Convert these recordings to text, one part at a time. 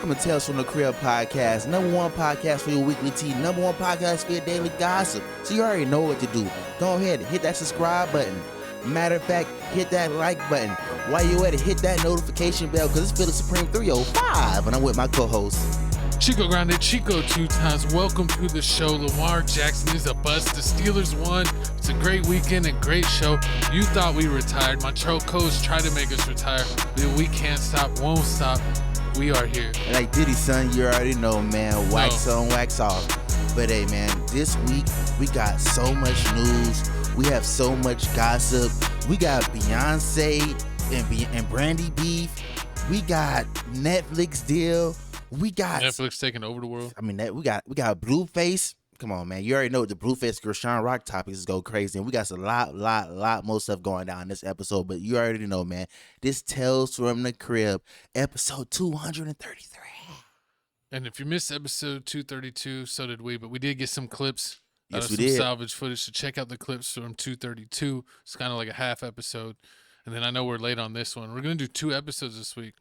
welcome to Tales from the Crib podcast. Number one podcast for your weekly tea. Number one podcast for your daily gossip. So you already know what to do. Go ahead and hit that subscribe button. Matter of fact, hit that like button. While you're at it, hit that notification bell because it's Philly Supreme 305. And I'm with my co-host. Chico Grande, Chico 2 times. Welcome to the show. Lamar Jackson is a bust. The Steelers won. It's a great weekend and great show. You thought we retired. My co-host tried to make us retire. But we can't stop, won't stop. We are here. Like Diddy, son, you already know, man. Wax on, wax off. But hey, man, this week we got so much news. We have so much gossip. We got Beyonce and Brandy beef. We got Netflix deal. We got Netflix taking over the world. I mean, we got Blueface. Come on, man. You already know the Blueface Gershon Rock topics go crazy. And we got a lot more stuff going down in this episode. But you already know, man. This Tales from the Crib, episode 233. And if you missed episode 232, so did we. But we did get some clips. Yes, we some did. Salvage footage. So check out the clips from 232. It's kind of like a half episode. And then I know we're late on this one. We're going to do 2 episodes this week.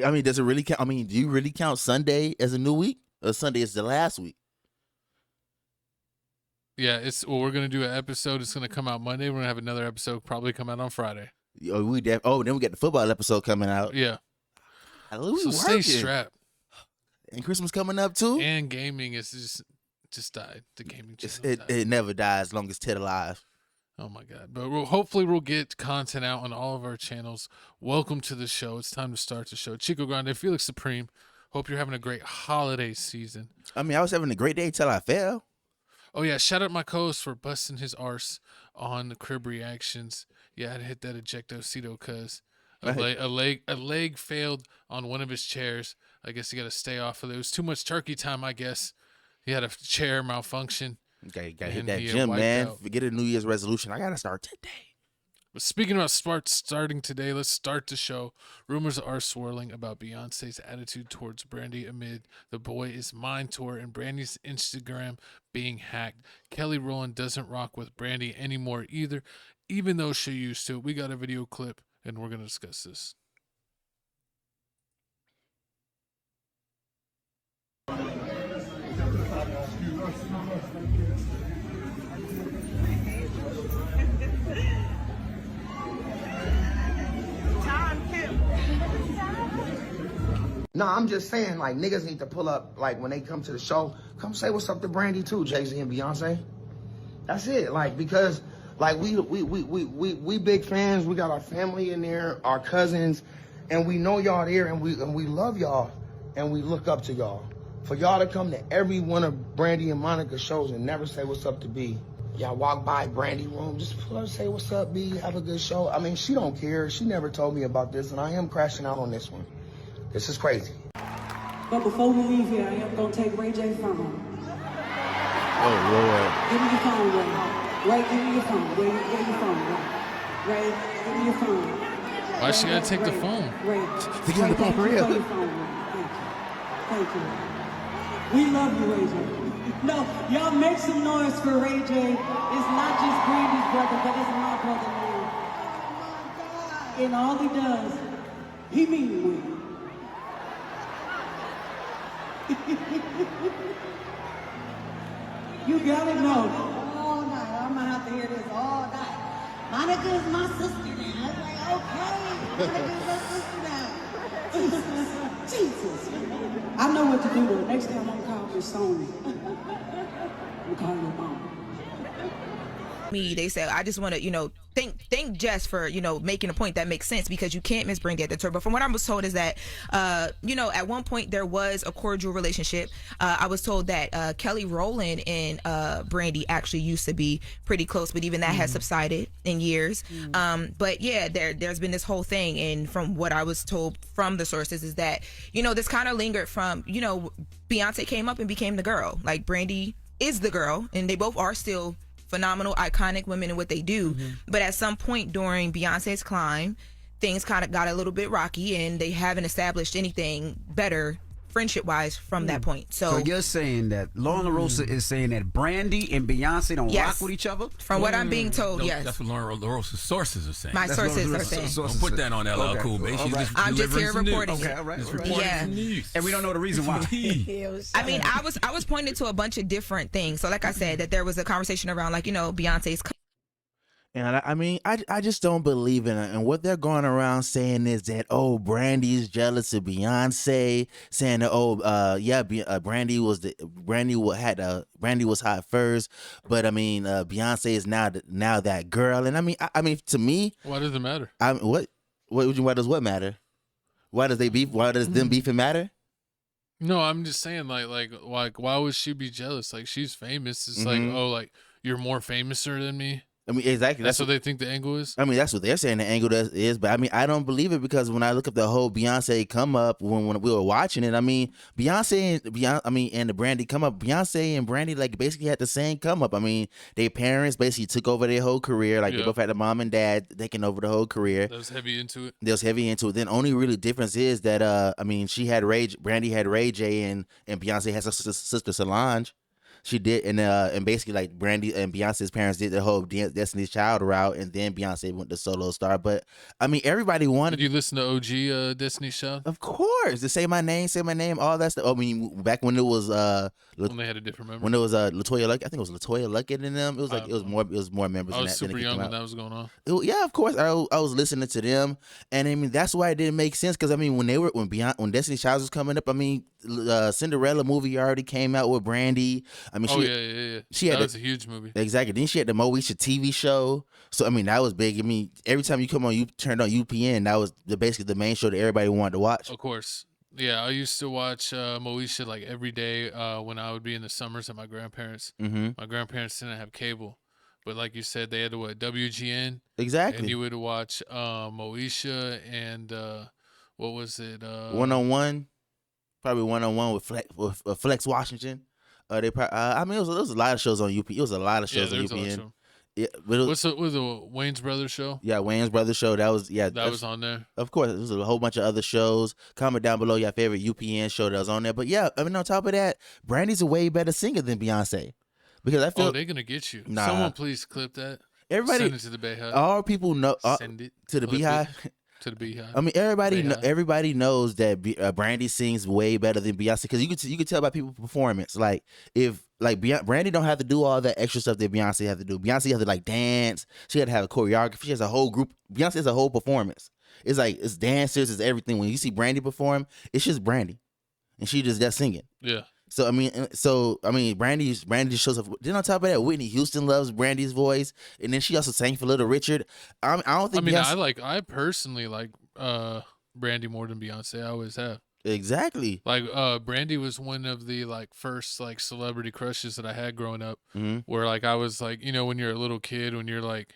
I mean, does it really count? I mean, do you really count Sunday as a new week? Or Sunday is the last week? Yeah, we're going to do an episode. It's going to come out Monday. We're going to have another episode probably come out on Friday. Then we get the football episode coming out. Yeah. So stay strapped. And Christmas coming up too. And gaming is just died. The gaming channel died. It never dies as long as Ted alive. Oh my God. But hopefully we'll get content out on all of our channels. Welcome to the show. It's time to start the show. Chico Grande, Felix Supreme. Hope you're having a great holiday season. I mean, I was having a great day till I fell. Oh yeah, shout out my co-host for busting his arse on the crib reactions. Yeah, I had to hit that ejectocito cuz a leg failed on one of his chairs. I guess he got to stay off of it. It was too much turkey time, I guess. He had a chair malfunction. Okay, gotta hit that gym, man. Forget a New Year's resolution. I gotta start today. But speaking about starting today, let's start the show. Rumors are swirling about Beyonce's attitude towards Brandy amid the Boy Is Mine tour and Brandy's Instagram being hacked. Kelly Rowland doesn't rock with Brandy anymore either, even though she used to. We got a video clip, and we're going to discuss this. No, I'm just saying, like, niggas need to pull up, like, when they come to the show, come say what's up to Brandy, too, Jay-Z and Beyonce. That's it, like, because, like, we big fans, we got our family in there, our cousins, and we know y'all there, and we love y'all, and we look up to y'all. For y'all to come to every one of Brandy and Monica's shows and never say what's up to B. Y'all walk by Brandy room, just pull up, say what's up, B, have a good show. I mean, she don't care. She never told me about this, and I am crashing out on this one. This is crazy. But before we leave here, I am going to take Ray J's phone. Oh, Lord. Give me your phone, Ray. Ray, give me your phone. Ray, give me your phone, Ray. Ray, give me your phone. Why she got to take the phone? Ray, To give me the phone for real. Your phone, Ray. Thank you. We love you, Ray J. No, y'all make some noise for Ray J. It's not just Brandy's brother, but it's my brother, man. And all he does, he mean well. You gotta know. All night. I'm gonna have to hear this all night. Monica is my sister now. I was like, okay. Monica is my sister now. Jesus. I know what to do though. Next time I'm calling Miss Sony. I'm calling your mom. They said, I just want to, thank Jess for, making a point that makes sense because you can't miss Brandy at the tour. But from what I was told is that, at one point there was a cordial relationship. I was told that Kelly Rowland and Brandy actually used to be pretty close, but even that has subsided in years. But yeah, there's been this whole thing. And from what I was told from the sources is that, this kind of lingered from, Beyonce came up and became the girl. Like Brandy is the girl and they both are still phenomenal, iconic women in what they do. But at some point during Beyonce's climb, things kind of got a little bit rocky and they haven't established anything better friendship wise from that point. So you're saying that Lauren LaRosa is saying that Brandy and Beyonce don't rock with each other? From what I'm being told, No, yes. That's what Lauren LaRosa's sources are saying. My sources are saying. Don't put that on LL Cool, babe. She's just I'm just here delivering some reporting news. it. Okay, all right. Just reporting some news. And we don't know the reason why. I mean, I was pointing to a bunch of different things. So like I said, that there was a conversation around like, Beyonce's. And I mean, I just don't believe in it. And what they're going around saying is that, oh, Brandy is jealous of Beyonce, saying that, Brandy was hot first, but I mean, Beyonce is now that girl. And I mean, to me, why does it matter? Why does what matter? Why does they beef? Why does them beefing matter? No, I'm just saying, like, why would she be jealous? Like, she's famous. It's like, oh, like, you're more famouser than me. I mean, exactly. That's what they think the angle is. I mean, that's what they're saying the angle is. But I mean, I don't believe it because when I look up the whole Beyonce come up when we were watching it, I mean, and the Brandy come up, Beyonce and Brandy like basically had the same come up. I mean, their parents basically took over their whole career. Like they both had the mom and dad taking over the whole career. That was heavy into it. Then only really difference is that I mean, Brandy had Ray J and Beyonce has her sister Solange. She did, and basically like Brandy and Beyonce's parents did the whole Destiny's Child route, and then Beyonce went to solo star. But I mean, everybody wanted. Did you listen to OG Destiny's Child? Of course, to say my name, all that stuff. I mean, back when it was when they had a different member. When it was Latoya Luckett, I think it was Latoya Luckett in them. It was like it was more members. I was than super young when that was going on. Yeah, of course, I was listening to them, and I mean that's why it didn't make sense because I mean when Destiny's Child was coming up, I mean Cinderella movie already came out with Brandy. I mean, that was a huge movie. Exactly. Then she had the Moesha TV show. So I mean, that was big. I mean, every time you turned on UPN, that was basically the main show that everybody wanted to watch. Of course. Yeah, I used to watch Moesha like every day when I would be in the summers at my grandparents. Mm-hmm. My grandparents didn't have cable, but like you said, they had WGN. Exactly. And you would watch Moesha and what was it? 1-on-1, probably 1-on-1 with Flex Washington. I mean, it was a lot of shows on UP. It was a lot of shows on UPN. Yeah, but what's the Wayne's Brothers show? Yeah, Wayne's Brothers show. That was on there. Of course, there was a whole bunch of other shows. Comment down below your favorite UPN show that was on there. But yeah, I mean, on top of that, Brandy's a way better singer than Beyonce because I feel they're gonna get you. Nah. Someone please clip that. Everybody send it to the Beehive. All people know. Send it to the Beehive. To the Beehive. I mean, everybody knows that Brandy sings way better than Beyonce because you could tell by people's performance. Like if Brandy don't have to do all that extra stuff that Beyonce have to do. Beyonce has to like dance. She had to have a choreography. She has a whole group. Beyonce has a whole performance. It's like it's dancers, it's everything. When you see Brandy perform, it's just Brandy, and she just that singing. Yeah. So I mean, Brandy just shows up. Then on top of that, Whitney Houston loves Brandy's voice, and then she also sang for Little Richard. I don't think. I personally like Brandy more than Beyonce. I always have. Exactly. Like Brandy was one of the like first like celebrity crushes that I had growing up. Mm-hmm. Where like I was like, when you're a little kid, when you're like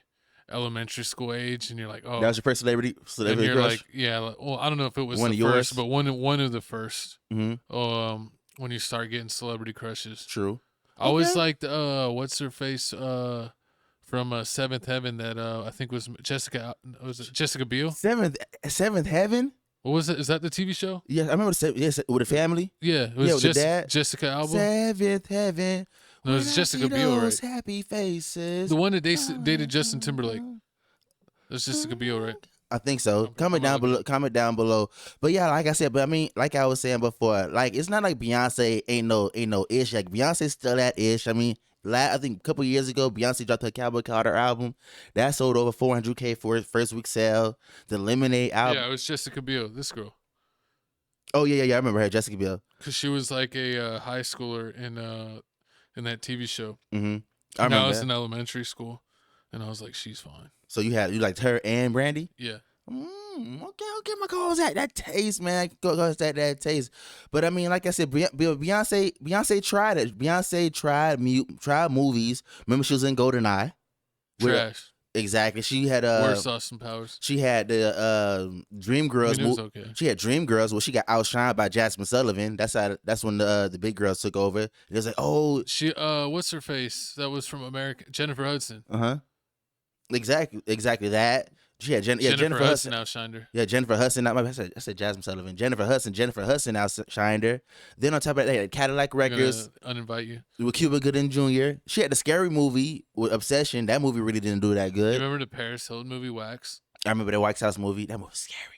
elementary school age, and you're like, oh, that was your first celebrity and you're crush? like, yeah, like, well, I don't know if it was one the of yours? first, but one of the first. Mm-hmm. When you start getting celebrity crushes. True. I always liked what's her face from Seventh Heaven that I think was Jessica. Was it Jessica Biel? Seventh Heaven. What was it? Is that the TV show? Yeah, I remember. Yes, with the family. Yeah, it was with the dad. Jessica Alba. Seventh Heaven. No, it was Jessica Biel, right? Happy faces. The one that they dated Justin Timberlake. That's Jessica Biel, right? I think so. Comment down below. But yeah, like I said, but I mean, like I was saying before, like it's not like Beyonce ain't no ish. Like Beyonce's still that ish. I mean, I think a couple years ago, Beyonce dropped her Cowboy Carter album. That sold over 400K for its first week sale. The Lemonade album. Yeah, it was Jessica Biel, this girl. Oh yeah. I remember her, Jessica Biel. Because she was like a high schooler in that TV show. Mm-hmm. I was in elementary school, and I was like, she's fine. So you liked her and Brandy? Yeah. Okay, my calls that taste, man. Go that taste. But I mean, like I said, Beyonce tried it. Beyonce tried movies. Remember, she was in GoldenEye. Trash. Exactly. She had worst Austin Powers. She had the Dreamgirls. It was okay. She had Dreamgirls. Well, she got outshined by Jasmine Sullivan. That's when the big girls took over. It was like, oh, she what's her face? That was from America. Jennifer Hudson. Exactly that. Yeah, Jennifer Hudson outshined her. Yeah, Jennifer Hudson. I said Jasmine Sullivan. Jennifer Hudson outshined her. Then on top of that, they had Cadillac Records. Uninvite you. With Cuba Gooding Jr. She had the Scary Movie with Obsession. That movie really didn't do that good. You remember the Paris Hilton movie, Wax? I remember the White House movie. That movie was scary.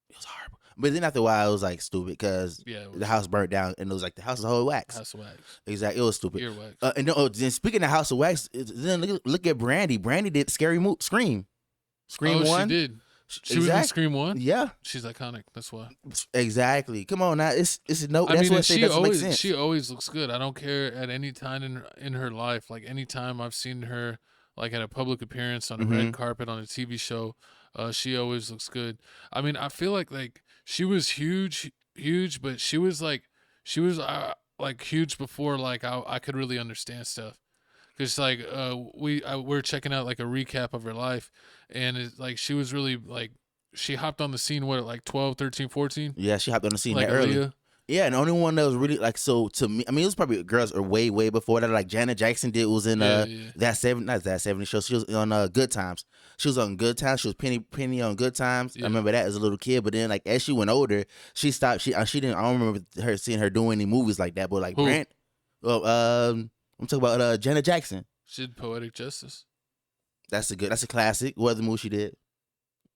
It was horrible. But then after a while, it was like stupid because the house burnt down and it was like the house is whole wax. House of Wax. Exactly. It was stupid. Earwax. And then speaking of House of Wax, then look at Brandy. Brandy did Scream. Scream 1. She did. She was in Scream 1? Yeah. She's iconic. That's why. Exactly. Come on now. It's no. I That's mean, what she doesn't make always sense. she always looks good. I don't care at any time in her life. Like any time I've seen her like at a public appearance on a red carpet on a TV show, she always looks good. I mean, I feel like she was huge, but she was like huge before like I could really understand stuff. Cause like we're checking out like a recap of her life, and it's like she was really like she hopped on the scene what at like 12, 13, 14? Yeah, she hopped on the scene Like that early. Aaliyah? Yeah, and the only one that was really like to me. I mean, it was probably girls are way before that. Like Janet Jackson was in not that 70 show. She was on Good Times. She was on Good Times. She was Penny on Good Times. I remember that as a little kid. But then like as she went older, she stopped. She didn't. I don't remember seeing her doing any movies like that. But like Brand, I'm talking about Janet Jackson. She did Poetic Justice. That's a classic. What other movie she did?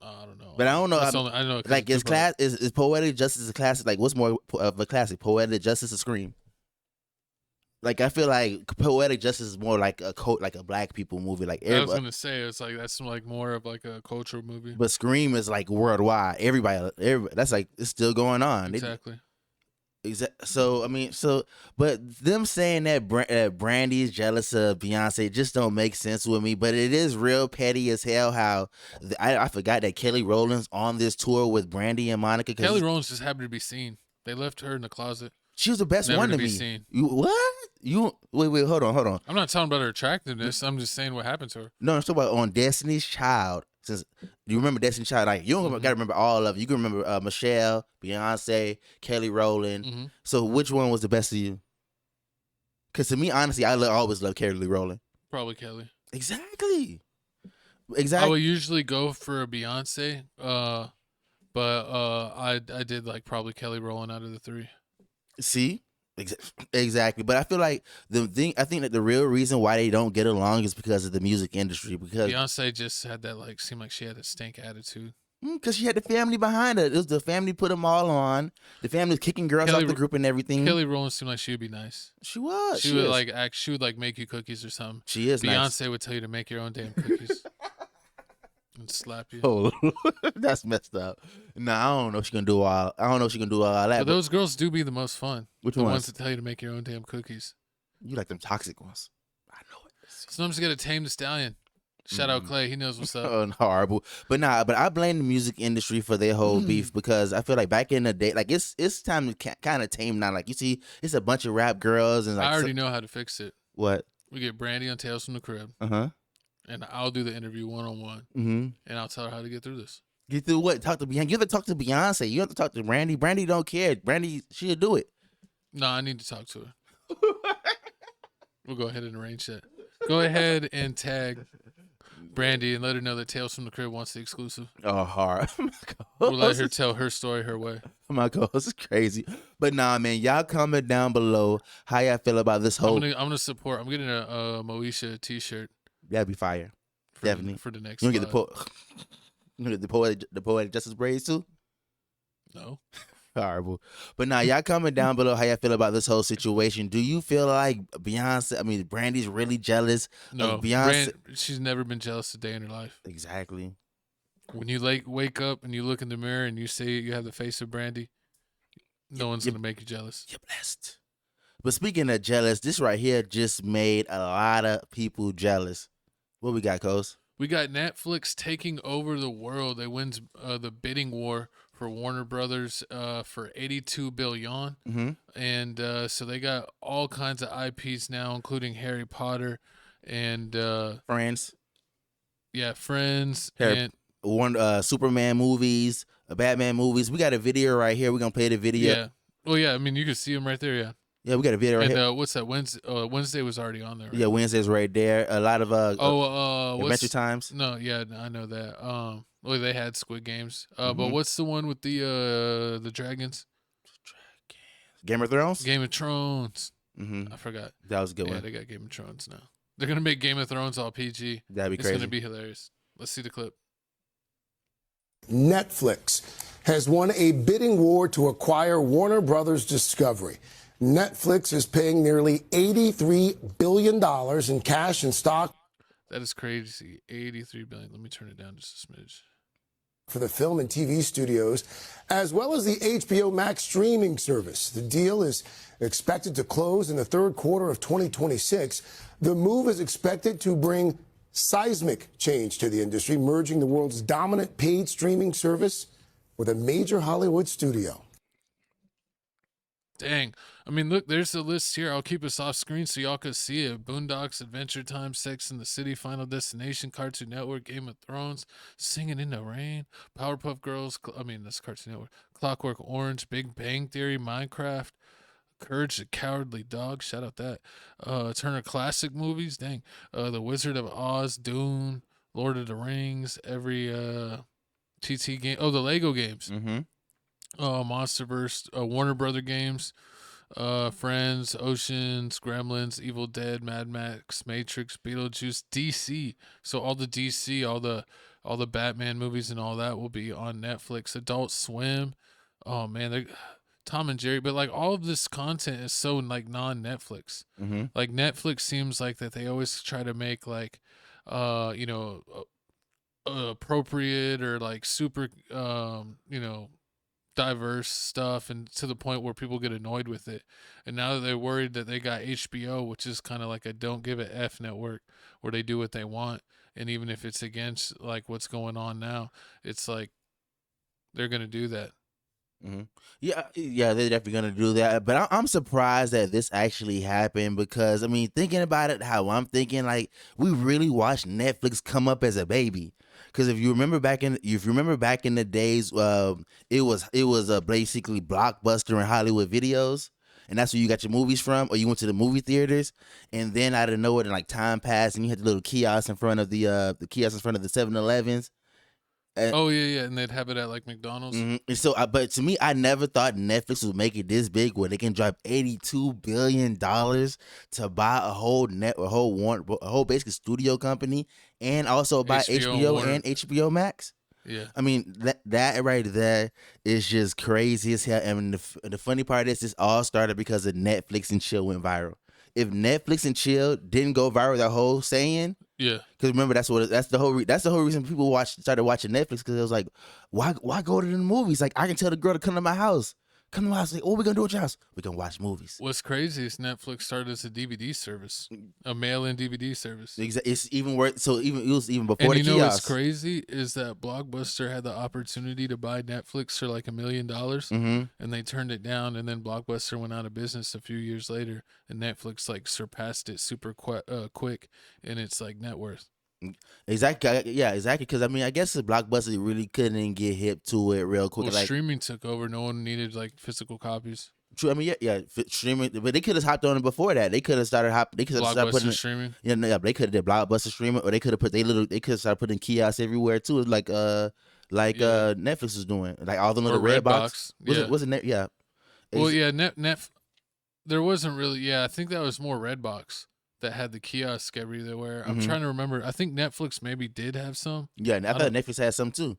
I don't know. But I don't know. I know. Like is Poetic Justice a classic? Like what's more of a classic? Poetic Justice or Scream? Like I feel like Poetic Justice is more like a black people movie. Like I was gonna say it's like that's like more of like a cultural movie. But Scream is like worldwide. Everybody that's like it's still going on. Exactly. So I mean, but them saying that Brandy is jealous of Beyonce just don't make sense with me. But it is real petty as hell. How I forgot that Kelly Rowland's on this tour with Brandy and Monica. Kelly Rowland's just happy to be seen. They left her in the closet. She was the best Never one to to be me. seen. Wait, hold on. I'm not talking about her attractiveness. I'm just saying what happened to her. No, I'm talking about on Destiny's Child. Since you remember Destiny's Child, like you don't gotta remember all of it. You can remember Michelle, Beyonce, Kelly Rowland. So which one was the best of you? Because to me, honestly, I always love Kelly Rowland. Probably Kelly. Exactly. I would usually go for a Beyonce, but I did like probably Kelly Rowland out of the three. See? Exactly. But I feel like I think that the real reason why they don't get along is because of the music industry. Because Beyonce just had that seemed like she had a stink attitude. Because she had the family behind her. It was the family put them all on. The family was kicking girls off the group and everything. Kelly Rowland seemed like she would be nice. She was. She would she would make you cookies or something. She is. Beyonce nice. would tell you to make your own damn cookies. And slap you. Oh, that's messed up. Nah, I don't know if she can do all. I don't know if she can do all that. But those girls do be the most fun. Which the ones? ones that tell you to make your own damn cookies. You like them toxic ones. I know it. Sometimes you got to tame the stallion. Shout out Clay. He knows what's up. Horrible. But I blame the music industry for their whole beef because I feel like back in the day, like it's time to kind of tame now. Like you see, it's a bunch of rap girls and like I already know how to fix it. What? We get Brandy on Tales from the Crib. And I'll do the interview one-on-one. And I'll tell her how to get through this. Get through what? Talk to Beyonce. You have to talk to Beyonce. You have to talk to Brandy. Brandy don't care. Brandy, she'll do it. No, I need to talk to her. We'll go ahead and arrange that. Go ahead and tag Brandy and let her know that Tales from the Crib wants the exclusive. Oh, hard. We'll let her tell her story her way. Oh my God, this is crazy. But nah, man, y'all comment down below how y'all feel about this whole. I'm gonna support. I'm getting a Moesha t-shirt. That'd be fire. Definitely. For the next. You gonna get the poetic justice braids too? No. Horrible. But now y'all comment down below how y'all feel about this whole situation. Do you feel like Brandy's really jealous of Beyonce? She's never been jealous a day in her life. Exactly. When you wake up and you look in the mirror and you say you have the face of Brandy, no one's gonna make you jealous. You're blessed. But speaking of jealous, this right here just made a lot of people jealous. What we got, Coase? We got Netflix taking over the world. They wins the bidding war for Warner Brothers for $82 billion. And so they got all kinds of IPs now, including Harry Potter and Friends. Yeah, Friends. Superman movies, Batman movies. We got a video right here. We're going to play the video. Yeah. Well, yeah, I mean, you can see them right there, yeah. Yeah, we got a video right And here. what's that? Wednesday? Wednesday was already on there. Right? Yeah, Wednesday's right there. A lot of Adventure Times. No, yeah, I know that. Well, they had Squid Games. But Mhm. what's the one with the dragons? Game of Thrones. Game of Thrones. Mm-hmm. I forgot. That was a good Yeah, one. they got Game of Thrones now. They're gonna make Game of Thrones all PG. That'd be It's crazy. gonna be hilarious. Let's see the clip. Netflix has won a bidding war to acquire Warner Brothers Discovery. Netflix is paying nearly $83 billion in cash and stock That is crazy. 83 billion. Let me turn it down just a smidge. for the film and TV studios, as well as the HBO Max streaming service. The deal is expected to close in the third quarter of 2026. The move is expected to bring seismic change to the industry, merging the world's dominant paid streaming service with a major Hollywood studio. Dang. I mean, look, there's the list here. I'll keep us off screen so y'all can see it. Boondocks, Adventure Time, Sex and the City, Final Destination, Cartoon Network, Game of Thrones, Singing in the Rain, Powerpuff Girls, that's Cartoon Network, Clockwork Orange, Big Bang Theory, Minecraft, Courage the Cowardly Dog, shout out that. Turner Classic Movies, dang. The Wizard of Oz, Dune, Lord of the Rings, every TT game. Oh, the Lego games. Mm-hmm. Monsterverse, Warner Brother games, Friends, Oceans, Gremlins, Evil Dead, Mad Max, Matrix, Beetlejuice, DC. So all the DC, all the Batman movies and all that will be on Netflix. Adult Swim. Oh man, they're Tom and Jerry, but like all of this content is so like non-Netflix. Mm-hmm. Like Netflix seems like that they always try to make like appropriate or like super diverse stuff, and to the point where people get annoyed with it. And now that they're worried that they got HBO, which is kind of like a don't give a F network where they do what they want, and even if it's against like what's going on now, it's like they're gonna do that. Mm-hmm. Yeah, they're definitely gonna do that. But I'm surprised that this actually happened because I mean, thinking about it, how I'm thinking, like we really watched Netflix come up as a baby. Because if you remember back in the days, it was basically Blockbuster and Hollywood Videos, and that's where you got your movies from, or you went to the movie theaters, and then out of nowhere, and like time passed, and you had the little kiosks in front of the 7-Elevens. Oh yeah, and they'd have it at like McDonald's. Mm-hmm. And so, but to me, I never thought Netflix would make it this big, where they can drop $82 billion to buy a whole basically studio company, and also buy HBO and HBO Max. Yeah, I mean that right there is just crazy as hell. And the funny part is, this all started because of Netflix and Chill went viral. If Netflix and Chill didn't go viral, the whole saying. Yeah, because remember that's the whole reason people started watching Netflix, because it was like, why go to the movies? Like I can tell the girl to come to my house. Like, what we gonna do at your house? We gonna watch movies. What's crazy is Netflix started as a DVD service, a mail-in DVD service. It's even worth. So it was even before and the you know kiosks. what's crazy is that Blockbuster had the opportunity to buy Netflix for like $1 million, Mm-hmm. and they turned it down. And then Blockbuster went out of business a few years later, and Netflix like surpassed it super quick in its like net worth. Exactly. Yeah, exactly. Because I mean, I guess the Blockbuster really couldn't get hip to it real quick. Well, like streaming took over. No one needed like physical copies. true. I mean, streaming, but they could have hopped on it before that. They could have started They could have started putting streaming. Yeah, no, yeah. They could have did Blockbuster streaming, or they could have put They could have started putting kiosks everywhere too, like Netflix is doing, like all the little red box. Was it net? Yeah. Well, yeah, net. There wasn't really. Yeah, I think that was more Redbox that had the kiosk everywhere. I'm trying to remember. I think Netflix maybe did have some. Yeah, and I thought Netflix had some too.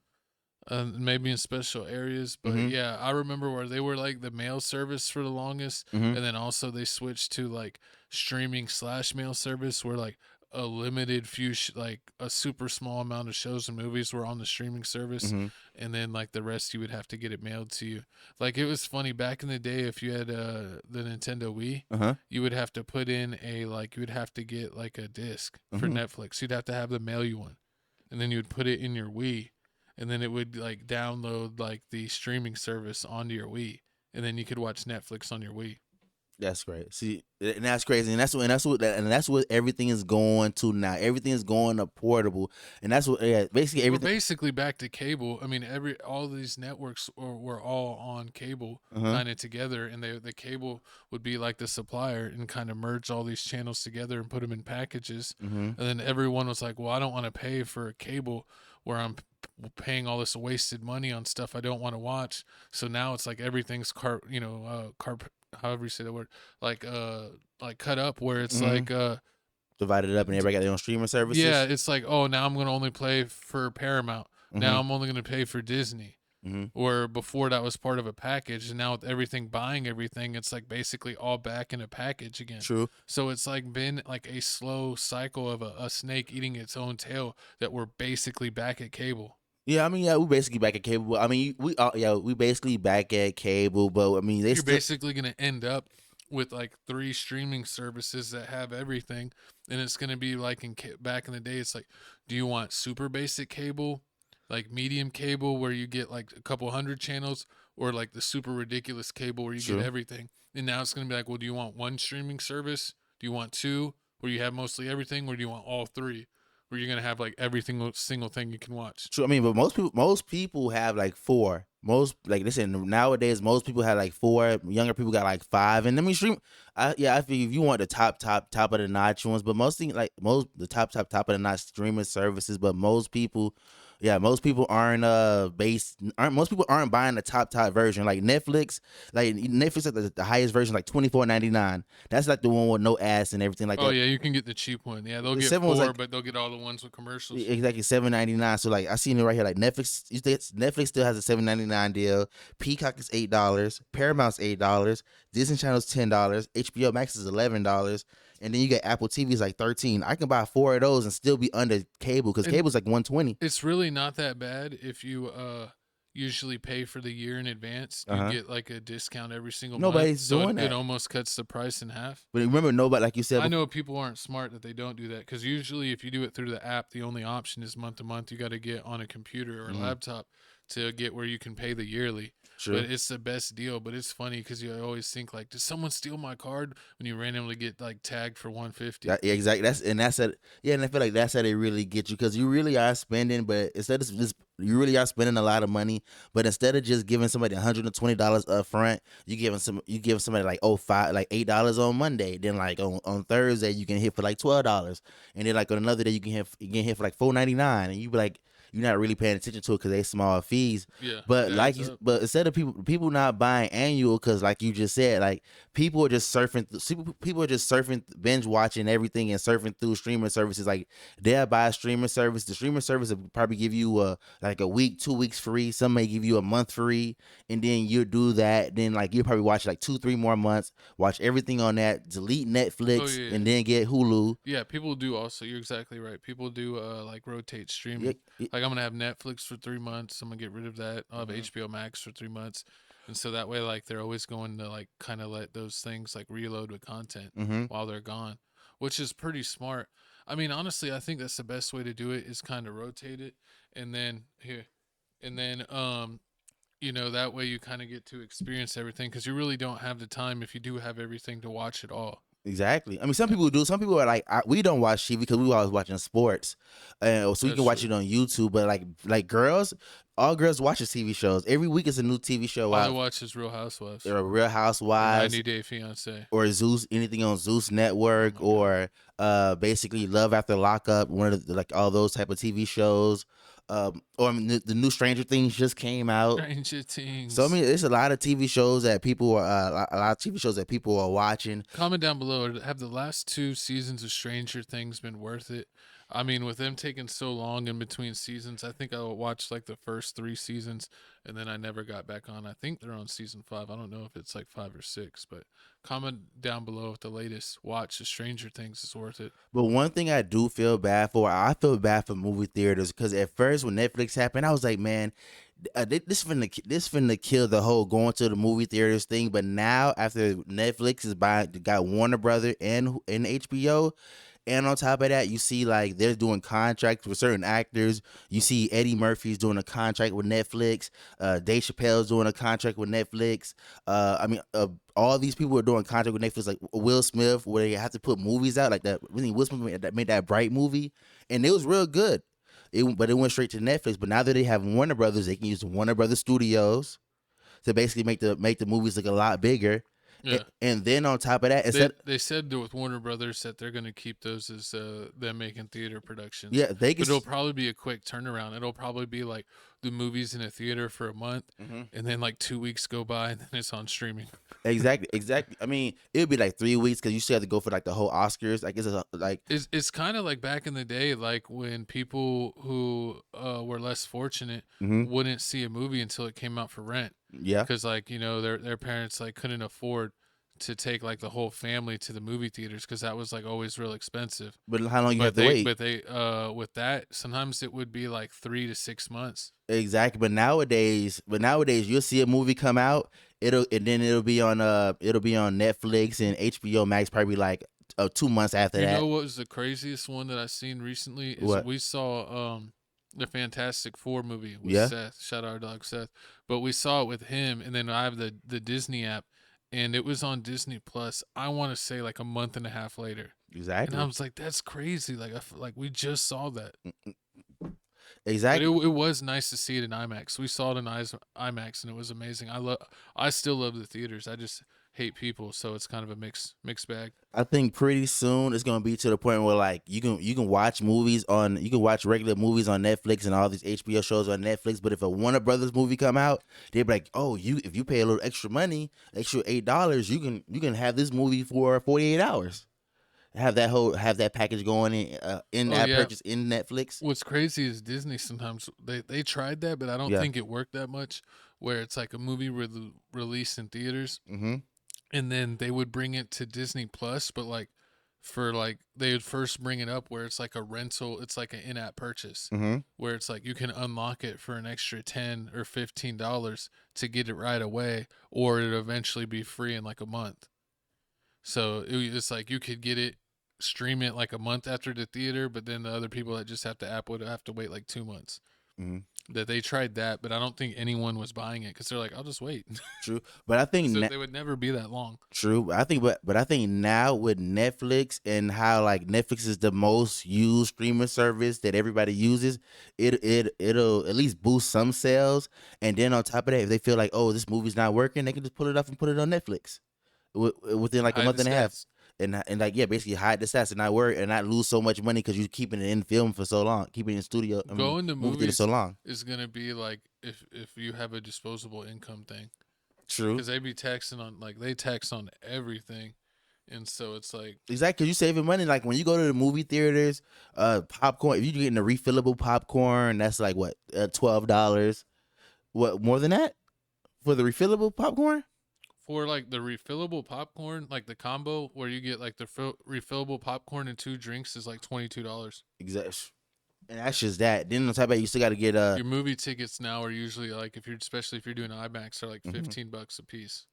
Maybe in special areas, but yeah, I remember where they were like the mail service for the longest, and then also they switched to like streaming / mail service, where like a limited few like a super small amount of shows and movies were on the streaming service, and then like the rest you would have to get it mailed to you. Like it was funny back in the day, if you had the Nintendo Wii, you would have to put in you would have to get like a disc for Netflix. You'd have to have them mail you one, and then you would put it in your Wii, and then it would like download like the streaming service onto your Wii, and then you could watch Netflix on your Wii. That's great. See, and that's crazy, and that's what everything is going to now. Everything is going to portable, and that's what basically We're everything. basically back to cable. I mean, all these networks were all on cable Uh-huh. kind of together, and the cable would be like the supplier and kind of merge all these channels together and put them in packages. Mhm. And then everyone was like, "Well, I don't want to pay for a cable where I'm paying all this wasted money on stuff I don't want to watch." So now it's like everything's however you say that word, like cut up, where it's Mhm. like Divided up, and everybody got their own streaming services. yeah, it's like, oh, now I'm going to only play for Paramount. Now Mhm. I'm only going to pay for Disney. Mhm. Where before that was part of a package, and now with everything buying everything, it's like basically all back in a package again. True. So it's like been like a slow cycle of a snake eating its own tail that we're basically back at cable. Yeah, I mean, yeah, we basically back at cable. I mean, we basically back at cable, but I mean, they You're still. basically going to end up with like 3 streaming services that have everything, and it's going to be like back in the day, it's like, do you want super basic cable, like medium cable where you get like a couple hundred channels, or like the super ridiculous cable where you Sure. get everything? And now it's going to be like, well, do you want one streaming service? Do you want 2 where you have mostly everything, or do you want all 3 where you're going to have like every single thing you can watch? True. I mean, but most people have like 4. Most, like, listen, nowadays most people have like 4. Younger people got like 5. And let me stream. I think if you want the top of the notch ones, but most things like the top of the notch streaming services, but most people aren't most people aren't buying the top version. Like Netflix at the highest version, like $24.99. That's like the one with no ads and everything like Oh that. yeah, you can get the cheap one. Yeah, they'll The get 7 4, was like, but they'll get all the ones with commercials. exactly, $7.99. So like I seen it right here. Like Netflix still has a $7.99 deal. Peacock is $8. Paramount's $8. Disney Channel's $10. HBO Max is $11. And then you get Apple TV's like $13. I can buy 4 of those and still be under cable, because cable's like $120. It's really not that bad if you usually pay for the year in advance. You Uh-huh. get like a discount every single Nobody's month. So doing it that. almost cuts the price in half. But remember, nobody, like you said, I know people aren't smart that they don't do that, because usually if you do it through the app, the only option is month to month. You got to get on a computer or a laptop to get where you can pay the yearly. Sure. But it's the best deal. But it's funny because you always think like, did someone steal my card, when you randomly get like tagged for $150? Yeah, exactly. And I feel like that's how they really get you, because you really are spending, but instead of just, you really are spending a lot of money. But instead of just giving somebody $120 up front, you give somebody like $8 on Monday. Then like on Thursday you can hit for like $12, and then like on another day you can hit for like $4.99, and you be like, you're not really paying attention to it because they small fees. Yeah, But it like adds up. but instead of people not buying annual, because like you just said, like people are just surfing binge watching everything and surfing through streaming services. Like they'll buy a streaming service. The streaming service will probably give you like a week, 2 weeks free. Some may give you a month free, and then you do that. Then like you'll probably watch like 2-3 more months, watch everything on that, delete Netflix, and then get Hulu. Yeah, people do also. You're exactly right. People do like rotate streaming. Like I'm gonna have Netflix for 3 months. I'm gonna get rid of that. I'll have HBO Max for 3 months, and so that way, like they're always going to like kind of let those things like reload with content while they're gone, which is pretty smart. I mean, honestly, I think that's the best way to do it, is kind of rotate it, and then that way you kind of get to experience everything, because you really don't have the time if you do have everything to watch it all. Exactly. I mean, some people do. Some people are like, we don't watch TV because we always watching sports, so we can watch it on YouTube. But like girls, all girls watch TV shows. Every week is a new TV show All I out. watch is Real Housewives. Or Real Housewives, 90 Day Fiance, or Zeus, anything on Zeus Network, or basically Love After Lockup, one of the, like all those type of TV shows. Or I mean, the new Stranger Things just came out. Stranger Things. So I mean, it's a lot of TV shows that people are watching. Comment down below. Have the last 2 seasons of Stranger Things been worth it? I mean, with them taking so long in between seasons, I think I watched like the first 3 seasons, and then I never got back on. I think they're on season 5. I don't know if it's like 5 or 6, but comment down below if the latest watch of Stranger Things is worth it. But one thing I do feel bad for, I feel bad for movie theaters, because at first when Netflix happened, I was like, man, this finna kill the whole going to the movie theaters thing. But now after Netflix got Warner Brother and HBO, And on top of that, you see like they're doing contracts with certain actors. You see Eddie Murphy's doing a contract with Netflix. Dave Chappelle's doing a contract with Netflix. All these people are doing contract with Netflix, like Will Smith, where they have to put movies out like that. Really, Will Smith made that Bright movie, and it was real good. But it went straight to Netflix. But now that they have Warner Brothers, they can use Warner Brothers Studios to basically make the movies look a lot bigger. Yeah. And then on top of that, they said with Warner Brothers that they're going to keep those as them making theater productions. Yeah, but it'll probably be a quick turnaround. It'll probably be like the movies in a theater for a month, and then like 2 weeks go by, and then it's on streaming. Exactly. I mean, it would be like 3 weeks because you still have to go for like the whole Oscars. Like It's kind of like back in the day, like when people who were less fortunate wouldn't see a movie until it came out for rent. Yeah, because like their parents like couldn't afford to take like the whole family to the movie theaters because that was like always real expensive. But how long you have to wait? But they with that sometimes it would be like 3 to 6 months. Exactly. But nowadays you'll see a movie come out, it'll be on Netflix and HBO Max probably like 2 months after that. You know what was the craziest one that I seen recently is we saw the Fantastic Four movie with Seth. Shout out our dog Seth. But we saw it with him, and then I have the Disney app, and it was on Disney Plus. I want to say like a month and a half later. Exactly. And I was like, that's crazy. Like I feel like we just saw that. Exactly. But it was nice to see it in IMAX. We saw it in IMAX, and it was amazing. I still love the theaters. I just hate people, so it's kind of a mixed bag. I think pretty soon it's gonna be to the point where like you can watch regular movies on Netflix and all these HBO shows on Netflix, but if a Warner Brothers movie come out, they'll be like, oh, if you pay a little extra money, extra $8, you can have this movie for 48 hours. Have that package going in that purchase in Netflix. What's crazy is Disney sometimes they tried that, but I don't think it worked that much. Where it's like a movie released in theaters, and then they would bring it to Disney Plus, but like they would first bring it up where it's like a rental, it's like an in-app purchase, where it's like you can unlock it for an extra $10 or $15 to get it right away, or it'll eventually be free in like a month. So it's like you could get it, stream it like a month after the theater, but then the other people that just have the app would have to wait like 2 months. That they tried that, but I don't think anyone was buying it because they're like, I'll just wait. True, but I think they would never be that long. True, but I think now with Netflix and how like Netflix is the most used streaming service that everybody uses, it'll at least boost some sales. And then on top of that, if they feel like, oh, this movie's not working, they can just pull it off and put it on Netflix within like a month and a half. And like basically hide the stats and not worry and not lose so much money because you're keeping it in film for so long, keeping it in studio. Going to movies so long is gonna be like if you have a disposable income thing. True, because they be taxing on they tax on everything, and so it's like exactly, because you saving money. Like when you go to the movie theaters, popcorn. If you're getting a refillable popcorn, that's like what $12. What more than that for the refillable popcorn? For like the refillable popcorn, like the combo where you get like the refillable popcorn and 2 drinks is like $22. Exactly, and that's just that. Then on top of that, you still got to get your movie tickets now are usually like especially if you're doing IMAX, are like $15 a piece.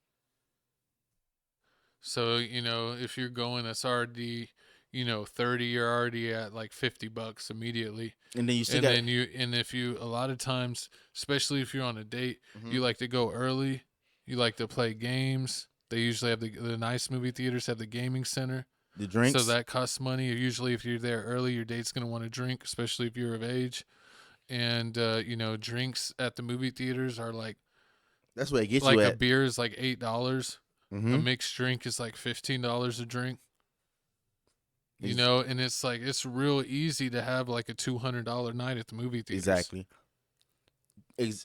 So if you're going, that's already 30, you're already at like $50 immediately. And then if you a lot of times, especially if you're on a date, you like to go early. You like to play games. They usually have the nice movie theaters have the gaming center. The drinks. So that costs money. Usually if you're there early, your date's going to want to drink, especially if you're of age. And, drinks at the movie theaters are like... That's what it gets you at. Like a beer is like $8. A mixed drink is like $15 a drink. And it's like, it's real easy to have like a $200 night at the movie theaters. Exactly.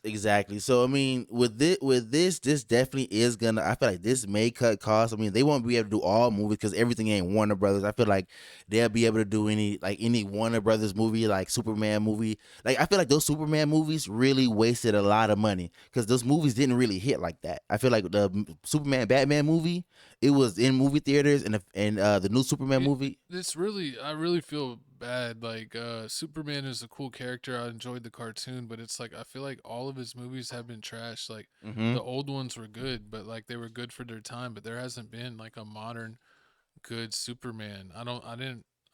Exactly. So I mean, with this definitely is gonna. I feel like this may cut costs. I mean, they won't be able to do all movies because everything ain't Warner Brothers. I feel like they'll be able to do any Warner Brothers movie, like Superman movie. Like I feel like those Superman movies really wasted a lot of money because those movies didn't really hit like that. I feel like the Superman Batman movie, it was in movie theaters, and the new Superman movie. I really feel bad. Like Superman is a cool character. I enjoyed the cartoon, but it's like I feel like all of his movies have been trashed. Like the old ones were good, but like they were good for their time, but there hasn't been like a modern good Superman. I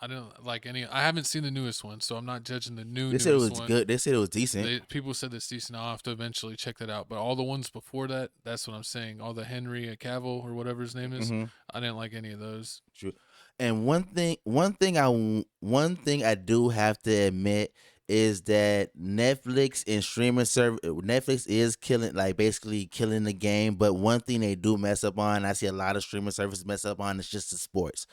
I didn't like any. I haven't seen the newest one, so I'm not judging the They said it was one. good. They said it was decent. People said it's decent. I'll have to eventually check that out. But all the ones before that, that's what I'm saying. All the Henry Cavill or whatever his name is, I didn't like any of those. True. And one thing I do have to admit is that Netflix and streaming service, Netflix is basically killing the game. But one thing they do mess up on, I see a lot of streaming services mess up on, is just the sports.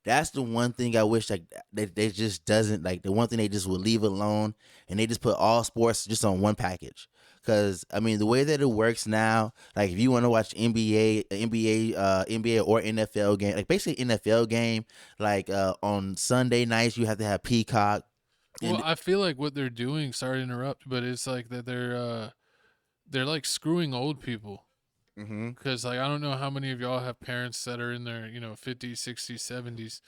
That's the one thing I wish they just doesn't like. The one thing they just would leave alone, and they just put all sports just on one package. Because I mean, the way that it works now, like if you want to watch NBA or NFL game, like basically NFL game, like on Sunday nights you have to have Peacock. Well, I feel like what they're doing, sorry to interrupt, but it's like that they're like screwing old people. Because like I don't know how many of y'all have parents that are in their 50s, 60s,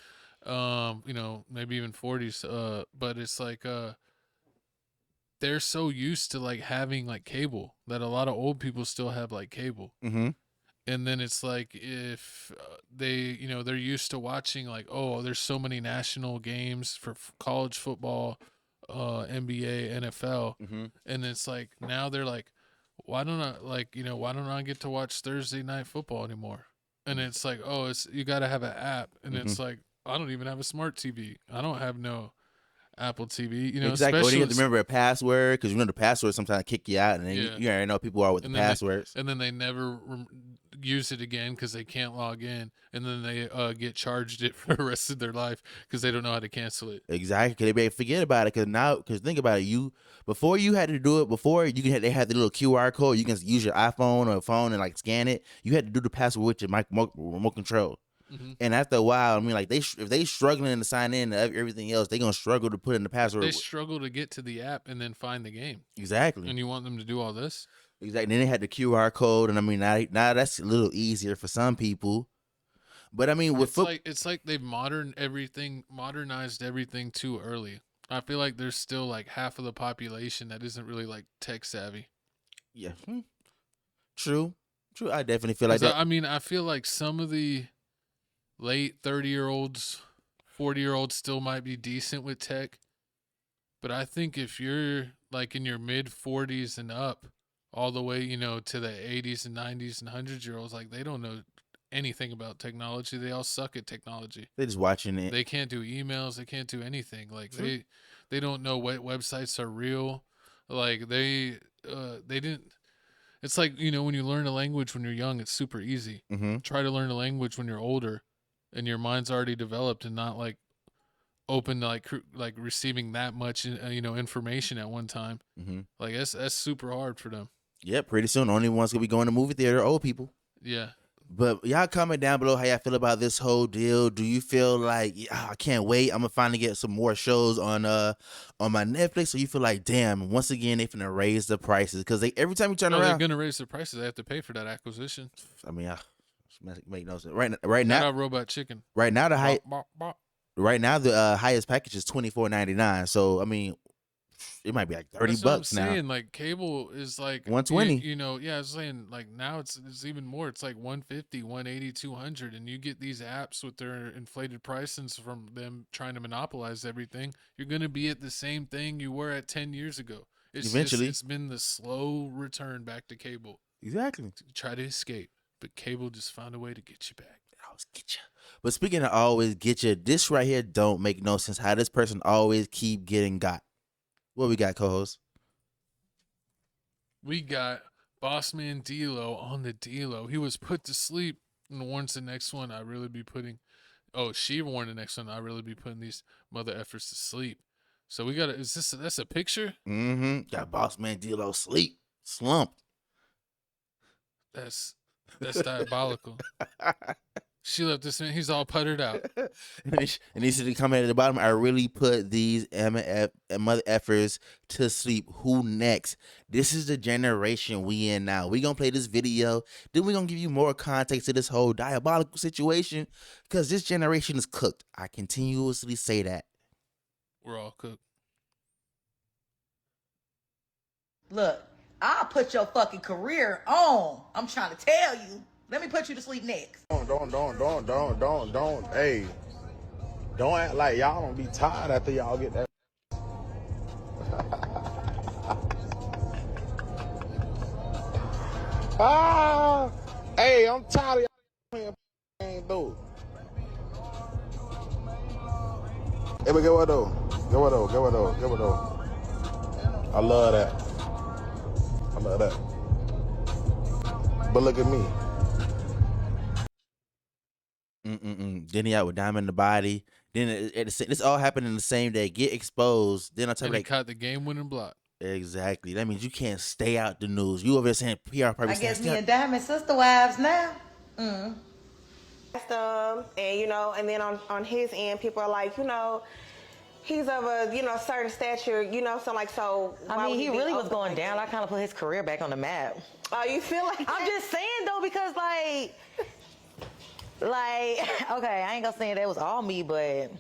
70s, maybe even 40s. But it's like they're so used to like having like cable that a lot of old people still have like cable. And then it's like if they, they're used to watching like, oh, there's so many national games for college football, NBA, NFL. And it's like now they're like, why don't I get to watch Thursday night football anymore? And it's like, oh, you got to have an app. And it's like, I don't even have a smart TV. I don't have no Apple TV. Exactly. Or you have to remember a password, because the password sometimes kick you out, and then you already know people are with the passwords. And then they never use it again because they can't log in, and then they get charged it for the rest of their life because they don't know how to cancel it. Exactly. They forget about it because think about it. Before you had to do it. Before they had the little QR code. You can use your iPhone or phone and like scan it. You had to do the password with your remote control. And after a while, I mean, like if they struggling to sign in to everything else, they gonna struggle to put in the password. They struggle to get to the app and then find the game. Exactly. And you want them to do all this? Exactly. Then they had the QR code, and I mean, now that's a little easier for some people. But I mean, it's like they've modernized everything too early. I feel like there's still like half of the population that isn't really like tech savvy. Yeah. True. I definitely feel like that. I mean, I feel like some of the late 30-year-olds, 40-year-olds still might be decent with tech. But I think if you're like in your mid 40s and up, all the way, to the 80s and 90s and 100-year-olds, like they don't know anything about technology. They all suck at technology. They're just watching it. They can't do emails. They can't do anything. Like they don't know what websites are real. Like they didn't. It's like, when you learn a language when you're young, it's super easy. Try to learn a language when you're older and your mind's already developed and not like open to like receiving that much, information at one time. Like that's super hard for them. Yeah, pretty soon, only ones gonna be going to movie theater are old people. Yeah. But y'all comment down below how y'all feel about this whole deal. Do you feel like, I can't wait, I'm gonna finally get some more shows on my Netflix? Or you feel like, damn, once again they finna raise the prices? Because every time you turn around, they're gonna raise the prices. They have to pay for that acquisition. I mean, make no sense. Right now, Robot Chicken. Right now the highest package is $24.99. So I mean, it might be like $30 now. Saying, like cable is like $120. I was saying like now it's even more. It's like $150, $180, $200, and you get these apps with their inflated prices from them trying to monopolize everything. You're gonna be at the same thing you were at 10 years ago. Eventually, it's been the slow return back to cable. Exactly. Try to escape, but cable just found a way to get you back. It always get you. But speaking of always get you, this right here don't make no sense. How this person always keep getting got. What we got, co-host? We got Bossman D-Lo on the D-Lo. He was put to sleep and warns the next one. She warned the next one. I really be putting these mother effers to sleep. So we got that's a picture? Got Bossman D-Lo slumped. That's diabolical. She left this man. He's all puttered out. And he said to comment at the bottom, I really put these mother effers to sleep. Who next? This is the generation we in now. We gonna play this video. Then we gonna give you more context to this whole diabolical situation. Because this generation is cooked. I continuously say that. We're all cooked. Look, I'll put your fucking career on. I'm trying to tell you. Let me put you to sleep next. Don't. Hey, Don't act like y'all don't be tired after y'all get that. Hey, I'm tired of y'all playing though. Hey, but get what though? I love that. But look at me. Then he out with Diamond in the body. Then this all happened in the same day. Get exposed. Then on top of he that, caught the game-winning block. Exactly. That means you can't stay out the news. You over there saying PR probably. I guess me and Diamond sister wives now. And and then on his end, people are like, he's of a certain stature, so. I mean, he really was going down. I kind of put his career back on the map. Oh, you feel like? I'm just saying though, because okay, I ain't gonna say that was all me, but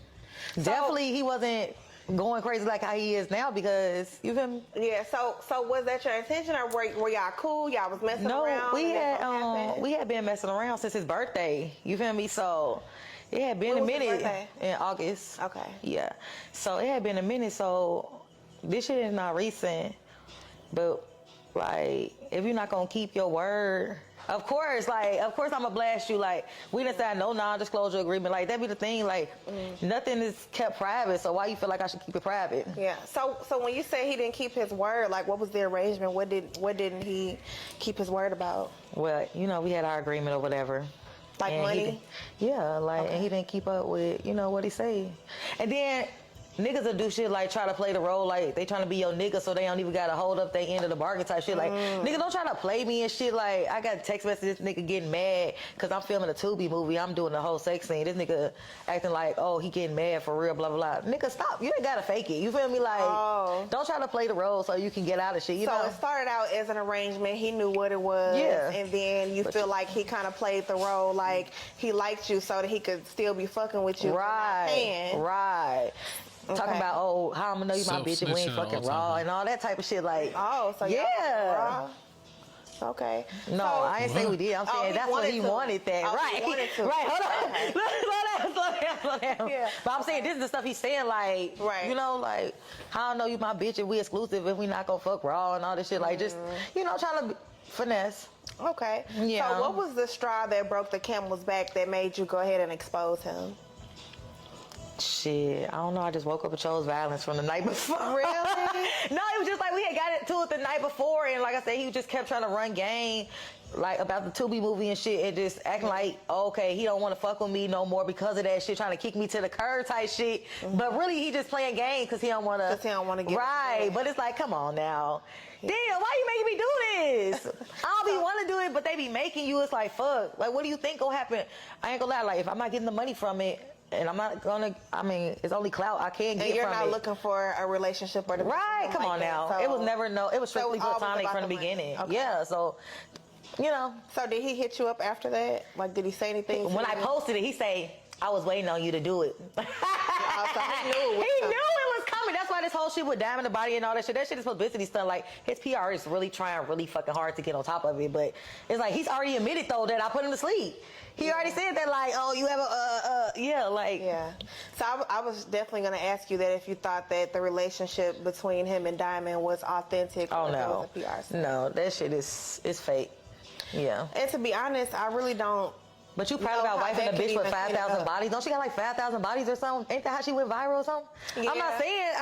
definitely he wasn't going crazy like how he is now, because you feel me? Yeah. So was that your intention, or were y'all cool? Y'all was messing around? No, we had been messing around since his birthday. You feel me? So it had been a minute in August. Okay. Yeah. So it had been a minute. So this shit is not recent, but if you're not gonna keep your word. Of course I'ma blast you. We didn't sign no non-disclosure agreement. That be the thing. Nothing is kept private. So why you feel like I should keep it private? Yeah. So when you say he didn't keep his word, what was the arrangement? What didn't he keep his word about? Well, we had our agreement or whatever. Like money? And he didn't keep up with what he say. And then niggas will do shit try to play the role they trying to be your nigga, so they don't even gotta hold up their end of the bargain type shit. Nigga, don't try to play me and shit. I got text messages, this nigga getting mad because I'm filming a Tubi movie. I'm doing the whole sex scene. This nigga acting he getting mad for real, blah, blah, blah. Nigga, stop. You ain't gotta fake it. You feel me? Don't try to play the role so you can get out of shit. You know? It started out as an arrangement. He knew what it was. Yeah. And then you feel like he kind of played the role he liked you so that he could still be fucking with you. Right. Okay. Talking about, how I'm gonna know you my bitch and we ain't fucking raw and all that type of shit. So yeah. Okay. No, I ain't say we did. I'm saying that's what he wanted that. Right. He wanted to. Right, hold on. Okay. Slow down. Yeah. But I'm saying this is the stuff he's saying, right. how I know you my bitch and we exclusive and we not gonna fuck raw and all this shit. Just, trying to finesse. Okay. Yeah. So what was the straw that broke the camel's back that made you go ahead and expose him? Shit, I don't know. I just woke up and chose violence from the night before. Really? No, it was just we had got into it the night before, and like I said, he just kept trying to run game, about the Tubi movie and shit, and just acting okay, he don't want to fuck with me no more because of that shit, trying to kick me to the curb type shit. Mm-hmm. But really, he just playing game because he don't want to. Because he don't want to get right. But it's come on now. Damn, why you making me do this? I don't be want to do it, but they be making you. It's fuck. What do you think gonna happen? I ain't gonna lie. If I'm not getting the money from it, and I'm not gonna, it's only clout I can't get from it. And you're not looking for a relationship or right, come on now. So, it was never it was strictly platonic from the beginning. Okay. Yeah, so, So did he hit you up after that? Did he say anything? When I posted it, he say, I was waiting on you to do it. So he knew it was coming. That's why this whole shit with Diamond the body and all that shit is publicity stuff. His PR is really trying really fucking hard to get on top of it, but it's he's already admitted though that I put him to sleep. He already said that you have yeah. So I was definitely gonna ask you that if you thought that the relationship between him and Diamond was authentic. Oh or no, if it was a PR stuff. No, that shit is fake. Yeah. And to be honest, I really don't. But you proud about wifing a bitch with 5,000 bodies? Don't she got 5,000 bodies or something? Ain't that how she went viral or something? Yeah. I'm not saying.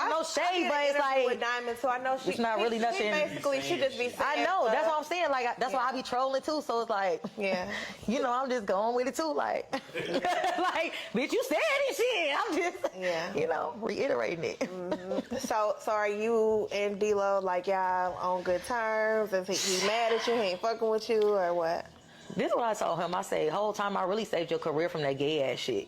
No shade, but it's with Diamond, so I know it's not really nothing. Basically, she just be saying. I know. That's what I'm saying. That's why I be trolling too. So it's yeah. I'm just going with it too. Bitch, you said this shit. I'm just, reiterating it. Mm-hmm. So are you and D-Lo y'all on good terms? Is he mad at you? He ain't fucking with you or what? This is what I told him. I say, whole time I really saved your career from that gay ass shit.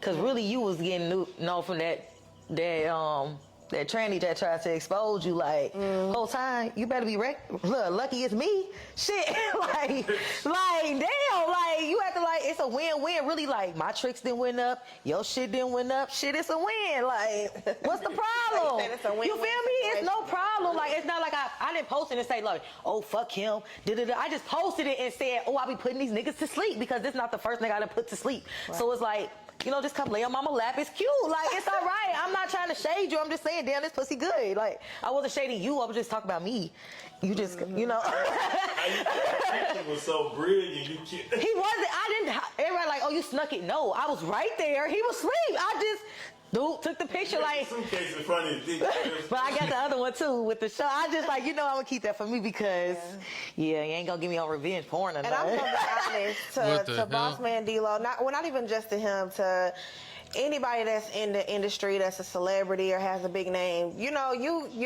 Cause really you was getting known from that tranny that tried to expose you. Whole time you better be lucky it's me. Shit, damn, you have to it's a win-win. Really, my tricks didn't win up, your shit didn't win up. Shit, it's a win. What's the problem? You feel me? It's no problem. It's not I didn't post it and say oh fuck him. I just posted it and said, oh, I be putting these niggas to sleep because this is not the first nigga I done put to sleep. Right. So it's just come lay on mama lap. It's cute. Like, it's all right. I'm not trying to shade you. I'm just saying, damn, this pussy good. Like, I wasn't shading you. I was just talking about me. You just, He was so brilliant. You can't. He wasn't. I didn't. Everybody like, oh, you snuck it. No, I was right there. He was asleep. I just, took the picture like. Suitcase in front of his dick. But I got the other one too with the show. I just like, I'm gonna keep that for me because, you ain't gonna give me on revenge porn or And nothing. I'm gonna be honest to Boss Man D-Lo, not even just to him, to anybody that's in the industry that's a celebrity or has a big name. You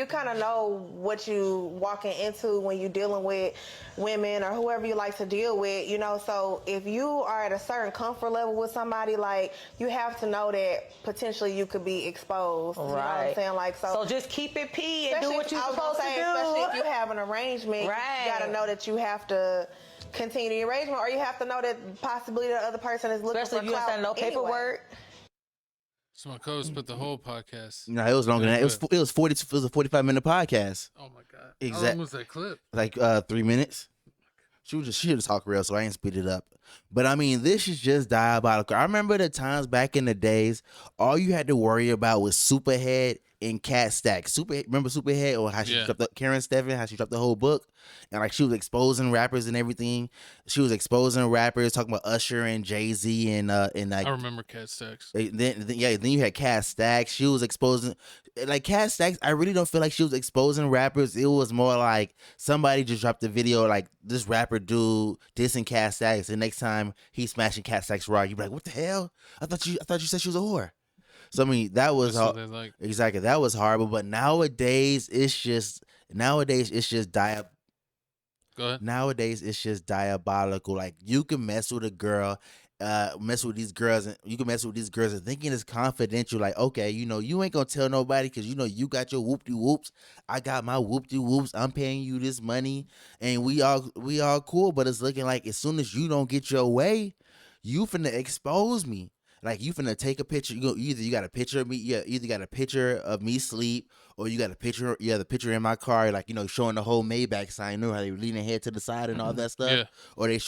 kind of know what you walking into when you dealing with women or whoever you like to deal with, so if you are at a certain comfort level with somebody, like, you have to know that potentially you could be exposed. Right. You know what I'm saying? Like, so just keep it P and do what you're supposed to do. Especially if you have an arrangement, right. You gotta know that you have to continue the arrangement, or you have to know that possibly the other person is looking Especially for if you clout don't send no paperwork. So my co-host put the whole podcast. No, it was longer than that. It was 45-minute podcast. Oh my god! Exactly. How long was that clip? Like 3 minutes. She just talk real, so I ain't speed it up. But I mean, this is just diabolical. I remember the times back in the days, all you had to worry about was Superhead and Cat Stack. Remember Superhead, or how she dropped Karen Steffen, how she dropped the whole book, and like she was exposing rappers and everything. She was exposing rappers, talking about Usher and Jay-Z and like. I remember Cat Stacks. Then you had Cat Stacks. She was exposing like Cat Stacks. I really don't feel like she was exposing rappers. It was more like somebody just dropped a video like this rapper dude dissing Cat Stacks, and next time he's smashing Cat Stacks raw, you be like, what the hell? I thought you said she was a whore. So I mean, that was like. Exactly, that was horrible. But nowadays it's just Go ahead. Nowadays it's just diabolical. Like, you can mess with a girl, mess with these girls, and you can mess with these girls and thinking it's confidential. Like, okay, you ain't gonna tell nobody because you got your whoop de whoops. I got my whoop de whoops. I'm paying you this money, and we all cool. But it's looking like as soon as you don't get your way, you finna expose me. Like, you finna take a picture. Either you got a picture of me, either got a picture of me sleep, or you got a picture, the picture in my car, like, showing the whole Maybach sign, how they lean their head to the side and all that stuff. Yeah.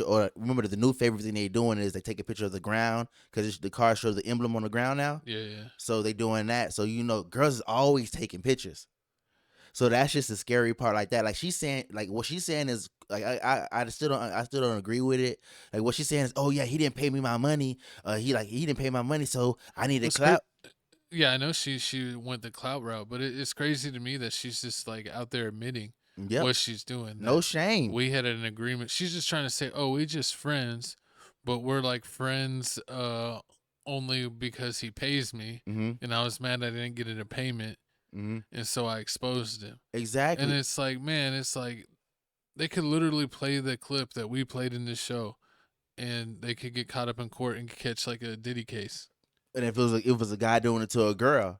Or remember the new favorite thing they doing is they take a picture of the ground because the car shows the emblem on the ground now. Yeah. So they doing that. So girls is always taking pictures. So that's just the scary part, like that. Like, she's saying, like, what she's saying is, like, I still don't agree with it. Like, what she's saying is, oh yeah, he didn't pay me my money. He didn't pay my money, so I need a clout. Yeah, I know she went the clout route, but it's crazy to me that she's just like out there admitting what she's doing. No shame. We had an agreement. She's just trying to say, oh, we just friends, but we're like friends only because he pays me, and I was mad I didn't get a payment. And so I exposed him. Exactly. And it's like, man, they could literally play the clip that we played in this show, and they could get caught up in court and catch like a Diddy case. And if it was a guy doing it to a girl,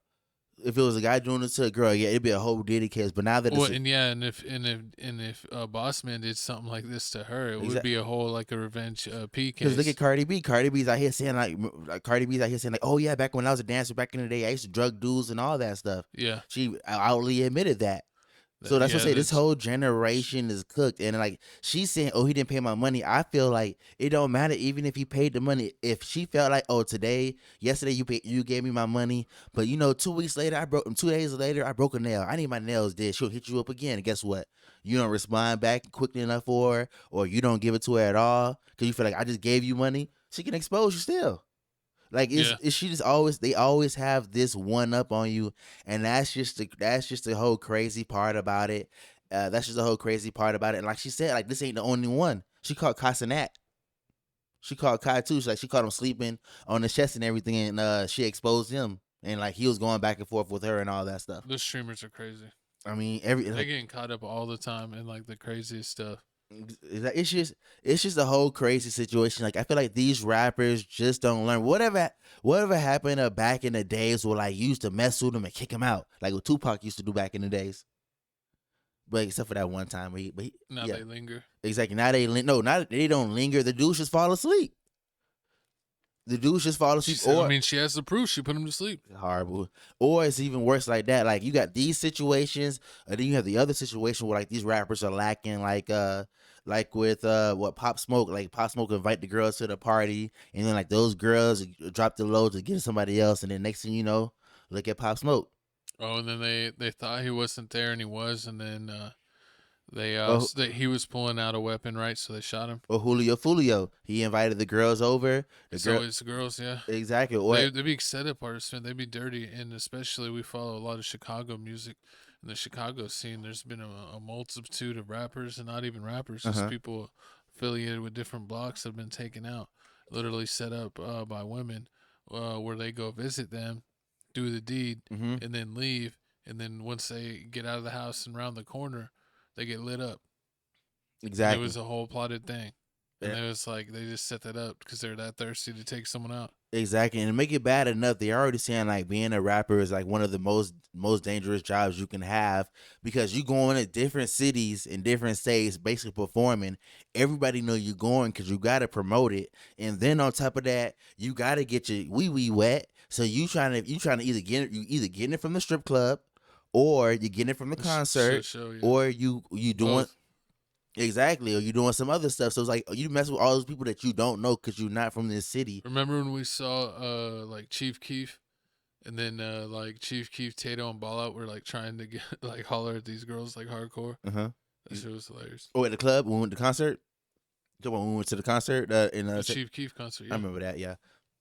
yeah, it'd be a whole Diddy case. But now that if Boss Man did something like this to her, it would be a whole like a revenge P case. Because look at Cardi B. Cardi B's out here saying like, oh yeah, back when I was a dancer back in the day, I used to drug dudes and all that stuff. Yeah, she outly admitted that. So that's what I say. This whole generation is cooked, and like she's saying, "Oh, he didn't pay my money." I feel like it don't matter, even if he paid the money. If she felt like, "Oh, yesterday you gave me my money," but 2 weeks later 2 days later I broke a nail. I need my nails did. She'll hit you up again, and guess what? You don't respond back quickly enough for her, or you don't give it to her at all because you feel like I just gave you money. She can expose you still. Like they always have this one up on you, and that's just the whole crazy part about it. And like she said, like this ain't the only one. She caught Casanat. She caught Kai too. She caught him sleeping on the chest and everything, and she exposed him, and like he was going back and forth with her and all that stuff. Those streamers are crazy. I mean, they're getting caught up all the time in like the craziest stuff. It's just a whole crazy situation. Like I feel like these rappers just don't learn. Whatever happened back in the days where like you used to mess with them and kick them out, like what Tupac used to do back in the days. But except for that one time, they linger. Exactly. Now they don't linger. The dudes just fall asleep. The dudes just fall asleep. She said, or I mean, she has the proof. She put him to sleep. horrible. Or it's even worse like that. Like you got these situations, and then you have the other situation where like these rappers are lacking, like with what Pop Smoke, like Pop Smoke invite the girls to the party, and then like those girls drop the load to get to somebody else, and then next thing you know, look at Pop Smoke. Oh, and then they thought he wasn't there, and he was, and then Oh. he was pulling out a weapon, right? So they shot him. Or Julio Fulio, he invited the girls over. It's always the girls, yeah. Exactly. Or They be setup artists, man. They be dirty, and especially we follow a lot of Chicago music. In the Chicago scene, there's been a multitude of rappers, and not even rappers, just people affiliated with different blocks have been taken out, literally set up by women, where they go visit them, do the deed, and then leave. And then once they get out of the house and round the corner, they get lit up. exactly. And it was a whole plotted thing. And Yeah. it was like they just set that up because they're that thirsty to take someone out. Exactly, and to make it bad enough, they're already saying like being a rapper is like one of the most dangerous jobs you can have because you going to different cities in different states, basically performing. Everybody know you going because you got to promote it, and then on top of that, you got to get your wee wet. So you trying to either getting it from the strip club, or you getting it from the concert, show, yeah. or you doing. Both. Exactly, or you doing some other stuff. So it's like you mess with all those people that you don't know because you're not from this city. Remember when we saw like Chief Keef, and then like Chief Keef, Tato, and Ball Out were like trying to get like holler at these girls like hardcore. That shit was hilarious. Oh, at the club when we went to the concert. When we went to the concert in The Chief Keef concert. Yeah. I remember that. Yeah,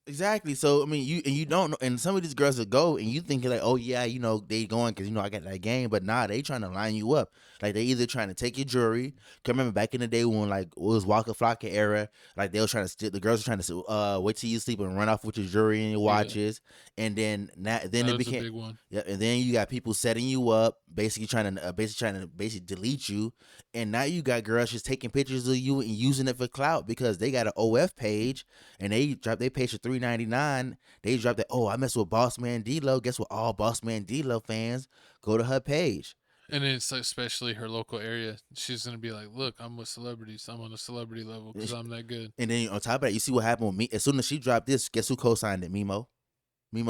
exactly. So I mean, you don't know, and some of these girls will go, and you think like, oh yeah, they going because I got that game, but nah, they trying to line you up. Like they either trying to take your jewelry. Cause remember back in the day when like it was Waka Flocka era, like they was trying to the girls were trying to wait till you sleep and run off with your jewelry and your watches, and then That it was became a big one. yeah, and then you got people setting you up, basically trying to delete you, and now you got girls just taking pictures of you and using it for clout because they got an OF page and they drop their page for $3.99. They drop that. Oh, I mess with Boss Man D-Lo. Guess what? All Boss Man D-Lo fans go to her page. And it's like, especially her local area. She's gonna be like, "Look, I'm with celebrities. I'm on a celebrity level because I'm that good." And then on top of that, you see what happened with me. As soon as she dropped this, guess who co-signed it? Mimo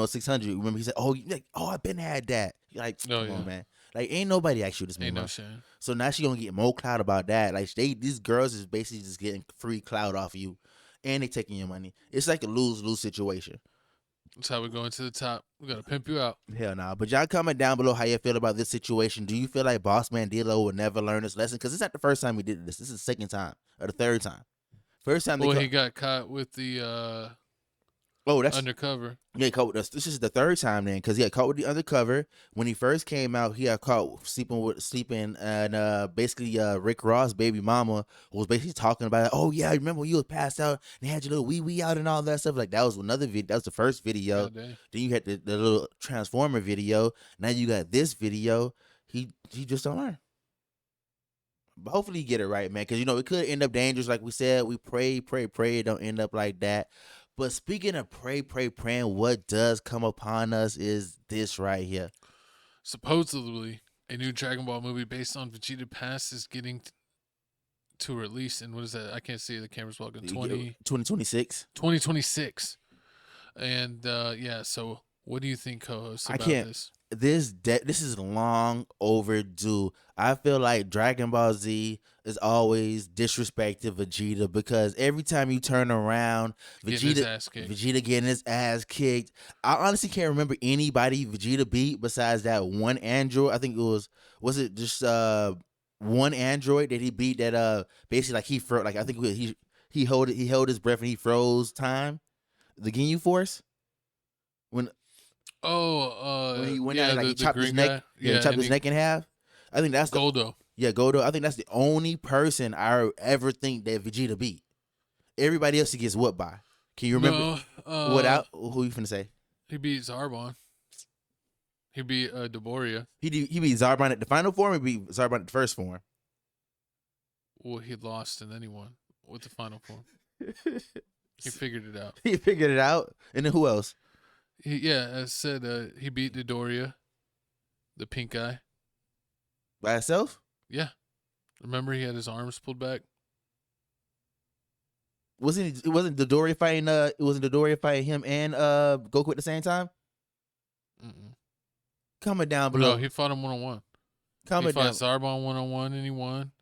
600. Remember he said, "Oh, I've been had that." You're like, come on, man. Like, ain't nobody asked you this, Ain't Mimo. no shame. So now she gonna get more clout about that. Like these girls is basically just getting free clout off of you, and they taking your money. It's like a lose-lose situation. That's how we go into the top. We gotta pimp you out. Hell nah. But y'all comment down below how you feel about this situation. Do you feel like Boss Man D-Lo will never learn this lesson? Because it's not the first time he did this. This is the second time or the third time. First time Well, he got caught with the that's undercover. Yeah, this is the third time then, because he got caught with the undercover. When he first came out, he got caught sleeping, and basically Rick Ross' baby mama was basically talking about, oh yeah, remember when you was passed out and they had your little wee out and all that stuff. Like that was another video. That was the first video. Then you had the little Transformer video. Now you got this video. He just don't learn. But hopefully you get it right, man, because it could end up dangerous. Like we said, we pray it don't end up like that. But speaking of praying, what does come upon us is this right here. Supposedly, a new Dragon Ball movie based on Vegeta Past is getting to release. And what is that? I can't see the camera's blocking. 2026. 2026. And yeah, so what do you think, co-host, about this? This is long overdue. I feel like Dragon Ball Z is always disrespecting Vegeta because every time you turn around, Vegeta getting his ass kicked. I honestly can't remember anybody Vegeta beat besides that one android. I think it was it just one android that he beat that basically like he froze, like I think he held his breath and he froze time. The Ginyu Force when. When he went out, like he chopped his neck. Yeah, he chopped his neck in half. I think that's Goldo. Goldo. I think that's the only person I ever think that Vegeta beat. Everybody else he gets whooped by. Can you remember? Who you finna say? He beat Zarbon. He beat Deboria. He beat Zarbon at the final form. Or he beat Zarbon at the first form. Well, he lost and then he won with the final form. He figured it out. He figured it out. And then who else? I said he beat Dodoria, the pink guy. By himself? Yeah. Remember he had his arms pulled back? Wasn't Dodoria fighting? It wasn't Dodoria fighting him and Goku at the same time. Mm-mm. Comment down below. No, he fought him 1-on-1. Comment he fought down. Zarbon 1-on-1 and he won.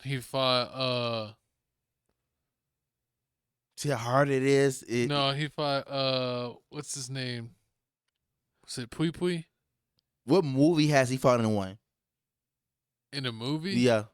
He fought See how hard it is. No, he fought what's his name? Was it Pui Pui? What movie has he fought in one? In a movie? Yeah.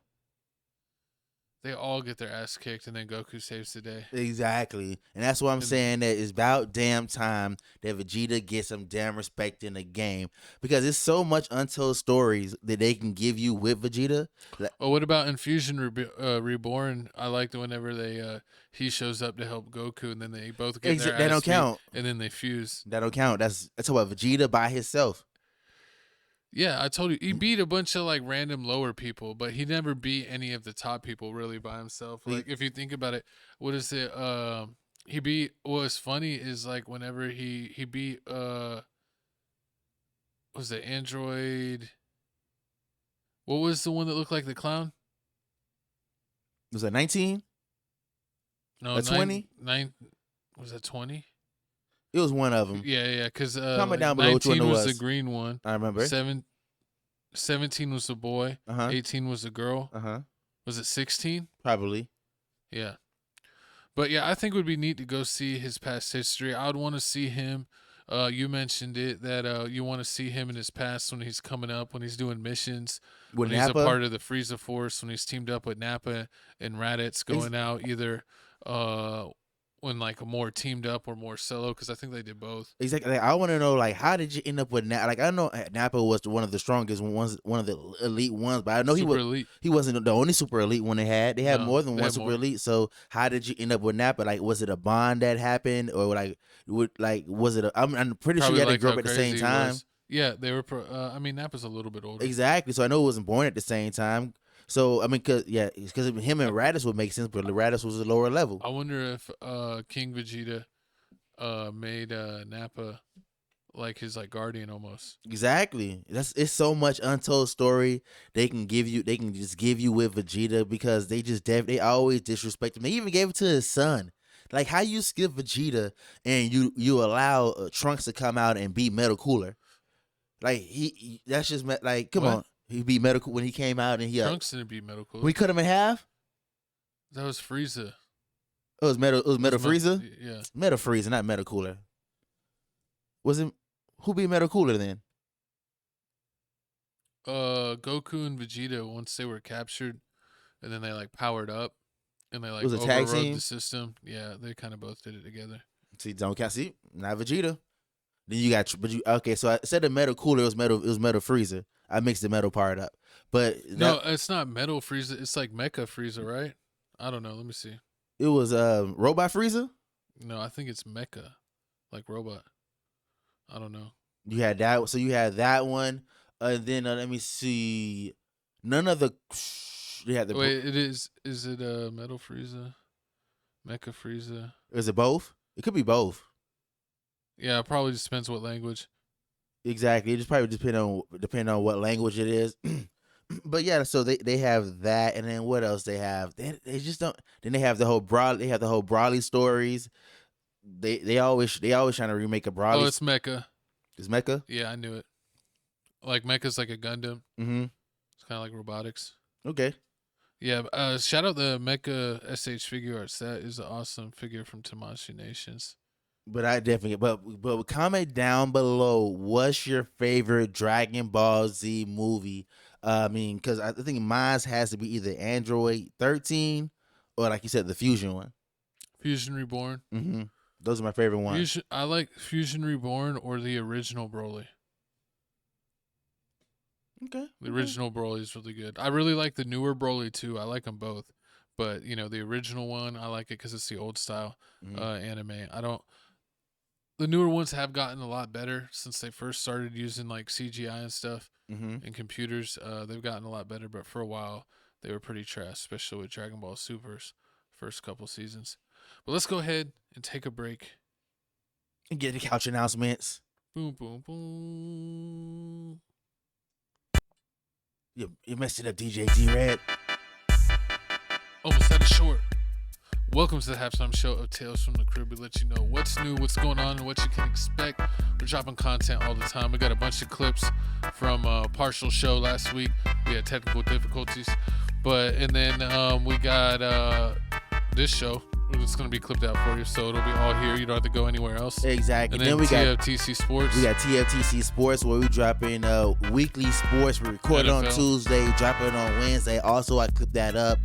They all get their ass kicked, and then Goku saves the day. Exactly. And that's what I'm saying, that it's about damn time that Vegeta gets some damn respect in the game. Because it's so much untold stories that they can give you with Vegeta. Well, what about Infusion Reborn? I like whenever he shows up to help Goku, and then they both get their ass that don't beat, count. and then they fuse. That don't count. That's about Vegeta by himself. Yeah, I told you he beat a bunch of like random lower people, but he never beat any of the top people really by himself. Like if you think about it, what is it? He beat. What's funny is like whenever he beat was it Android? What was the one that looked like the clown? Was that 19? No, 20? 9. Was that 20? It was one of them. Yeah, because comment down below which one it 19 was was. the green one. I remember. 17 was the boy. 18 was the girl. Was it 16? Probably. Yeah. But yeah, I think it would be neat to go see his past history. I would want to see him. You mentioned it that you want to see him in his past when he's coming up, when he's doing missions, With when he's a Nappa? part of the Frieza Force, when he's teamed up with Nappa and Raditz going out either when like a more teamed up or more solo, because I think they did both. Exactly. Like, I want to know, like, how did you end up with Nappa? Like, I know Nappa was one of the strongest ones, one of the elite ones, but I know Elite. he wasn't the only super elite one they had. They had No, more than they one had super more. elite. So how did you end up with Nappa? Like, was it a bond that happened, or was it? I'm pretty sure you had to grow up at the same time. Yeah, they were. I mean, Nappa's a little bit older. Exactly. So I know he wasn't born at the same time. So I mean, because him and Raditz would make sense, but Raditz was a lower level. I wonder if King Vegeta made Nappa like his like guardian almost. Exactly. It's so much untold story they can give you. They can just give you with Vegeta, because they always disrespect him. They even gave it to his son. Like, how you skip Vegeta and you allow Trunks to come out and beat Metal Cooler? Like that's just like, come on. He beat Metal when he came out, and he Trunks didn't beat Metal Cooler. We cut him in half. That was Frieza. It was Metal Frieza. Yeah, Metal Frieza, not Metal Cooler. Was it who beat Metal Cooler then? Goku and Vegeta, once they were captured, and then they like powered up, and they like It was a tag overrode team? the system. Yeah, they kind of both did it together. See, don't count. See, not Vegeta. Then you got, okay. So I said the Metal Cooler was Metal. It was Metal Frieza. I mixed the metal part up, but No, it's not Metal Frieza. It's like Mecha Frieza, right? I don't know. Let me see. it was Robot Frieza. No, I think it's Mecha, like robot. I don't know. You had that. So you had that one, and then let me see. None of the. You had the. Wait, it is. Is it Metal Frieza, Mecha Frieza? Is it both? It could be both. Yeah, it probably just depends what language. Exactly. It just probably depend on what language it is. But yeah, so they have that, and then what else they have? They just don't. Then they have the whole Broly stories. They always trying to remake a Broly. Oh, it's Mecha. It's Mecha. Yeah, I knew it. Like Mecha's like a Gundam. Mm-hmm. It's kind of like robotics. Okay. Yeah. Shout out the Mecha SH figure arts. That is an awesome figure from Tamashii Nations. But I definitely, but comment down below, what's your favorite Dragon Ball Z movie? I mean, because I think mine has to be either Android 13 or, like you said, the Fusion one. Fusion Reborn. Mm-hmm. Those are my favorite ones. I like Fusion Reborn or the original Broly. Okay. The original Broly is really good. I really like the newer Broly too. I like them both. But, the original one, I like it because it's the old style anime. The newer ones have gotten a lot better since they first started using like CGI and stuff and computers. They've gotten a lot better, but for a while they were pretty trash, especially with Dragon Ball Super's first couple seasons. But let's go ahead and take a break. And get the couch announcements. Boom, boom, boom. You messed it up, DJ G-Red. Almost had it short. Welcome to the halftime show of Tales from the Crib. We let you know what's new, what's going on, and what you can expect. We're dropping content all the time. We got a bunch of clips from a partial show last week. We had technical difficulties, and then we got this show. It's going to be clipped out for you, so it'll be all here. You don't have to go anywhere else. Exactly. And then we got TFTC Sports. We got TFTC Sports, where we drop in weekly sports. We record it on Tuesday, drop it on Wednesday. Also, I clip that up.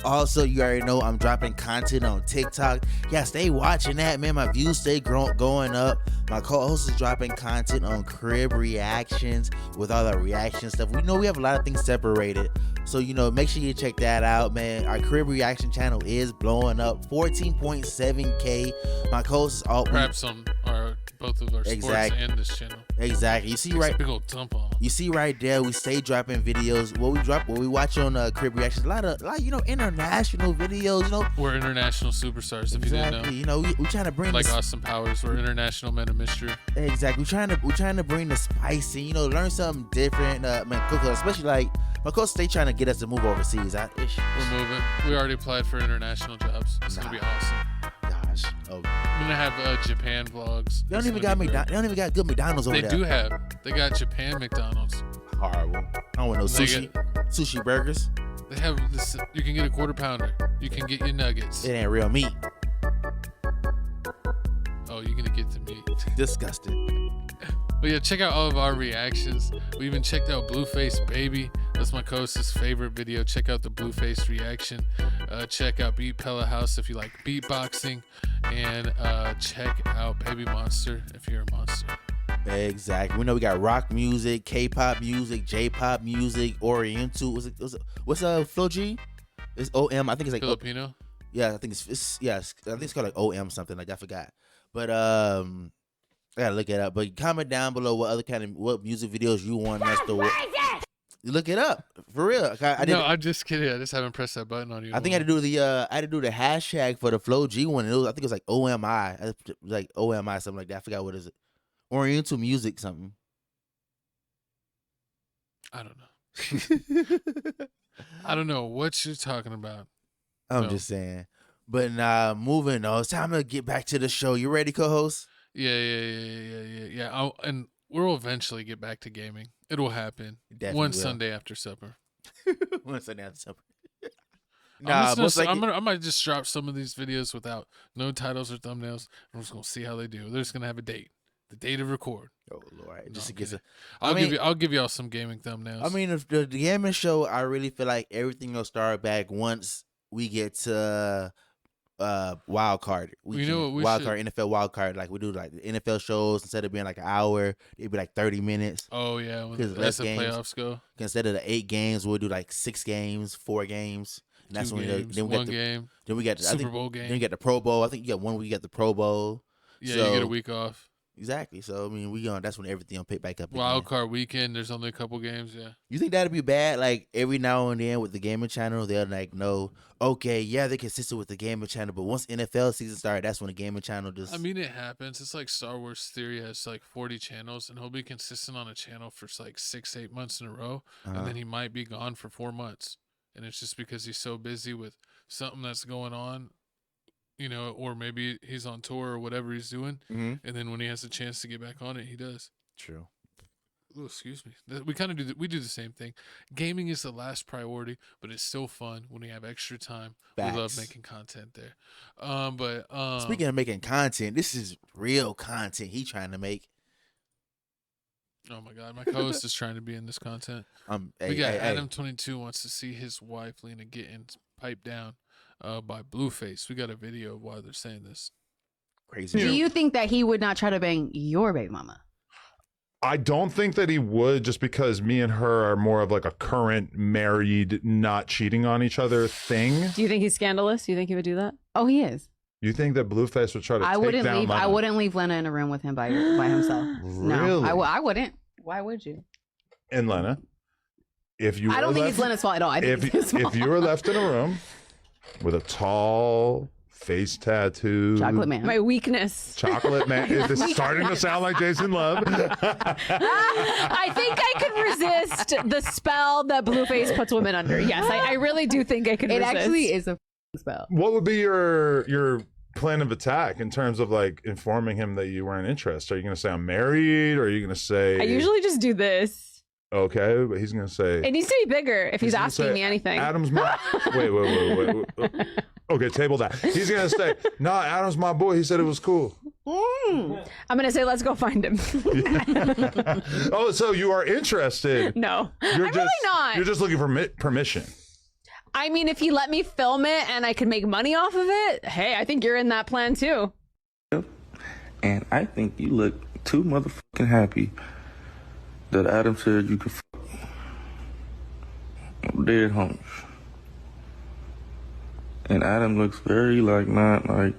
Also, you already know I'm dropping content on TikTok. Yeah, stay watching that, man. My views stay going up. My co-host is dropping content on Crib Reactions with all the reaction stuff. We know we have a lot of things separated. So, make sure you check that out, man. Our Crib Reaction channel is blowing up. 14.7K. My co-host is all... Perhaps on both of our sports and this channel. Exactly. You see right... big old dump on them. You see right there, we stay dropping videos. What we watch on Crib Reactions, a lot of international videos, We're international superstars, if you didn't know. We trying to bring... Like Austin Powers, we're international men of mystery. Exactly. We're trying to bring the spicy, learn something different. Man, especially like... My coach, they trying to get us to move overseas. We're moving. We already applied for international jobs. It's gonna be awesome. Gosh. Oh. We're gonna have Japan vlogs. They don't even got good McDonald's over there. They do have. They got Japan McDonald's. Horrible. I don't want no sushi. Sushi burgers. They have this. You can get a quarter pounder. You can get your nuggets. It ain't real meat. Oh, you're gonna get the meat. Disgusting. But yeah, check out all of our reactions. We even checked out Blueface Baby. That's my co-host's favorite video. Check out the Blueface reaction. Check out Beat Pella House if you like beatboxing. And check out Baby Monster if you're a monster. Exactly. We know we got rock music, K-pop music, J-pop music, Oriental. What's Flo G? It's OM. I think it's like Filipino. Yeah, I think it's called like OM something like that. I forgot. But I gotta look it up. But comment down below what music videos you want us to watch. Look it up for real. I'm just kidding. I just haven't pressed that button on you. I think I had to do the hashtag for the Flo G one. I think it was like OMI, like OMI something like that. I forgot what is it. Oriental music something. I don't know. I don't know what you're talking about. I'm just saying. But moving on. It's time to get back to the show. You ready, co-host? Yeah. And we'll eventually get back to gaming. It'll happen. One Sunday after supper. One Sunday after supper. I might just drop some of these videos without no titles or thumbnails. I'm just gonna see how they do. They're just gonna have a date. The date of record. Oh Lord! I'll give y'all some gaming thumbnails. I mean, if the gaming show, I really feel like everything will start back once we get to wild card. NFL wild card. Like we do like the NFL shows, instead of being like an hour, it'd be like 30 minutes. Oh yeah, when the playoffs go. Instead of the 8 games, we'll do like 6 games, 4 games. And that's when we get the Super Bowl game. Then we get the Pro Bowl. I think you got 1 week, you got the Pro Bowl. Yeah, you get a week off. Exactly. So I mean, that's when everything will pick back up. Wild card weekend. There's only a couple games. Yeah. You think that'd be bad? Like every now and then with the gaming channel, they'll like know. Okay, yeah, they're consistent with the gaming channel, but once NFL season started, that's when the gaming channel just. I mean, it happens. It's like Star Wars Theory has like 40 channels, and he'll be consistent on a channel for like 6-8 months in a row, and then he might be gone for 4 months, and it's just because he's so busy with something that's going on. Or maybe he's on tour or whatever he's doing. Mm-hmm. And then when he has a chance to get back on it, he does. True. Oh, excuse me. We kind of we do the same thing. Gaming is the last priority, but it's still fun when we have extra time. Facts. We love making content there. Speaking of making content, this is real content he trying to make. Oh my God, my co-host is trying to be in this content. Adam22 wants to see his wife Lena getting piped down by Blueface. We got a video of why they're saying this. Crazy. Do you think that he would not try to bang your baby mama? I don't think that he would, just because me and her are more of like a current married, not cheating on each other thing. Do you think he's scandalous? Do you think he would do that? Oh, he is. You think that Blueface would try to take down Lena? I wouldn't leave Lena in a room with him by himself. Really? No, I wouldn't. Why would you? And Lena, I don't think it's Lena's fault at all. I think it's his fault. If you were left in a room with a tall, face tattoo, chocolate man, my weakness, chocolate man. Is this starting to sound like Jason Love? I think I could resist the spell that Blueface puts women under. Yes, I really do think I could resist. It actually is a About. What would be your plan of attack in terms of like informing him that you weren't interested? Are you going to say I'm married, or are you going to say I usually just do this. Okay, but he's going to say It needs to be bigger if he's gonna asking say, me anything. Adam's my wait. Okay, table that. He's going to say, "Nah, Adam's my boy. He said it was cool." I'm gonna say, let's go find him. Oh, so you are interested? No, I'm really not. You're just looking for permission. I mean, if he let me film it and I could make money off of it, hey, I think you're in that plan too. And I think you look too motherfucking happy that Adam said you could dead homies. And Adam looks very not like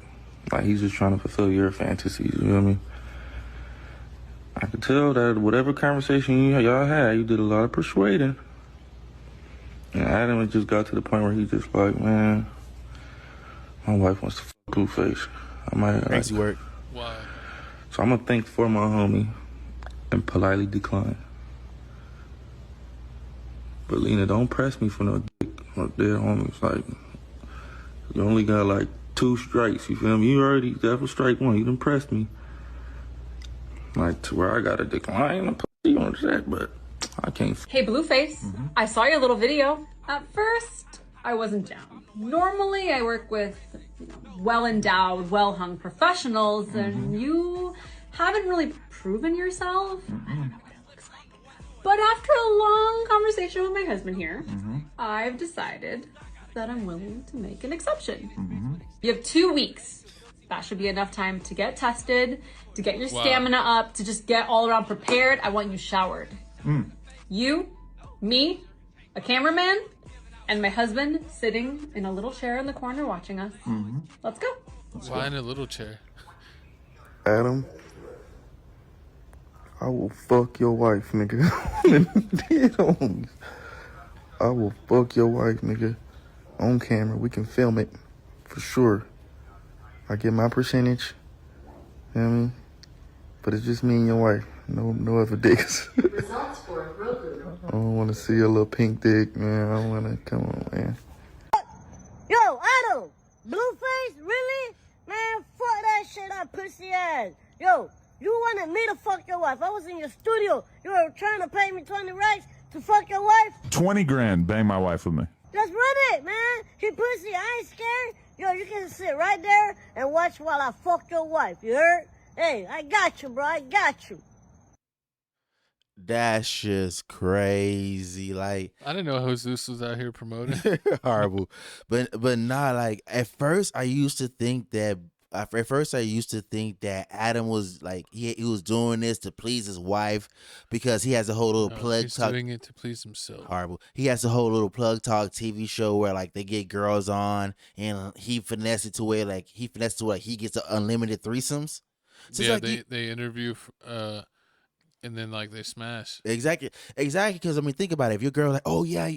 he's just trying to fulfill your fantasies, you know what I mean? I could tell that whatever conversation y'all had, you did a lot of persuading. And Adam had just got to the point where he's just like, man, my wife wants to fuck Blueface. I might. Crazy work. Why? So I'm gonna think for my homie and politely decline. But Lena, don't press me for no dick or dead homies. Like, you only got like 2 strikes. You feel me? You already that was strike 1. You done pressed me. Like to where I gotta decline and put you on that, but. I can't. Hey, Blueface, I saw your little video. At first, I wasn't down. Normally, I work with well-endowed, well-hung professionals, and you haven't really proven yourself. I don't know what it looks like. But after a long conversation with my husband here, I've decided that I'm willing to make an exception. You have 2 weeks. That should be enough time to get tested, to get your stamina up, to just get all around prepared. I want you showered. You, me, a cameraman, and my husband sitting in a little chair in the corner watching us. Let's go. Why in a little chair? Adam, I will fuck your wife, nigga. I will fuck your wife, nigga. On camera. We can film it for sure. I get my percentage. You know what I mean? But it's just me and your wife. No other dicks. Results for Roku. I don't want to see a little pink dick, man. I don't want to. Come on, man. Yo, Adam, Blueface, really? Man, fuck that shit up, pussy ass. Yo, you wanted me to fuck your wife. I was in your studio. You were trying to pay me 20 racks to fuck your wife. 20 grand, bang my wife with me. Let's run it, man. He pussy, I ain't scared. Yo, you can sit right there and watch while I fuck your wife. You heard? Hey, I got you, bro. I got you. That's just crazy. Like, I didn't know Jesus was out here promoting. horrible. But nah, like at first I used to think that Adam was like he was doing this to please his wife because he has a whole little plug he's talk. doing it to please himself. Horrible. He has a whole little plug talk TV show where like they get girls on and he finessed it to where he gets the unlimited threesomes. So Yeah, it's like they interview and then like they smash. Exactly. Because I mean, think about it. If your girl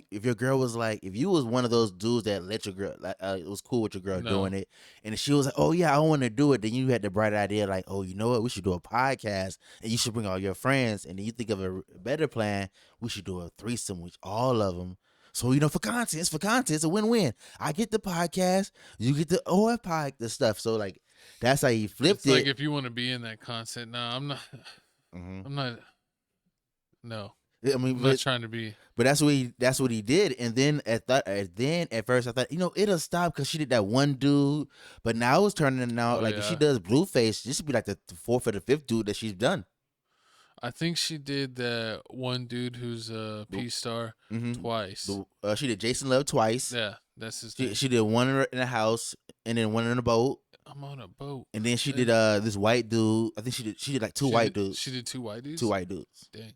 if your girl was like, if you was one of those dudes that let your girl, it was cool with your girl doing it, and if she was like, oh yeah, I want to do it, then you had the bright idea like, oh, you know what, we should do a podcast, and you should bring all your friends, and then you think of a better plan, we should do a threesome with all of them. So for content, it's a win-win. I get the podcast, you get the the stuff. So like, that's how he flipped it. Like if you want to be in that content, I'm not. I'm not. No, I mean, I'm not trying to be. But that's what he did. And then at first I thought, it'll stop because she did that one dude. But now it's turning out if she does Blueface, this would be like the 4th or the 5th dude that she's done. I think she did that one dude who's a P-star twice. She did Jason Love twice. Yeah, that's his thing. She did one in a house and then one in a boat. I'm on a boat. And then she did this white dude. I think she did like two white dudes. She did 2 white dudes? 2 white dudes. Dang.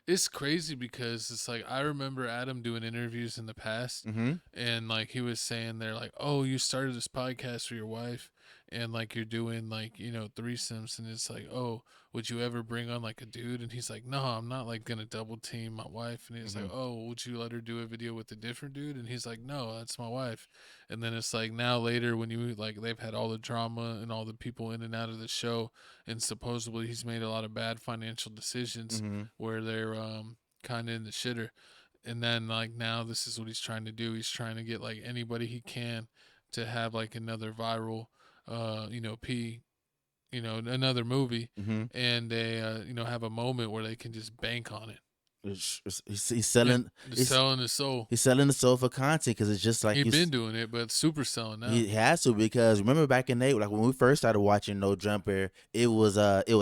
It's crazy because it's like I remember Adam doing interviews in the past and like he was saying they're like, oh, you started this podcast for your wife and like you're doing like, threesomes, and it's like, oh, would you ever bring on like a dude? And he's like, no, I'm not like gonna double team my wife. And he's like, oh, would you let her do a video with a different dude? And he's like, no, that's my wife. And then it's like now later when you like they've had all the drama and all the people in and out of the show, and supposedly he's made a lot of bad financial decisions where they're kind of in the shitter. And then like now this is what he's trying to do. He's trying to get like anybody he can to have like another viral, another movie, and they have a moment where they can just bank on it. He's selling. He's selling his soul. He's selling the soul for content because it's just like he's been doing it, but super selling now. He has to, because remember back in the day, like when we first started watching No Jumper, it was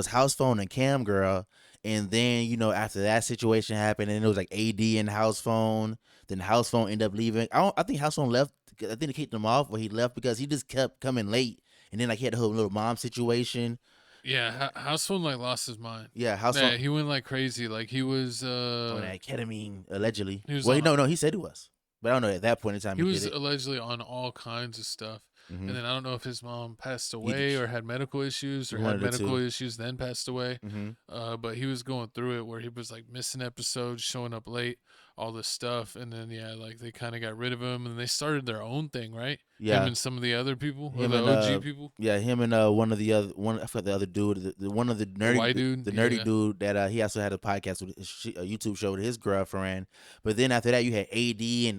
House Phone and Cam Girl, and then after that situation happened, and it was like AD and House Phone. Then House Phone ended up leaving. I think House Phone left. I think they kicked him off, but he left because he just kept coming late, and then like he had the whole little mom situation. Yeah, House Phone like lost his mind. Yeah, House Phone. He went like crazy. Like he was that ketamine allegedly. He was no, he said he was, but I don't know at that point in time. He was allegedly on all kinds of stuff, and then I don't know if his mom passed away or had medical issues or had medical issues then passed away. But he was going through it where he was like missing episodes, showing up late, all this stuff, and then like they kind of got rid of him, and they started their own thing, right? Yeah, him and some of the other people, him the OG people. Yeah, him and I forgot the other dude, one of the nerdy white dude, the nerdy dude that he also had a podcast with a YouTube show with his girlfriend. But then after that, you had AD and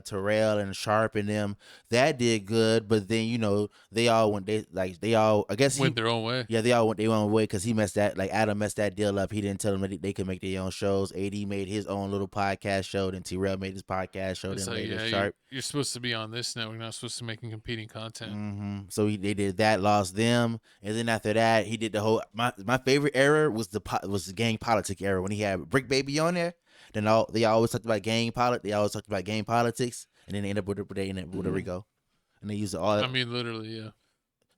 Terrell and Sharp and them that did good. But then they all went I guess went their own way. Yeah, they all went their own way because he messed that Adam messed that deal up. He didn't tell them that they could make their own shows. AD made his own little podcast show, then Terrell made his podcast show. Then later Sharp. You're supposed to be on this network, not supposed to be making competing content. So they did that, lost them, and then after that, he did the whole. My favorite era was the gang politic era when he had Brick Baby on there. Then they always talked about gang politics. They always talked about gang politics, and then they end up with Puerto Rico, and they use all. I mean, literally, yeah.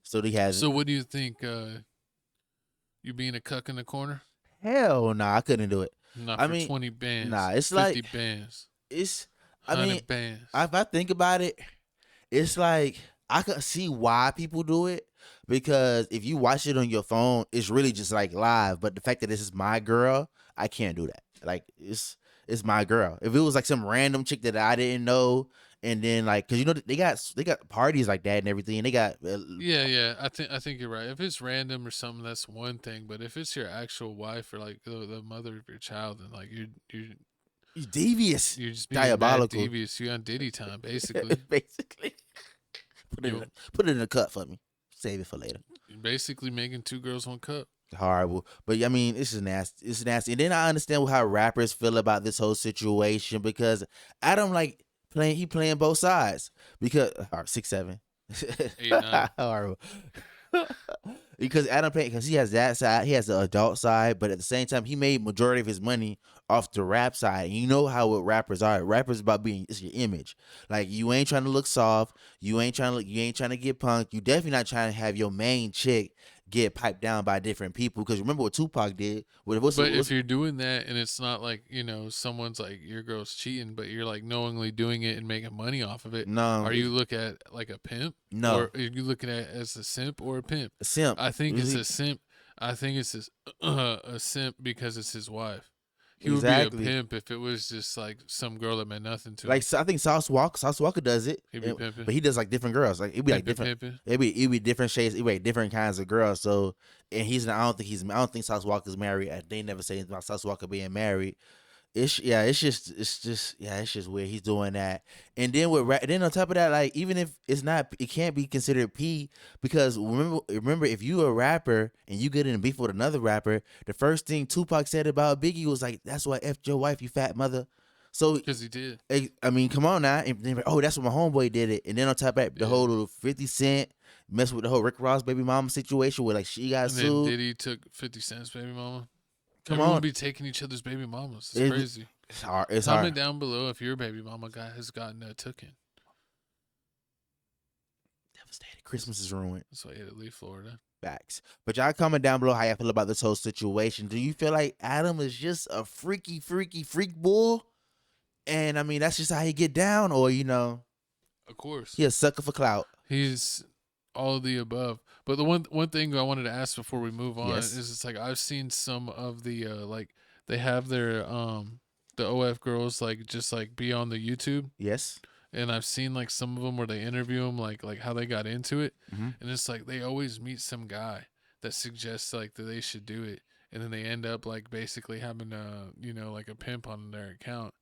So they had. So what do you think? You being a cuck in the corner? Hell no, I couldn't do it. Not for 20 bands. Nah, it's 50 bands. It's. 100 bands. If I think about it, it's like I can see why people do it, because if you watch it on your phone, it's really just like live. But the fact that this is my girl, I can't do that. Like it's my girl. If it was like some random chick that I didn't know, and then like, cause they got parties like that and everything. And they got yeah. I think you're right. If it's random or something, that's one thing. But if it's your actual wife or like the mother of your child, then like you're devious. You're just being diabolical. Devious. You're on Diddy time, basically. Put it in a cup for me. Save it for later. You're basically making 2 girls 1 cup. Horrible. But I mean, it's just nasty. It's nasty. And then I understand how rappers feel about this whole situation, because Adam playing both sides. Because 6'7". 8, 9. Horrible. Because he has that side, he has the adult side, but at the same time, he made majority of his money off the rap side. And you know how rappers are. Rappers about it's your image. Like, you ain't trying to look soft. You ain't trying to get punked. You definitely not trying to have your main chick get piped down by different people. Because remember what Tupac did. If you're doing that and it's not like, someone's like, your girl's cheating, but you're like knowingly doing it and making money off of it. No. Are you looking at like a pimp? No. Or are you looking at it as a simp or a pimp? A simp. I think it's a simp. I think it's a simp because it's his wife. He would be a pimp if it was just like some girl that meant nothing to him. Like, I think Sauce Walker does it. He'd be pimping. But he does like different girls. Like, it'd be like different. It'd be different shades. It'd be like different kinds of girls. So, and I don't think Sauce Walker's married. They never say anything about Sauce Walker being married. It's just weird. He's doing that, and then then on top of that, like, even if it's not, it can't be considered P, because remember, if you a rapper and you get in a beef with another rapper, the first thing Tupac said about Biggie was like, "That's why I effed your wife, you fat mother." So because he did. I mean, come on now. And then, that's what my homeboy did it, and then on top of that, the whole little 50 Cent mess with the whole Rick Ross baby mama situation where like she got sued. Then Diddy took 50 Cent's baby mama. Everyone would be taking each other's baby mamas. It's crazy. It's hard. Comment down below if your baby mama has gotten taken. Devastated. Christmas is ruined. That's why you had to leave Florida. Facts. But y'all comment down below how y'all feel about this whole situation. Do you feel like Adam is just a freaky bull? And I mean, that's just how he get down, or Of course. He a sucker for clout. He's all of the above. But the one thing I wanted to ask before we move on is it's like I've seen some of the like they have their the OF girls like just like be on the YouTube. Yes. And I've seen like some of them where they interview them like how they got into it. And it's like they always meet some guy that suggests like that they should do it, and then they end up like basically having like a pimp on their account.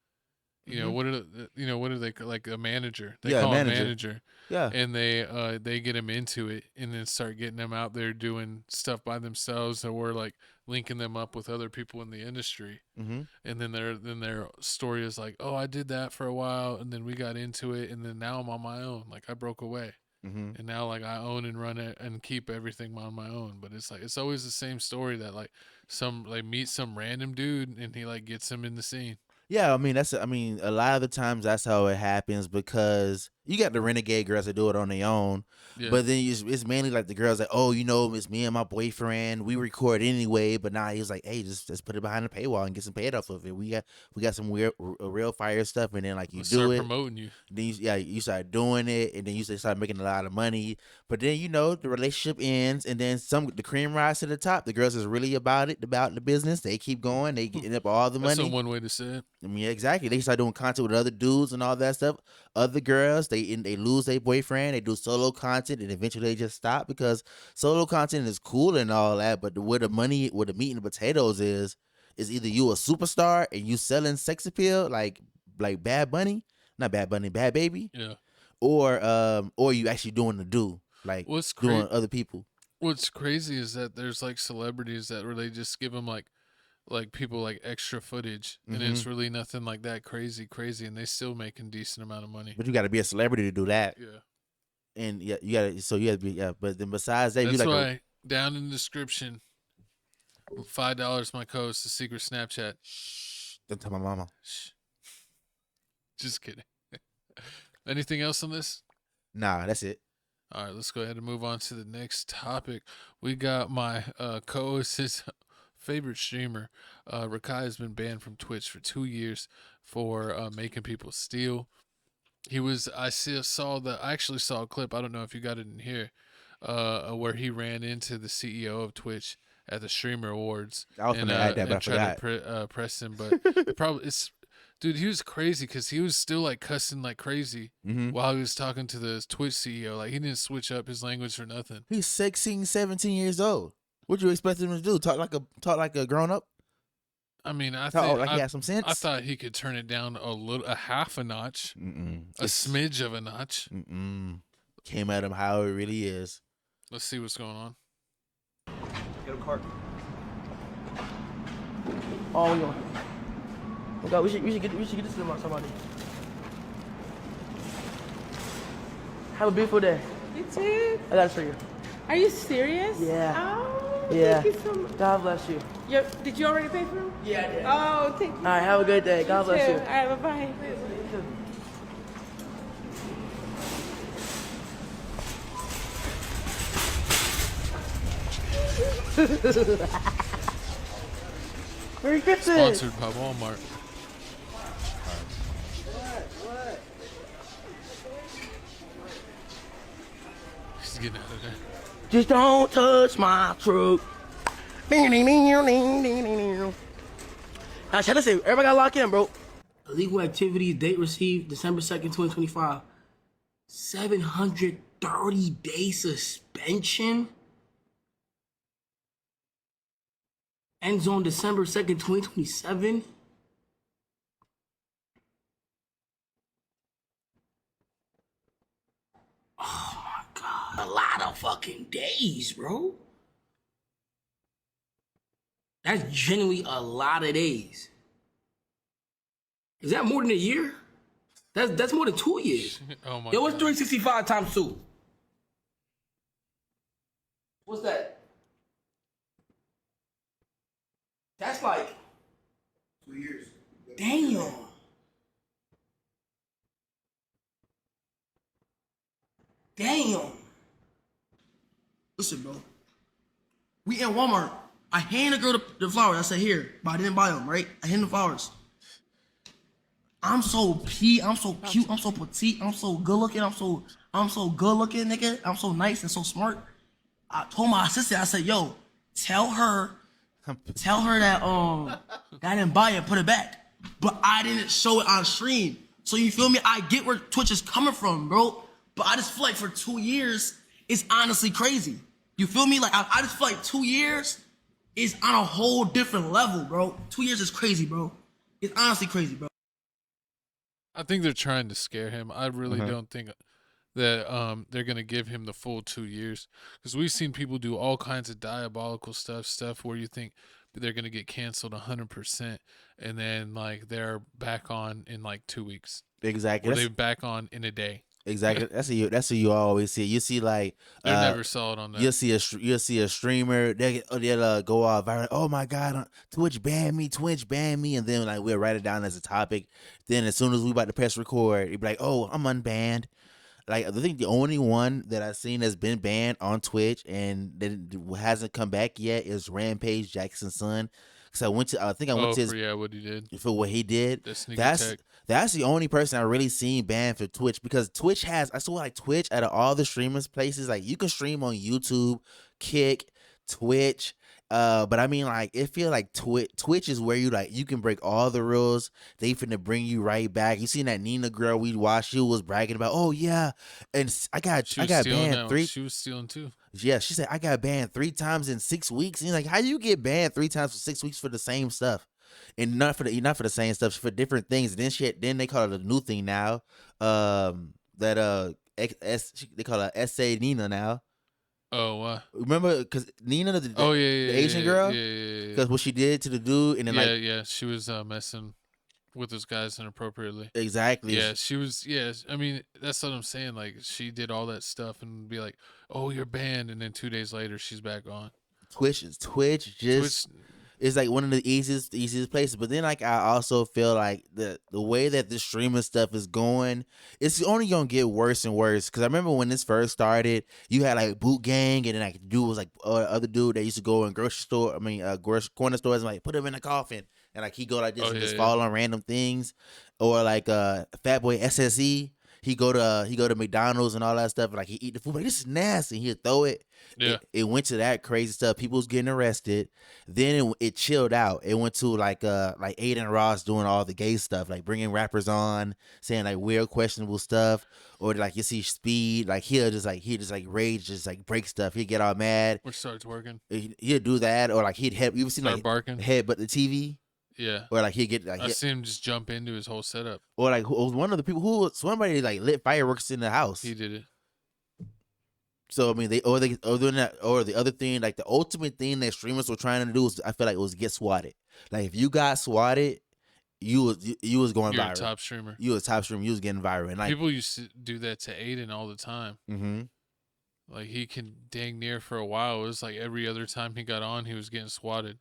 You know, what are they like a manager? They Yeah, call him manager. manager. Yeah. And they get him into it and then start getting them out there doing stuff by themselves, or like linking them up with other people in the industry. Mm-hmm. And then their story is like, oh, I did that for a while, and then we got into it, and then now I'm on my own. Like I broke away. Mm-hmm. And now like I own and run it and keep everything on my own. But it's like it's always the same story that like meet some random dude and he like gets him in the scene. Yeah, I mean a lot of the times that's how it happens, because you got the renegade girls that do it on their own, Yeah. but then it's mainly like the girls that, oh, it's me and my boyfriend, we record anyway, but now he's like, hey, just put it behind the paywall and get some paid off of it. We got some real fire stuff, and then like you Let's do start it, promoting you. then you start doing it, and then you start making a lot of money, but then the relationship ends, and then the cream rise to the top. The girls is really about the business. They keep going, they getting up all the That's money. one way to say it. I mean, exactly. They start doing content with other dudes and all that stuff. Other girls, they lose their boyfriend. They do solo content, and eventually they just stop, because solo content is cool and all that. But where the meat and the potatoes is either you a superstar and you selling sex appeal like Bad Bunny, not Bad Bunny, Bad Baby, Yeah. or you actually doing the do like doing other people. What's crazy is that there's like celebrities where they just give them like people like extra footage, and it's really nothing like that crazy, and they still making decent amount of money. But you got to be a celebrity to do that. Yeah. And you got to be, But then besides that, That's you like why down in the description, $5 my code is the secret Snapchat. Don't tell my mama. Shh. Just kidding. Anything else on this? Nah, that's it. All right, let's go ahead and move on to the next topic. We got my co-host's favorite streamer. Rakai has been banned from Twitch for 2 years for making people steal. I actually saw a clip. I don't know if you got it in here, where he ran into the CEO of Twitch at the Streamer Awards. I was gonna add that, but I tried forgot. to press him, but dude, he was crazy because he was still like cussing like crazy while he was talking to the Twitch CEO. Like he didn't switch up his language for nothing. He's 16, 17 years old. What you expect him to do? Talk like a grown up? I mean, I Talk like he has some sense? I thought he could turn it down a half a notch, a smidge of a notch. Came at him how it really is. Let's see what's going on. Get a cart. Oh, we going. Oh God, we should get this to somebody. Have a beautiful day. You too. I got it for you. Are you serious? Yeah. Oh, Yeah. thank you so much. God bless you. Did you already pay for them? Yeah, I did. Oh, thank you. All right, have a good day. God bless too. you. All right, bye-bye. Merry Christmas. Sponsored by Walmart. He's getting out of there. Just don't touch my truck. Now, should I say, everybody got to lock in, bro. Illegal activities, date received December 2nd, 2025. 730-day suspension. Ends on December 2nd, 2027. Oh my God. A lot of fucking days, bro. That's genuinely a lot of days. Is that more than a year? That's more than 2 years. Oh my Yo, what's God. 365 times 2? What's that? That's like 2 years. Damn. Damn. Listen, bro. We in Walmart. I handed the girl the flowers. I said, here, but I didn't buy them, right? I handed the flowers. I'm so cute, I'm so petite, I'm so good looking, I'm so good looking, nigga. I'm so nice and so smart. I told my assistant, I said, yo, tell her that I didn't buy it, put it back. But I didn't show it on stream. So you feel me? I get where Twitch is coming from, bro. But I just feel like for 2 years, it's honestly crazy. You feel me? Like I just feel like 2 years is on a whole different level, bro. 2 years is crazy, bro. It's honestly crazy, bro. I think they're trying to scare him. I really don't think that they're gonna give him the full 2 years, because we've seen people do all kinds of diabolical stuff where you think they're gonna get canceled 100%, and then like they're back on in like 2 weeks. Exactly. Or they're back on in a day. Exactly. That's what you always see. You see like I never saw it on that. You'll see a streamer. They'll go off viral. Oh my God, Twitch banned me. And then like we'll write it down as a topic. Then as soon as we about to press record, it'd be like, oh, I'm unbanned. Like I think the only one that I've seen that's been banned on Twitch and that hasn't come back yet is Rampage Jackson's son. Because I went to his what he did. For what he did. That's That's the only person I really seen banned for Twitch, because Twitch I saw like Twitch out of all the streamers places, like you can stream on YouTube, Kick, Twitch. But I mean, like, it feel like Twitch is where you can break all the rules. They finna bring you right back. You seen that Nina girl we watched? She was bragging about, oh yeah, and I got banned 3. She was stealing too. Yeah, she said I got banned 3 times in 6 weeks. And like, how you get banned 3 times for 6 weeks for the same stuff? And not for the same stuff, for different things. Then they call it a new thing now. They call it SA Nina now. Oh, wow. Remember, because Nina, the Asian girl? Yeah. Because what she did to the dude, and then she was messing with those guys inappropriately. Exactly. Yeah, she was. Yeah, I mean, that's what I'm saying. Like, she did all that stuff and be like, "Oh, you're banned," and then 2 days later, she's back on. Twitch is like one of the easiest places. But then like I also feel like the way that the streaming stuff is going, it's only gonna get worse and worse. Because I remember when this first started, you had like Boot Gang, and then like the dude was like other dude that used to go in corner stores and like put him in a coffin, and like he go like this and just fall on random things, or like Fat Boy SSE. He go to McDonald's and all that stuff, and like he eat the food, like this is nasty. He'll throw it. Yeah, it went to that crazy stuff. People was getting arrested. Then it chilled out. It went to like Aiden Ross doing all the gay stuff, like bringing rappers on, saying like weird, questionable stuff, or like you see Speed, like he'll just rage, just like break stuff. He'd get all mad. Or starts working. He'll do that, or like you've seen like barking, headbutt the TV. Yeah, or like he'd get like I've seen him just jump into his whole setup. Or like one of the people somebody like lit fireworks in the house. He did it. So I mean, the other thing, like the ultimate thing that streamers were trying to do was, I feel like, it was get swatted. Like if you got swatted, you was going viral. You're a top streamer. You was a top streamer. You was getting viral. And like people used to do that to Aiden all the time. Mm-hmm. Like he can dang near for a while. It was like every other time he got on, he was getting swatted.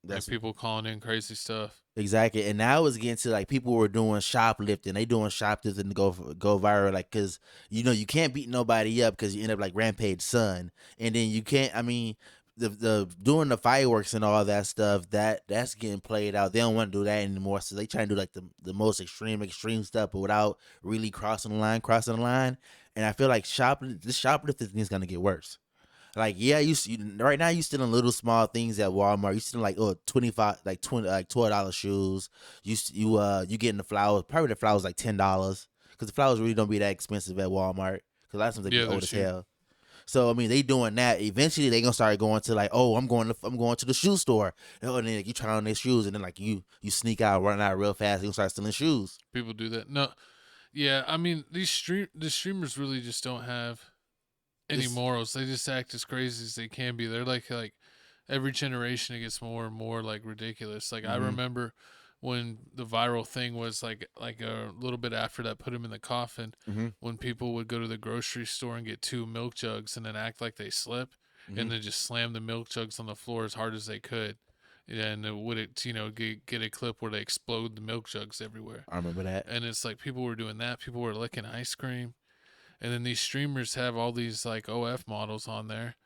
That's people calling in crazy stuff. Exactly. And now it's getting to like people were doing shoplifting. They doing shoplifting to go viral. Like, cause you can't beat nobody up because you end up like Rampage's son. And then you can't, I mean, the doing the fireworks and all that stuff, that's getting played out. They don't want to do that anymore. So they try to do like the most extreme stuff, but without really crossing the line. And I feel like this shoplifting thing is gonna get worse. Like, yeah, right now you stealing little small things at Walmart. You stealing like $12 shoes. You getting the flowers. Probably the flowers like $10 because the flowers really don't be that expensive at Walmart. Because a lot of times they be old as hell. So I mean, they doing that. Eventually, they gonna start going to like, oh, I'm going to the shoe store. And then like, you try on their shoes, and then like you sneak out, run out real fast. You gonna start stealing shoes. People do that. No, yeah, I mean the streamers really just don't have any morals. They just act as crazy as they can be. They're like every generation it gets more and more like ridiculous. Like I remember when the viral thing was like a little bit after that, put him in the coffin, when people would go to the grocery store and get 2 milk jugs and then act like they slip and then just slam the milk jugs on the floor as hard as they could. And get a clip where they explode the milk jugs everywhere. I remember that. And it's like people were doing that. People were licking ice cream. And then these streamers have all these like OF models on there,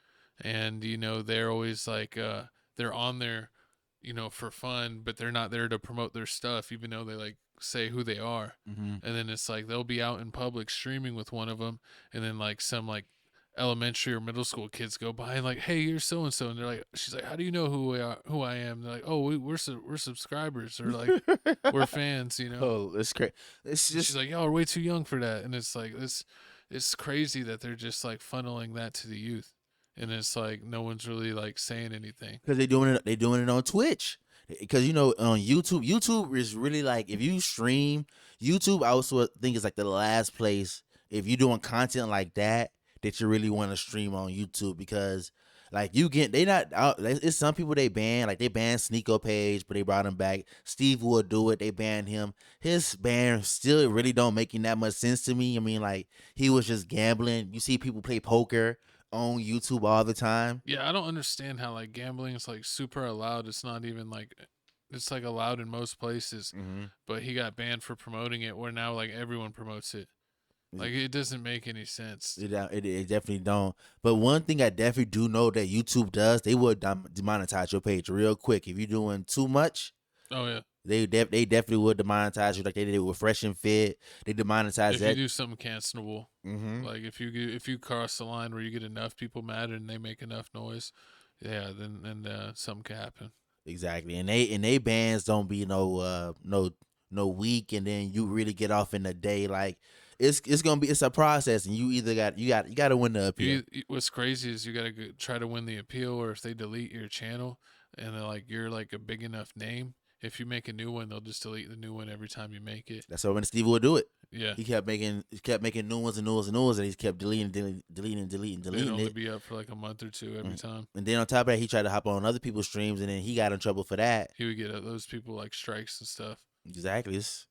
and they're always like they're on there, for fun, but they're not there to promote their stuff, even though they like say who they are. And then it's like they'll be out in public streaming with one of them, and then like some like elementary or middle school kids go by and like, hey, you're so and so, and they're like, she's like, how do you know who I am? They're like, oh, we're subscribers, or like we're fans, Oh, it's great. It's just she's like, y'all are way too young for that, and it's like it's crazy that they're just like funneling that to the youth, and it's like no one's really like saying anything because they're doing it on Twitch. because on YouTube is really like if you stream YouTube, I also think is like the last place if you're doing content like that you really want to stream on YouTube because like they not out. It's some people they ban, like they banned Sneeko Page, but they brought him back. Steve would do it, they banned him. His ban still really don't making that much sense to me. I mean, like he was just gambling. You see people play poker on YouTube all the time. Yeah, I don't understand how like gambling is like super allowed. It's not even like it's like allowed in most places, but he got banned for promoting it. Where now like everyone promotes it. Like it doesn't make any sense. It definitely don't. But one thing I definitely do know that YouTube does, they will demonetize your page real quick if you're doing too much. Oh yeah. They definitely would demonetize you like they did with Fresh and Fit. They demonetize if that. you do something cancelable, like if you cross the line where you get enough people mad and they make enough noise, yeah, then something can happen. Exactly, and they bans don't be no week, and then you really get off in a day. Like it's a process, and you either got to win the appeal. What's crazy is you got to try to win the appeal, or if they delete your channel and you're like a big enough name. If you make a new one, they'll just delete the new one every time you make it. That's how when Steve would do it. Yeah, he kept making new ones and new ones and new ones, and he kept deleting. It'd only be up for like a month or two every time. And then on top of that, he tried to hop on other people's streams, and then he got in trouble for that. He would get those people like strikes and stuff. Exactly, it's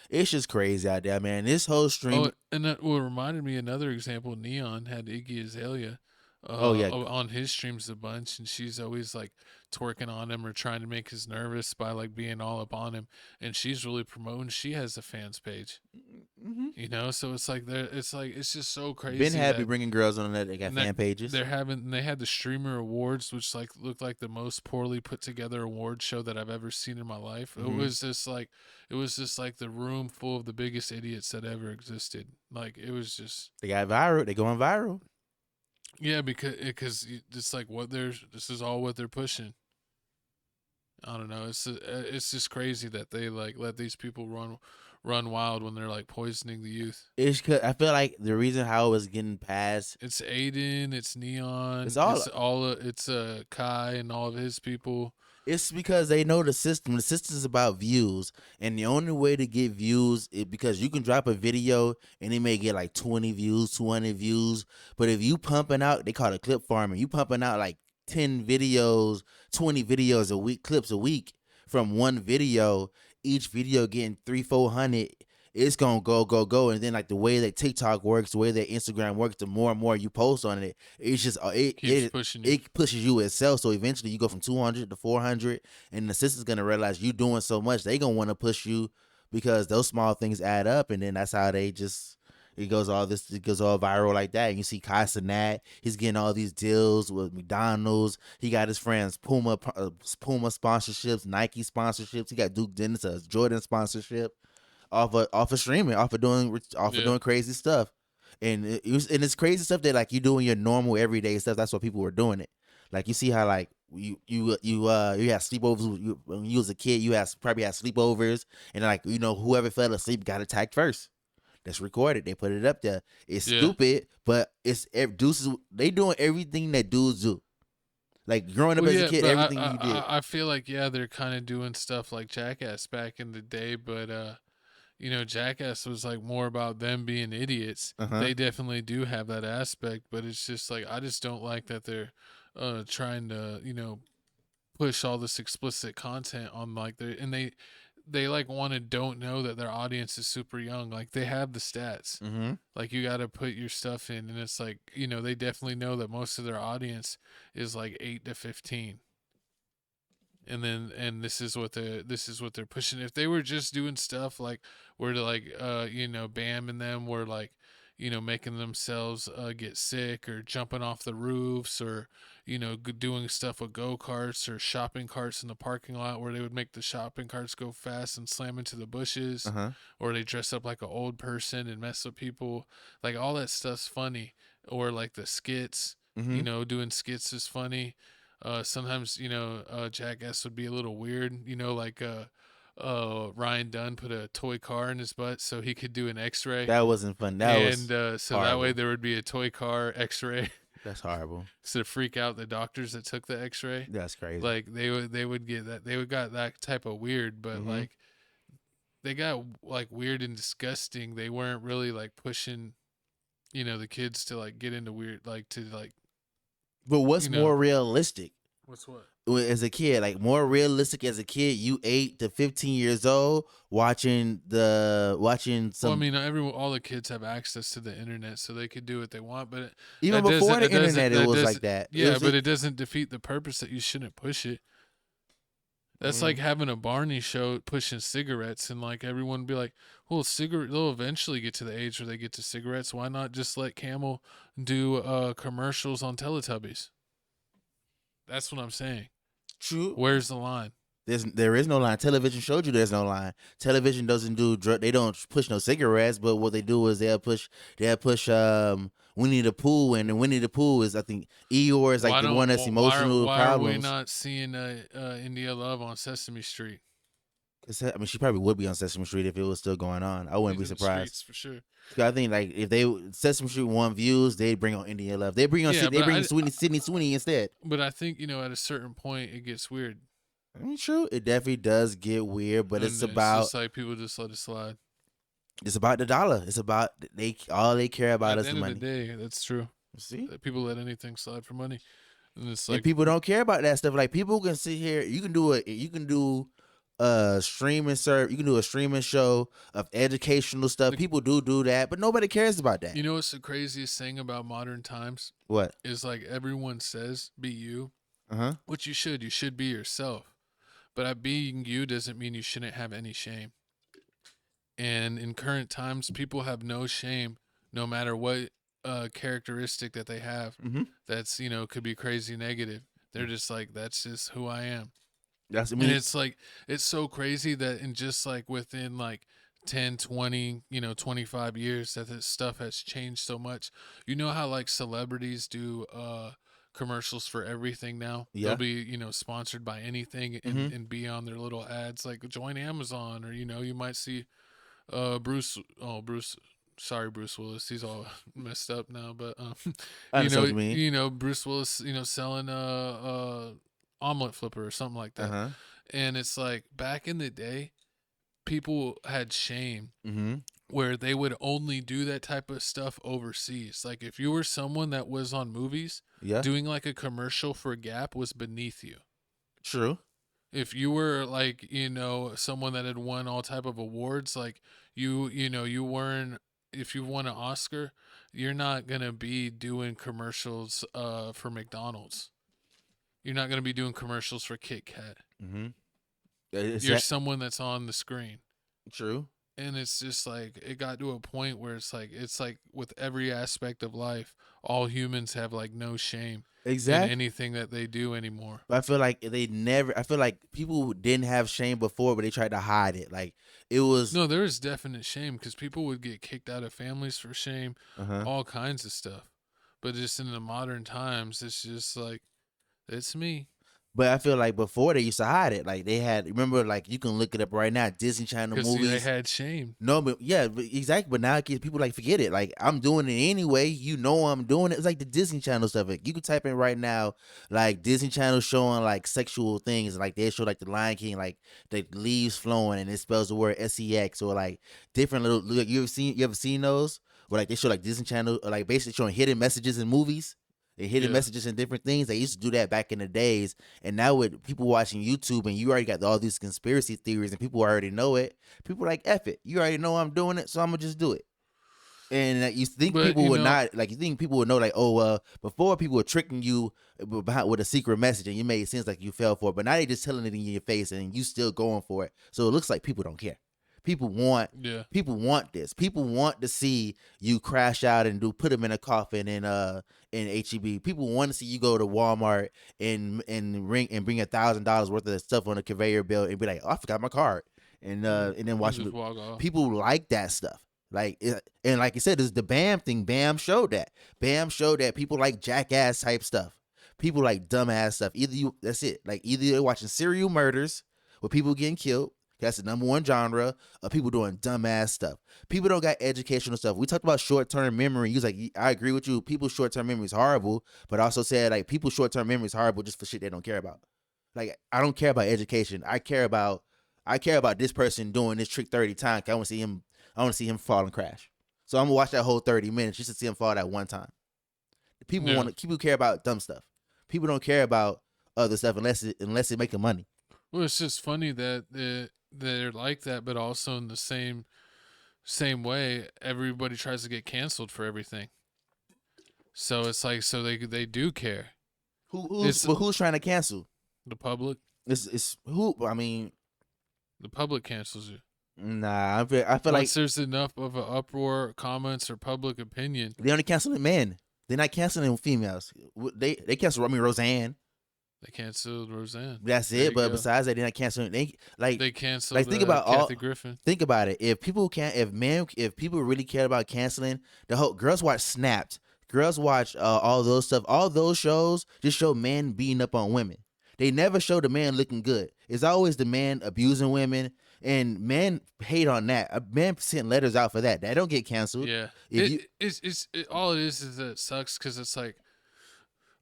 just crazy out there, man. This whole stream. Oh, and that reminded me another example. Neon had Iggy Azalea. On his streams a bunch, and she's always like twerking on him or trying to make us nervous by like being all up on him, and she's really promoting. She has a fans page, so it's like it's just so crazy. Been happy bringing girls on that they got fan pages. They had the streamer awards, which like looked like the most poorly put together award show that I've ever seen in my life. It was just like the room full of the biggest idiots that ever existed. Like it was just they got viral. They going viral. Yeah, because it's like this is all what they're pushing. I don't know. It's just crazy that they like let these people run wild when they're like poisoning the youth. I feel like the reason how it was getting passed. It's Aiden, it's Neon, it's Kai and all of his people. It's because they know the system. The system is about views, and the only way to get views is because you can drop a video and it may get like 20 views, 200 views. But if you pumping out, they call it clip farming. You pumping out like 10 videos, 20 videos a week, clips a week from one video. Each video getting 300-400. It's gonna go, and then like the way that TikTok works, the way that Instagram works, the more and more you post on it, it's just it pushes you itself. So eventually you go from 200 to 400, and the system's gonna realize you doing so much, they gonna want to push you because those small things add up, and then that's how it goes all viral like that. And you see Kai Cenat, he's getting all these deals with McDonald's. He got his friends Puma sponsorships, Nike sponsorships. He got Duke Dennis a Jordan sponsorship. Off of streaming, off of doing crazy stuff, and it's crazy stuff that like you doing your normal everyday stuff. That's why people were doing it. Like you see how like you have sleepovers when you was a kid. You probably had sleepovers, and like whoever fell asleep got attacked first. That's recorded. They put it up there. It's stupid, but it's dudes. They doing everything that dudes do. Like growing up as a kid, everything you did. I feel like they're kind of doing stuff like Jackass back in the day, but Jackass was like more about them being idiots. They definitely do have that aspect, but it's just like I just don't like that they're trying to push all this explicit content on like they like don't know that their audience is super young. Like they have the stats. Like you got to put your stuff in, and it's like they definitely know that most of their audience is like 8 to 15. And this is what they're pushing. If they were just doing stuff like where to like Bam and them were like making themselves get sick or jumping off the roofs or doing stuff with go-karts or shopping carts in the parking lot where they would make the shopping carts go fast and slam into the bushes, or they dress up like an old person and mess with people, like all that stuff's funny. Or like the skits, doing skits is funny. Sometimes Jackass would be a little weird, like Ryan Dunn put a toy car in his butt so he could do an X-ray. That wasn't fun. That was so that way there would be a toy car X-ray. That's horrible. To freak out the doctors that took the X-ray. That's crazy. Like they would get that. They would got that type of weird, but like they got like weird and disgusting. They weren't really like pushing, the kids to like get into weird, like to like. But what's more realistic? What's what? As a kid, like more realistic as a kid, you 8 to 15 years old watching some. Well, I mean, all the kids have access to the internet, so they could do what they want. But even before the internet, it was like that. Yeah, but it doesn't defeat the purpose that you shouldn't push it. That's like having a Barney show pushing cigarettes, and like everyone be like, "Well, they'll eventually get to the age where they get to cigarettes. Why not just let Camel do commercials on Teletubbies?" That's what I'm saying. True. Where's the line? There is no line. Television showed you there's no line. Television doesn't do they don't push no cigarettes, but what they do is they'll push Winnie the Pooh, and Winnie the Pooh is, I think, Eeyore is like the one that's emotional problems. Why are we not seeing India Love on Sesame Street? I mean, she probably would be on Sesame Street if it was still going on. I wouldn't be surprised. For sure. I think like if Sesame Street won views, they'd bring on India Love. They bring on Sydney Sweeney instead. But I think at a certain point it gets weird. I mean, true, it definitely does get weird, but it's just like people just let it slide. It's about the dollar. It's about all they care about is the money. At the end of the day, that's true. See, people let anything slide for money, and it's like and people don't care about that stuff. Like people can sit here. You can do a streaming service. You can do a streaming show of educational stuff. People do that, but nobody cares about that. You know what's the craziest thing about modern times? What is like everyone says, "Be you," which you should. You should be yourself. But being you doesn't mean you shouldn't have any shame. And in current times, people have no shame, no matter what characteristic that they have. That's could be crazy negative. They're just like, that's just who I am. That's and it's like it's so crazy that in just like within like 10, 20, 25 years that this stuff has changed so much. You know how like celebrities do commercials for everything now. Yeah. They'll be sponsored by anything and be on their little ads, like join Amazon, or you might see Bruce Willis, he's all messed up now, but Bruce Willis selling omelet flipper or something like that. And it's like back in the day people had shame where they would only do that type of stuff overseas. Like if you were someone that was on movies, doing like a commercial for Gap was beneath you. True. If you were like, someone that had won all type of awards, like you weren't, if you won an Oscar, you're not going to be doing commercials for McDonald's. You're not going to be doing commercials for Kit Kat. You're someone that's on the screen. True. And it's just like, it got to a point where it's like with every aspect of life, all humans have like no shame in anything that they do anymore. But I feel like I feel like people didn't have shame before, but they tried to hide it. Like it was. No, there is definite shame because people would get kicked out of families for shame, all kinds of stuff. But just in the modern times, it's just like, it's me. But I feel like before they used to hide it. Like they had, remember, like you can look it up right now, Disney Channel movies. They had shame. No, but yeah, exactly. But now people like forget it. Like I'm doing it anyway. I'm doing it. It's like the Disney Channel stuff. You can type in right now, like Disney Channel showing like sexual things. Like they show like the Lion King, like the leaves flowing and it spells the word sex, or like different little. Like, you ever seen those? Where like they show like Disney Channel, or like basically showing hidden messages in movies. Hidden messages and different things. They used to do that back in the days. And now with people watching YouTube and you already got all these conspiracy theories and people already know it, people are like, F it. You already know I'm doing it, so I'm going to just do it. And you think people would not, like, you think people would know, like, before people were tricking you with a secret message and you made it seem like you fell for it. But now they just telling it in your face and you still going for it. So it looks like people don't care. People want this. People want to see you crash out and put them in a coffin in HEB. People want to see you go to Walmart and bring $1,000 worth of stuff on a conveyor belt and be like, oh, I forgot my card, and then watch it. People like that stuff. Like, and like I said, it's the BAM thing. BAM showed that. BAM showed that people like jackass type stuff. People like dumbass stuff. That's it. Like either you're watching serial murders with people getting killed. That's the number one genre of people doing dumbass stuff. People don't got educational stuff. We talked about short-term memory. He was like, I agree with you. People's short-term memory is horrible, but also said like people's short-term memory is horrible just for shit they don't care about. Like, I don't care about education. I care about this person doing this trick 30 times. I want to see him fall and crash. So I'm gonna watch that whole 30 minutes just to see him fall that one time. People care about dumb stuff. People don't care about other stuff unless it's making money. Well, it's just funny that they're like that, but also in the same way, everybody tries to get canceled for everything. So it's like, so they do care. Who's trying to cancel? The public. It's who? I mean, the public cancels you. Nah, I feel like once there's enough of an uproar, comments, or public opinion, they only canceling men. They're not canceling females. They cancel. I mean, Roseanne. They canceled Roseanne. That's it. But besides that, they're not canceling. They canceled. Like think about Kathy Griffin. Think about it. If people really care about canceling, the whole girls watch Snapped. Girls watch all those stuff. All those shows just show men beating up on women. They never show the man looking good. It's always the man abusing women, and men hate on that. Men send letters out for that. That don't get canceled. Yeah, all it is that it sucks because it's like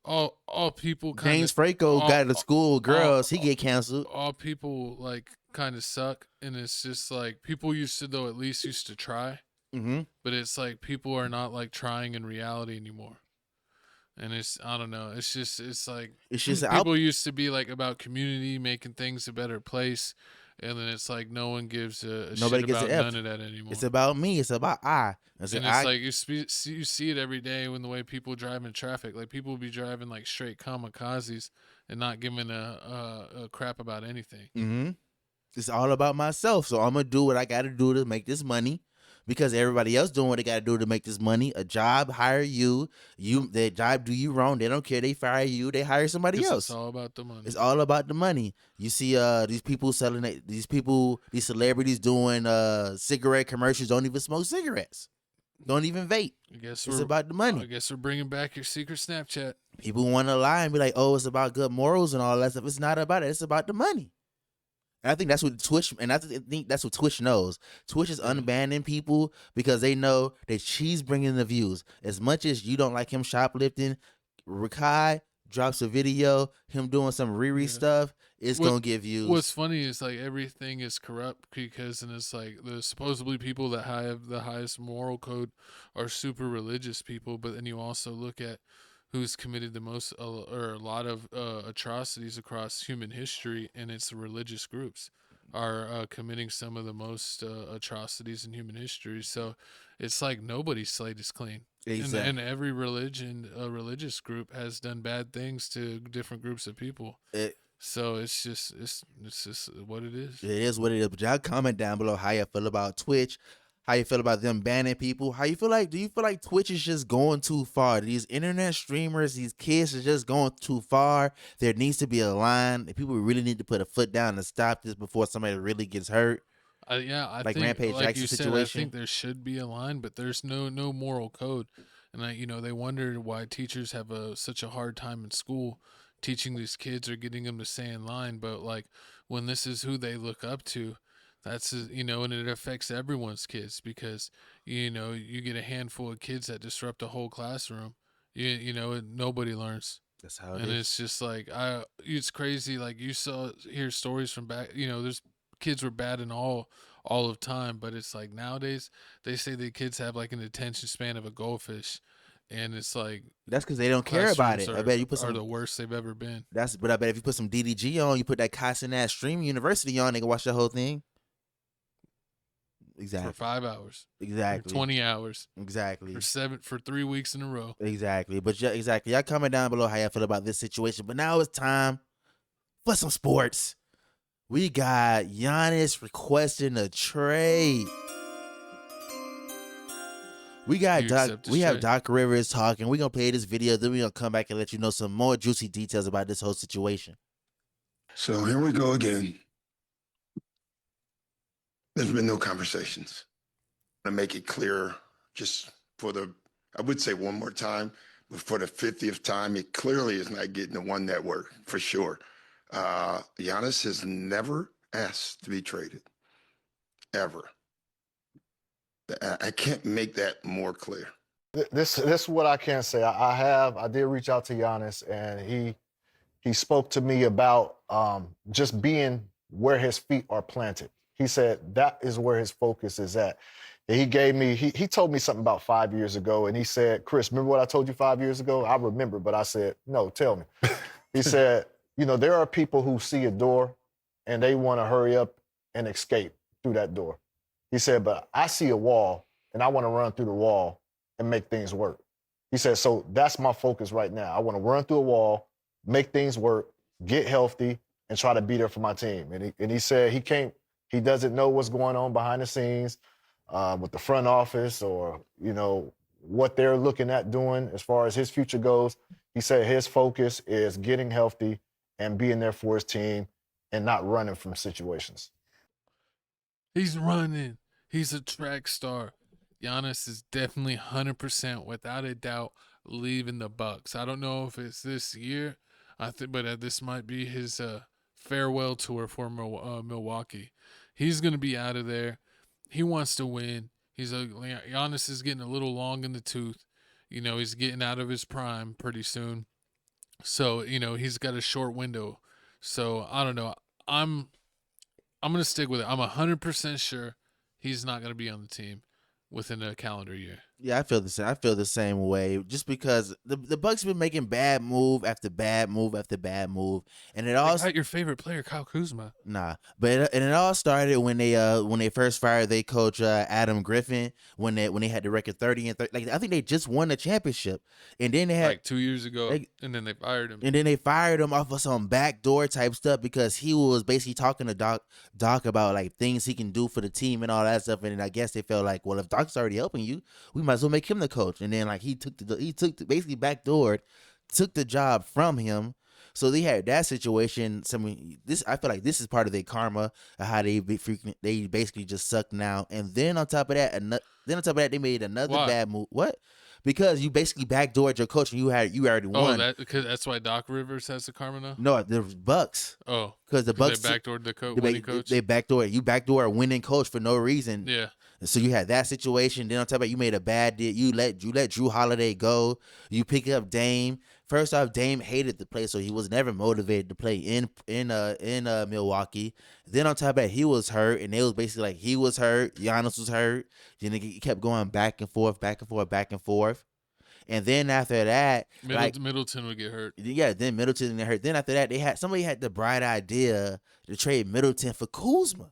all people. James Franco got to school with girls. He get canceled. All people like kind of suck, and it's just like people used to at least used to try. Mm-hmm. But it's like people are not like trying in reality anymore. And I don't know. It's just people used to be like about community, making things a better place, and then it's like no one gives a Nobody shit gives about an F. none of that anymore. It's about me. It's about I. It's like you see it every day when the way people drive in traffic. Like people will be driving like straight kamikazes and not giving a crap about anything. Mm-hmm. It's all about myself. So I'm gonna do what I got to do to make this money. Because everybody else doing what they got to do to make this money. A job hire you. Their job do you wrong. They don't care. They fire you. They hire somebody else. It's all about the money. It's all about the money. You see these people selling it. These celebrities doing cigarette commercials. Don't even smoke cigarettes. Don't even vape. It's about the money. I guess we're bringing back your secret Snapchat. People want to lie and be like, oh, it's about good morals and all that stuff. It's not about it. It's about the money. And I think that's what Twitch, and I think that's what Twitch knows. Twitch is unbanning people because they know that she's bringing the views. As much as you don't like him shoplifting, Rakai drops a video, him doing some Riri stuff, it's going to get views. What's funny is like everything is corrupt because, and it's like the supposedly people that have the highest moral code are super religious people, but then you also look at who's committed the most or a lot of atrocities across human history, and it's the religious groups are committing some of the most atrocities in human history. So it's like nobody's slate is clean. Exactly. And every religious group has done bad things to different groups of people. So it's just what it is. It is what it is. But y'all comment down below how you feel about Twitch. How you feel about them banning people? How you feel like? Do you feel like Twitch is just going too far? These internet streamers, these kids are just going too far. There needs to be a line. People really need to put a foot down and stop this before somebody really gets hurt. I like think, Rampage like Jackson you said, situation. I think there should be a line, but there's no moral code, and they wonder why teachers have such a hard time in school teaching these kids or getting them to stay in line. But like when this is who they look up to. That's and it affects everyone's kids because you get a handful of kids that disrupt a whole classroom. And nobody learns. That's how it is. is. It's just like it's crazy. Like you hear stories from back. There's kids were bad in all of time, but it's like nowadays they say the kids have like an attention span of a goldfish, and it's like that's because they don't care about it. I bet you put are the worst they've ever been. But I bet if you put some DDG on, you put that Cossin ass Stream University on, they can watch the whole thing. Exactly. For 5 hours. Exactly. For 20 hours. Exactly. For 3 weeks in a row. Exactly. But exactly. Y'all comment down below how y'all feel about this situation. But now it's time for some sports. We got Giannis requesting a trade. We have Doc Rivers talking. We're gonna play this video, then we're gonna come back and let you know some more juicy details about this whole situation. So here we go again. There's been no conversations. I make it clear just I would say one more time, but for the 50th time, it clearly is not getting the one network for sure. Giannis has never, asked to be traded, ever. I can't make that more clear. This is what I can say. I did reach out to Giannis, and he spoke to me about just being where his feet are planted. He said that is where his focus is at. And he told me something about 5 years ago, and he said, Chris, remember what I told you 5 years ago? I remember, but I said, no, tell me. He said, there are people who see a door and they want to hurry up and escape through that door. He said, but I see a wall and I want to run through the wall and make things work. He said, so that's my focus right now. I want to run through a wall, make things work, get healthy, and try to be there for my team. And he said he doesn't know what's going on behind the scenes with the front office or, what they're looking at doing as far as his future goes. He said his focus is getting healthy and being there for his team and not running from situations. He's running. He's a track star. Giannis is definitely 100%, without a doubt, leaving the Bucks. I don't know if it's this year, but this might be his farewell tour for Milwaukee. He's going to be out of there. He wants to win. Giannis is getting a little long in the tooth. He's getting out of his prime pretty soon. So, he's got a short window. So, I don't know. I'm going to stick with it. I'm 100% sure he's not going to be on the team within a calendar year. Yeah, I feel the same. I feel the same way. Just because the Bucks have been making bad move after bad move after bad move, and it all Not your favorite player, Kyle Kuzma. Nah, but it all started when they first fired their coach Adam Griffin when they had the record 30 and 30. Like I think they just won the championship, and then they had like 2 years ago, and then they fired him. And then they fired him off of some backdoor type stuff because he was basically talking to Doc about like things he can do for the team and all that stuff. And then I guess they felt like, well, if Doc's already helping you, we might as well make him the coach. And then like he basically backdoored, took the job from him. So they had that situation. I feel like this is part of their karma of how they basically just suck now. And then on top of that, they made another bad move. What? Because you basically backdoored your coach and you already won. Oh, that's why Doc Rivers has the karma now? No, the Bucks. Oh, because the Bucks they backdoored the winning coach. They backdoor a winning coach for no reason. Yeah. So you had that situation. Then on top of that, you made a bad deal. You let Drew Holiday go. You pick up Dame. First off, Dame hated to play, so he was never motivated to play in Milwaukee. Then on top of that, he was hurt, and it was basically like he was hurt, Giannis was hurt. Then it kept going back and forth. And then after that, Middleton would get hurt. Yeah, then Middleton got hurt. Then after that, somebody had the bright idea to trade Middleton for Kuzma.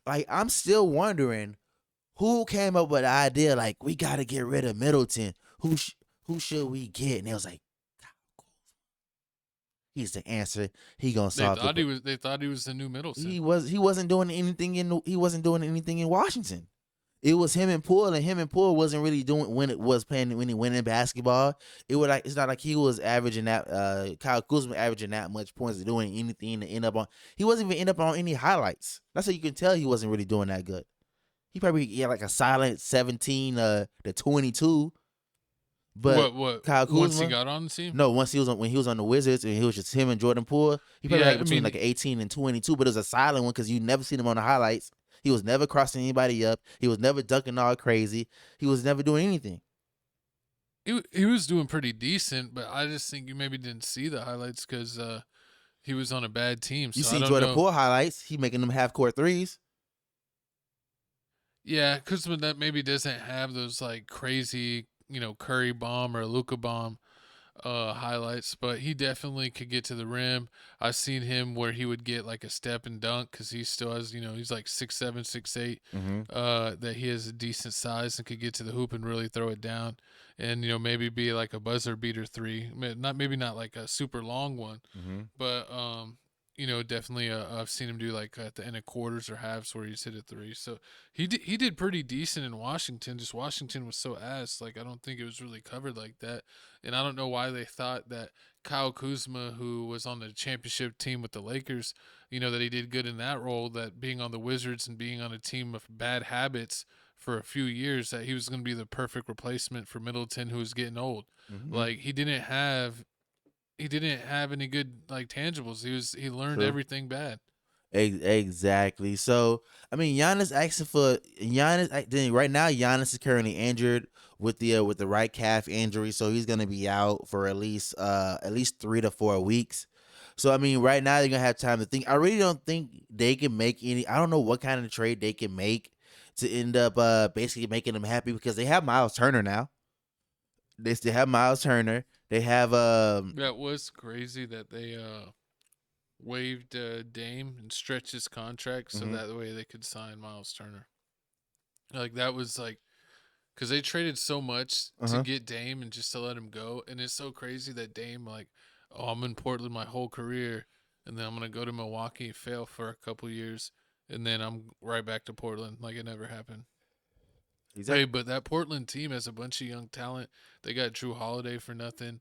Like I'm still wondering who came up with the idea. Like we got to get rid of Middleton. Who should we get? And it was like, he's the answer. He gonna solve it. They thought he was the new Middleton. He wasn't doing anything in Washington. It was him and Poole, and him and Poole wasn't really doing when he went in basketball. It's not like he was averaging that. Kyle Kuzma averaging that much points or doing anything to end up on. He wasn't even end up on any highlights. That's how you can tell he wasn't really doing that good. He probably had like a silent 17 to 22. But what? Kyle Kuzma, once he got on the team? No, when he was on the Wizards and he was just him and Jordan Poole, he probably had between like 18 and 22, but it was a silent one because you never seen him on the highlights. He was never crossing anybody up. He was never dunking all crazy. He was never doing anything. He was doing pretty decent, but I just think you maybe didn't see the highlights because he was on a bad team. So You see Jordan Poole highlights. He making them half-court threes. Yeah, Kuzma that maybe doesn't have those like crazy, Curry bomb or Luka bomb highlights, but he definitely could get to the rim. I've seen him where he would get like a step and dunk because he still has, he's like 6'7", 6'8", that he has a decent size and could get to the hoop and really throw it down, and maybe be like a buzzer beater three, not like a super long one, but definitely I've seen him do like at the end of quarters or halves where he's hit a three. So he did pretty decent in Washington. Just Washington was so ass. Like I don't think it was really covered like that. And I don't know why they thought that Kyle Kuzma, who was on the championship team with the Lakers, that he did good in that role, that being on the Wizards and being on a team of bad habits for a few years, that he was going to be the perfect replacement for Middleton, who was getting old. Like he didn't have any good like tangibles. He learned everything bad. Exactly. So I mean, Giannis asking for Giannis. Right now, Giannis is currently injured with the right calf injury, so he's gonna be out for at least 3 to 4 weeks. So I mean, right now they're gonna have time to think. I really don't think they can make any. I don't know what kind of trade they can make to end up basically making them happy because they have Miles Turner now. They still have Miles Turner. They have That was crazy that they waived Dame and stretched his contract so that way they could sign Miles Turner. Like that was like, because they traded so much to get Dame and just to let him go, and it's so crazy that Dame like, oh, I'm in Portland my whole career, and then I'm gonna go to Milwaukee and fail for a couple years, and then I'm right back to Portland like it never happened. Hey, but that Portland team has a bunch of young talent. They got Drew Holiday for nothing,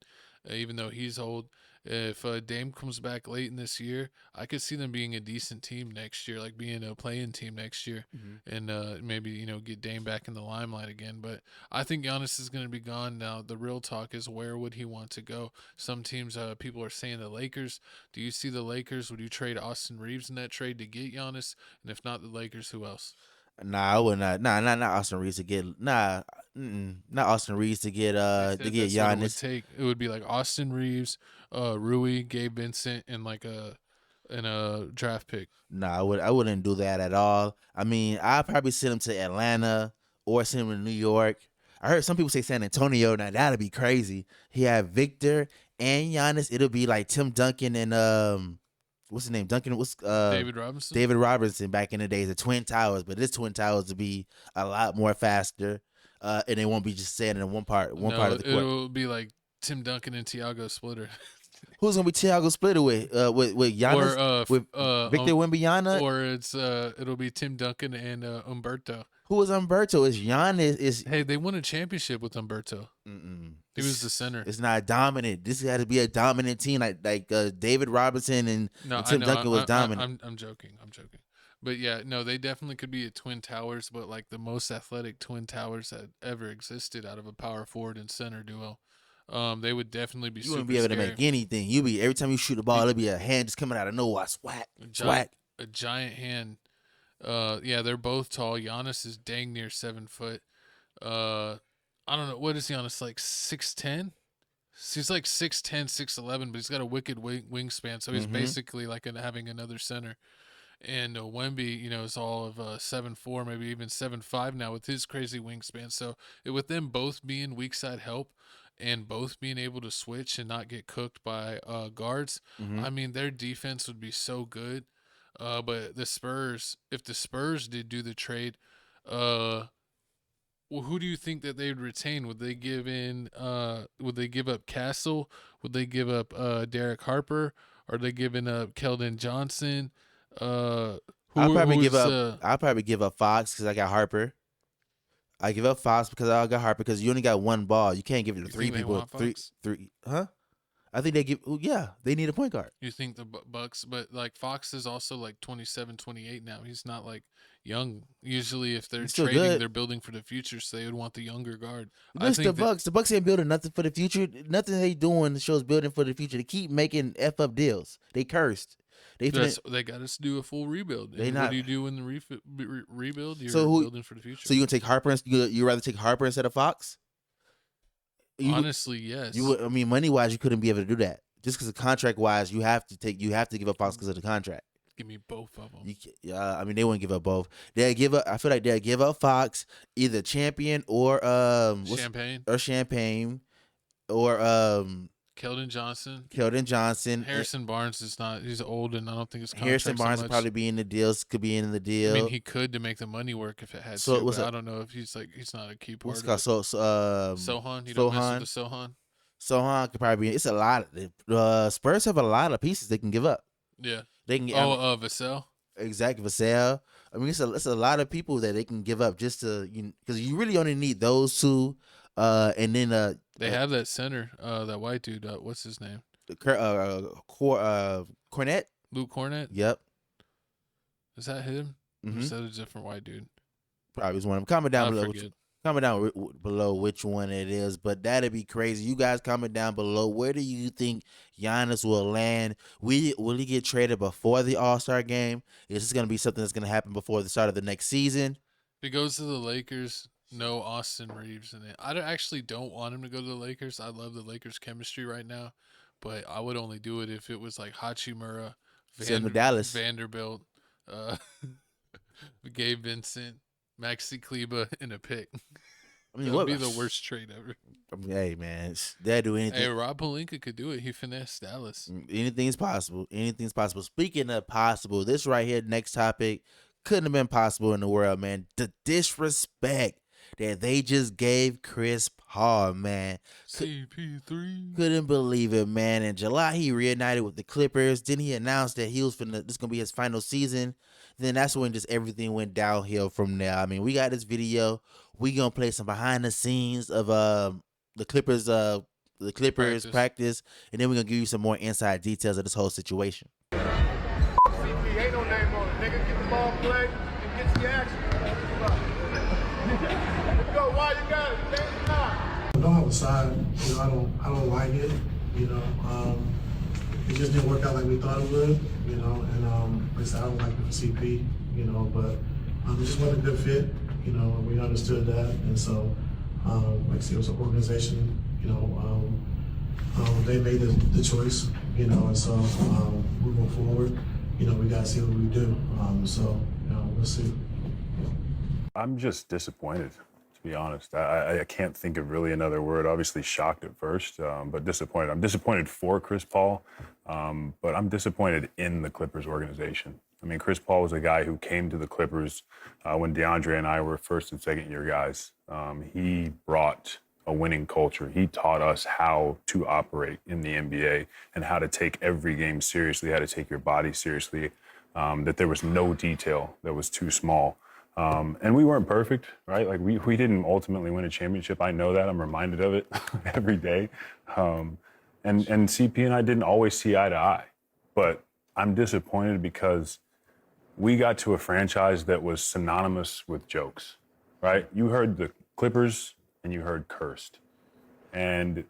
even though he's old. If Dame comes back late in this year, I could see them being a decent team next year, like being a play-in team next year, and maybe get Dame back in the limelight again. But I think Giannis is going to be gone now. The real talk is where would he want to go? Some teams, people are saying the Lakers. Do you see the Lakers? Would you trade Austin Reeves in that trade to get Giannis? And if not the Lakers, who else? Nah, I would not. Nah, not Austin Reeves to get. Nah, not Austin Reeves to get. To get Giannis. It would be like Austin Reeves, Rui, Gabe Vincent, and like a draft pick. Nah, I wouldn't do that at all. I mean, I'd probably send him to Atlanta or send him to New York. I heard some people say San Antonio. Now that'd be crazy. He had Victor and Giannis. It'll be like Tim Duncan and what's his name? Duncan. What's David Robinson? David Robertson back in the days, the Twin Towers. But this Twin Towers will be a lot more faster, and they won't be just standing in one part of the court. It'll be like Tim Duncan and Tiago Splitter. Who's gonna be Tiago Splitter with Giannis or with Victor Wembanyama? Or it'll be Tim Duncan and Umberto. Who is Umberto? Is Giannis? Hey, they won a championship with Umberto. He was the center. It's not dominant. This got to be a dominant team, like David Robinson and Tim Duncan was dominant. I'm joking. But yeah, no, they definitely could be a Twin Towers, but like the most athletic Twin Towers that ever existed out of a power forward and center duo. They would definitely be. You wouldn't be able to make anything. Every time you shoot the ball, it'll be a hand just coming out of nowhere. Swat. A giant hand. Yeah, they're both tall. Giannis is dang near 7 foot. I don't know, what is Giannis, like 6'10"? He's like 6'10", 6'11", but he's got a wicked wingspan, so he's basically like having another center. And Wemby, is all of 7'4", maybe even 7'5" now with his crazy wingspan. So with them both being weak side help and both being able to switch and not get cooked by guards, I mean, their defense would be so good. But the Spurs, if the Spurs did do the trade, well, who do you think that they would retain? Would they give in? Would they give up Castle? Would they give up Derek Harper? Are they giving up Keldon Johnson? I'll probably give up Fox because I got Harper. I give up Fox because I got Harper because you only got one ball. You can't give it to three people. Three. Huh? I think they need a point guard. You think the Bucks, but like Fox is also like 27, 28 now. He's not like young. Usually if they're trading, they're building for the future, so they would want the younger guard. I think the Bucks ain't building nothing for the future. Nothing they doing shows building for the future. They keep making up deals. They cursed. They got us do a full rebuild. What do you do in the rebuild? You're building for the future. So you gonna take Harper? You rather take Harper instead of Fox? Honestly, yes. I mean, money wise, you couldn't be able to do that. Just because of contract wise, you have to give up Fox because of the contract. Give me both of them. I mean, they wouldn't give up both. I feel like they'll give up Fox, either Champion or Champagne or Keldon Johnson. Harrison Barnes is not. He's old, and I don't think his contract. Harrison Barnes would probably be in the deals. Could be in the deal. I mean, he could to make the money work if it had to. But I don't know if he's not a key part. What's it called? Sohan. You don't mess with the Sohan. Sohan could probably be. It's a lot. Spurs have a lot of pieces they can give up. Yeah. They can. Vassell. Exactly, Vassell. I mean, it's a lot of people that they can give up just to because you really only need those two. And then they have that center, that white dude. What's his name? Cornette. Luke Cornette. Yep. Is that him? Or is that a different white dude? Probably was one of them. Comment down below. Comment down below which one it is, but that'd be crazy. You guys comment down below. Where do you think Giannis will land? Will he get traded before the All-Star game? Is this going to be something that's going to happen before the start of the next season? If he goes to the Lakers, no Austin Reeves in it. Actually don't want him to go to the Lakers. I love the Lakers chemistry right now, but I would only do it if it was like Hachimura, Send him to Dallas. Vanderbilt, Gabe Vincent, Maxi Kleba, and a pick. I mean, That would what be the worst trade ever. I mean, hey man, they'll do anything. Hey, Rob Pelinka could do it. He finessed Dallas. Anything's possible. Anything's possible. Speaking of possible, this right here, next topic, couldn't have been possible in the world, man. The disrespect that they just gave Chris Paul, man. CP3. Couldn't believe it, man. In July, he reunited with the Clippers. Then he announced that he was this gonna be his final season. Then that's when just everything went downhill from there. I mean, we got this video. We gonna play some behind the scenes of the Clippers practice, and then we're gonna give you some more inside details of this whole situation. CP ain't no name on it, nigga. Get the ball played and get the action. Let's go. Why you got it? Change the time. I don't have a side. You know, I don't like it. You know, it just didn't work out like we thought it would. You know, and like I said, I don't like it for CP. You know, but it just wasn't a good fit. You know, and we understood that, and so like I said, it was an organization. You know, they made the choice. You know, and so moving forward, you know, we got to see what we do. So you know, we'll see. I'm just disappointed, to be honest. I can't think of really another word. Obviously shocked at first, but disappointed. I'm disappointed for Chris Paul, but I'm disappointed in the Clippers organization. I mean, Chris Paul was a guy who came to the Clippers when DeAndre and I were first and second year guys. He brought a winning culture. He taught us how to operate in the NBA and how to take every game seriously, how to take your body seriously, that there was no detail that was too small. And we weren't perfect, right? Like we didn't ultimately win a championship. I know that. I'm reminded of it every day. And CP and I didn't always see eye to eye, but I'm disappointed because we got to a franchise that was synonymous with jokes, right? You heard the Clippers and you heard cursed. And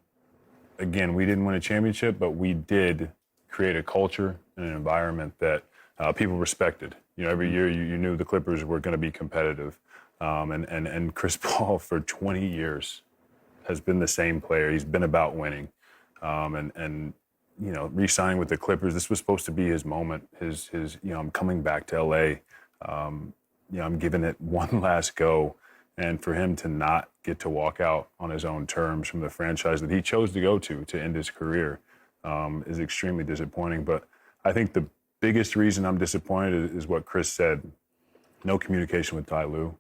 again, we didn't win a championship, but we did create a culture and an environment that people respected. You know, every year you knew the Clippers were going to be competitive. And Chris Paul for 20 years has been the same player. He's been about winning. And you know, re-signing with the Clippers, this was supposed to be his moment. His you know, I'm coming back to LA. You know, I'm giving it one last go. And for him to not get to walk out on his own terms from the franchise that he chose to go to end his career is extremely disappointing. But I think the biggest reason I'm disappointed is what Chris said. No communication with Ty Lue.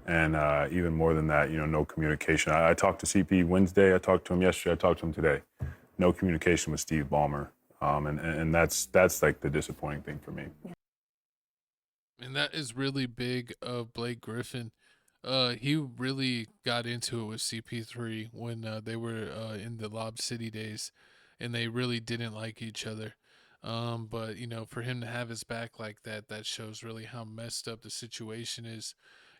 And even more than that, you know, no communication. I talked to CP Wednesday. I talked to him yesterday. I talked to him today. No communication with Steve Ballmer. And that's like the disappointing thing for me. And that is really big of Blake Griffin. He really got into it with CP3 when they were in the Lob City days, and they really didn't like each other. But, you know, for him to have his back like that, that shows really how messed up the situation is.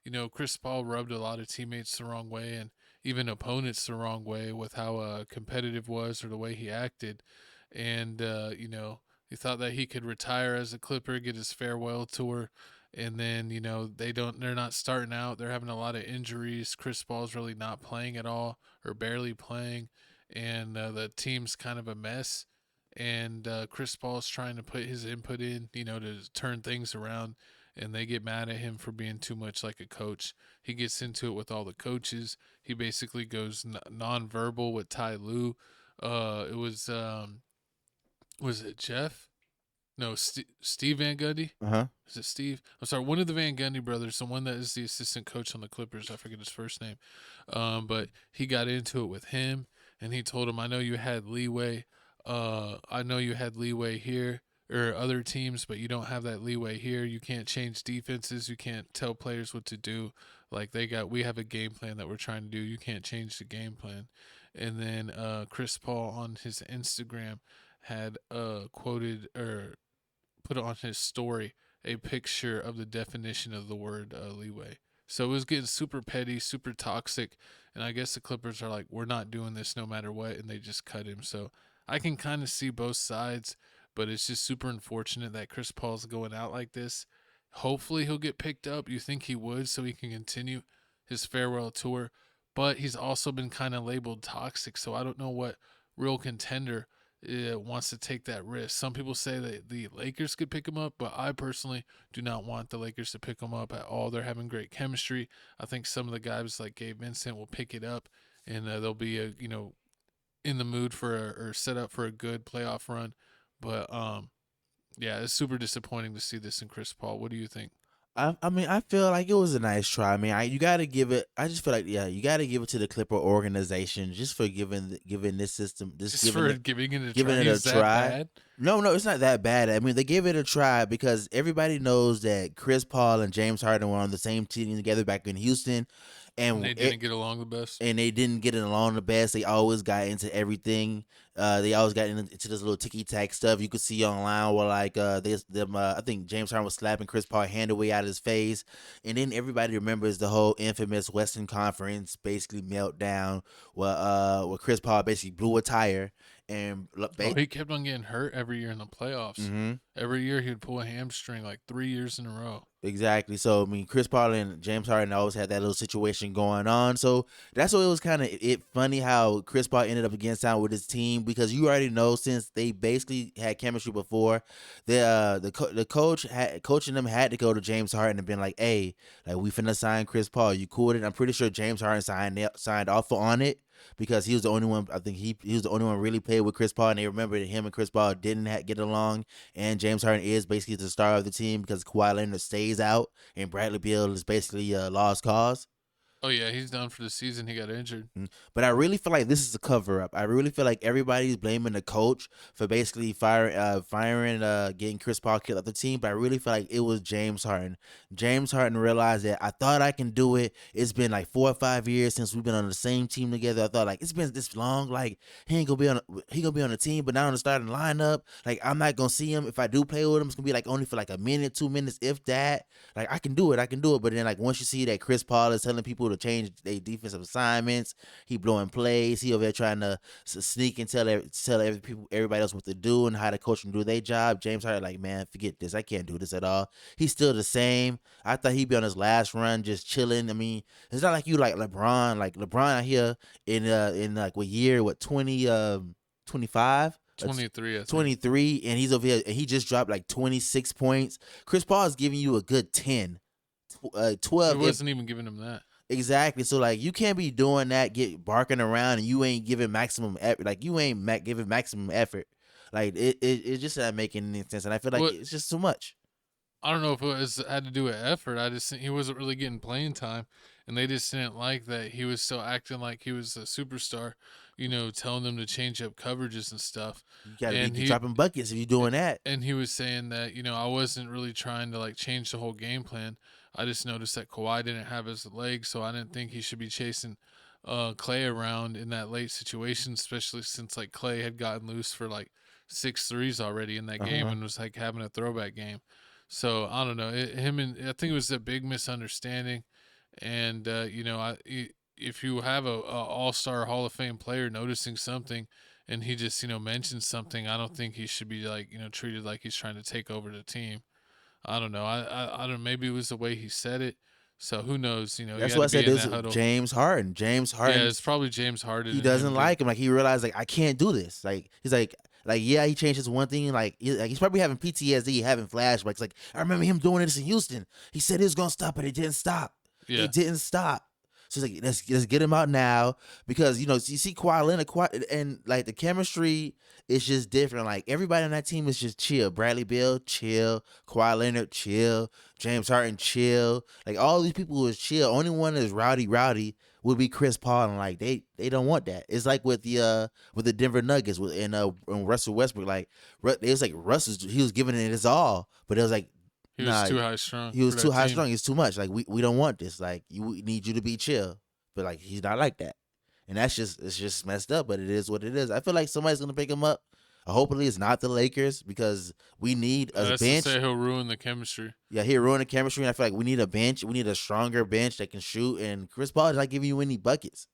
You know, Chris Paul rubbed a lot of teammates the wrong way and even opponents the wrong way with how competitive was or the way he acted. And, you know, he thought that he could retire as a Clipper, get his farewell tour. And then, you know, they're not starting out. They're having a lot of injuries. Chris Paul's really not playing at all or barely playing. And the team's kind of a mess. And Chris Paul's trying to put his input in, you know, to turn things around. And they get mad at him for being too much like a coach. He gets into it with all the coaches. He basically goes nonverbal with Ty Lue. It was it Jeff? No, Steve Van Gundy. Is it Steve? I'm sorry, one of the Van Gundy brothers, the one that is the assistant coach on the Clippers. I forget his first name. But he got into it with him, and he told him, "I know you had leeway. I know you had leeway here or other teams, but you don't have that leeway here. You can't change defenses. You can't tell players what to do. Like we have a game plan that we're trying to do. You can't change the game plan." And then Chris Paul on his Instagram had quoted or put on his story a picture of the definition of the word leeway. So it was getting super petty, super toxic. And I guess the Clippers are like, we're not doing this no matter what. And they just cut him. So I can kind of see both sides, but it's just super unfortunate that Chris Paul's going out like this. Hopefully he'll get picked up. You think he would, so he can continue his farewell tour. But he's also been kind of labeled toxic. So I don't know what real contender wants to take that risk. Some people say that the Lakers could pick him up, but I personally do not want the Lakers to pick him up at all. They're having great chemistry. I think some of the guys like Gabe Vincent will pick it up, and they'll be in the mood for or set up for a good playoff run. But yeah, it's super disappointing to see this in Chris Paul. What do you think? I mean, I feel like it was a nice try. I mean, you got to give it. I just feel like, you got to give it to the Clipper organization just for giving this system, giving it a try. Bad? No, it's not that bad. I mean, they gave it a try because everybody knows that Chris Paul and James Harden were on the same team together back in Houston, and they didn't get along the best. And they didn't get along the best. They always got into everything. They always got into this little ticky-tack stuff you could see online where like I think James Harden was slapping Chris Paul hand away out of his face, and then everybody remembers the whole infamous Western Conference basically meltdown where Chris Paul basically blew a tire. And he kept on getting hurt every year in the playoffs. Mm-hmm. Every year he would pull a hamstring like 3 years in a row. Exactly. So I mean, Chris Paul and James Harden always had that little situation going on. So that's what it was kind of funny how Chris Paul ended up against town with his team, because you already know since they basically had chemistry before, the coach coaching them had to go to James Harden and been like, hey, like we finna sign Chris Paul. You cool with it? I'm pretty sure James Harden signed off on it, because he was the only one. I think he was the only one really played with Chris Paul, and they remember that him and Chris Paul didn't get along. And James Harden is basically the star of the team because Kawhi Leonard stays out, and Bradley Beal is basically a lost cause. Oh yeah, he's done for the season. He got injured. But I really feel like this is a cover up. I really feel like everybody's blaming the coach for basically getting Chris Paul killed off the team. But I really feel like it was James Harden. James Harden realized that I thought I can do it. It's been like 4 or 5 years since we've been on the same team together. I thought like it's been this long. Like he gonna be on the team, but now on the starting lineup. Like I'm not gonna see him. If I do play with him, it's gonna be like only for like a minute, 2 minutes, if that. Like I can do it. But then like once you see that Chris Paul is telling people to change their defensive assignments, he blowing plays, he over there trying to sneak and tell everybody else what to do and how to coach them do their job. James Harden like, man, forget this. I can't do this at all. He's still the same. I thought he'd be on his last run just chilling. I mean, it's not like you like LeBron. Like LeBron out here in like what year? What 25? 23, I think. 23, and he's over here and he just dropped like 26 points. Chris Paul is giving you a good 10, 12. He wasn't even giving him that. Exactly. So like you can't be doing that, barking around, and you ain't giving maximum effort. Like you ain't giving maximum effort. Like it's just not making any sense, and I feel like it's just too much. I don't know if it had to do with effort. I just think he wasn't really getting playing time, and they just didn't like that he was still acting like he was a superstar. Telling them to change up coverages and stuff. You gotta be dropping buckets if you're doing that. And he was saying that I wasn't really trying to like change the whole game plan. I just noticed that Kawhi didn't have his legs, so I didn't think he should be chasing Clay around in that late situation, especially since like Clay had gotten loose for like 6 threes already in that game and was like having a throwback game. So I don't know. I think it was a big misunderstanding, and if you have a all-star Hall of Fame player noticing something and he just mentions something, I don't think he should be like treated like he's trying to take over the team. I don't know. I don't. Maybe it was the way he said it. So who knows? That's why I said this was James Harden. James Harden. Yeah, it's probably James Harden. He doesn't like him. Like he realized like I can't do this. Like he's like yeah, he changed his one thing. Like he's probably having PTSD, having flashbacks. Like I remember him doing this in Houston. He said he was gonna stop, but it didn't stop. Yeah. It didn't stop. So it's like let's get him out now, because you see Kawhi Leonard and like the chemistry is just different. Like everybody on that team is just chill. Bradley Beal, chill. Kawhi Leonard, chill. James Harden, chill. Like all these people is chill. Only one that's rowdy would be Chris Paul, and like they don't want that. It's like with the Denver Nuggets and Russell Westbrook. Like it was like he was giving it his all, but it was like. He was too high strung. He was too high strung. It's too much. Like we don't want this. Like we need you to be chill. But like he's not like that, and it's just messed up. But it is what it is. I feel like somebody's gonna pick him up. Hopefully, it's not the Lakers because we need a That's bench. to say he'll ruin the chemistry. Yeah, he'll ruin the chemistry. And I feel like we need a bench. We need a stronger bench that can shoot. And Chris Paul is not giving you any buckets.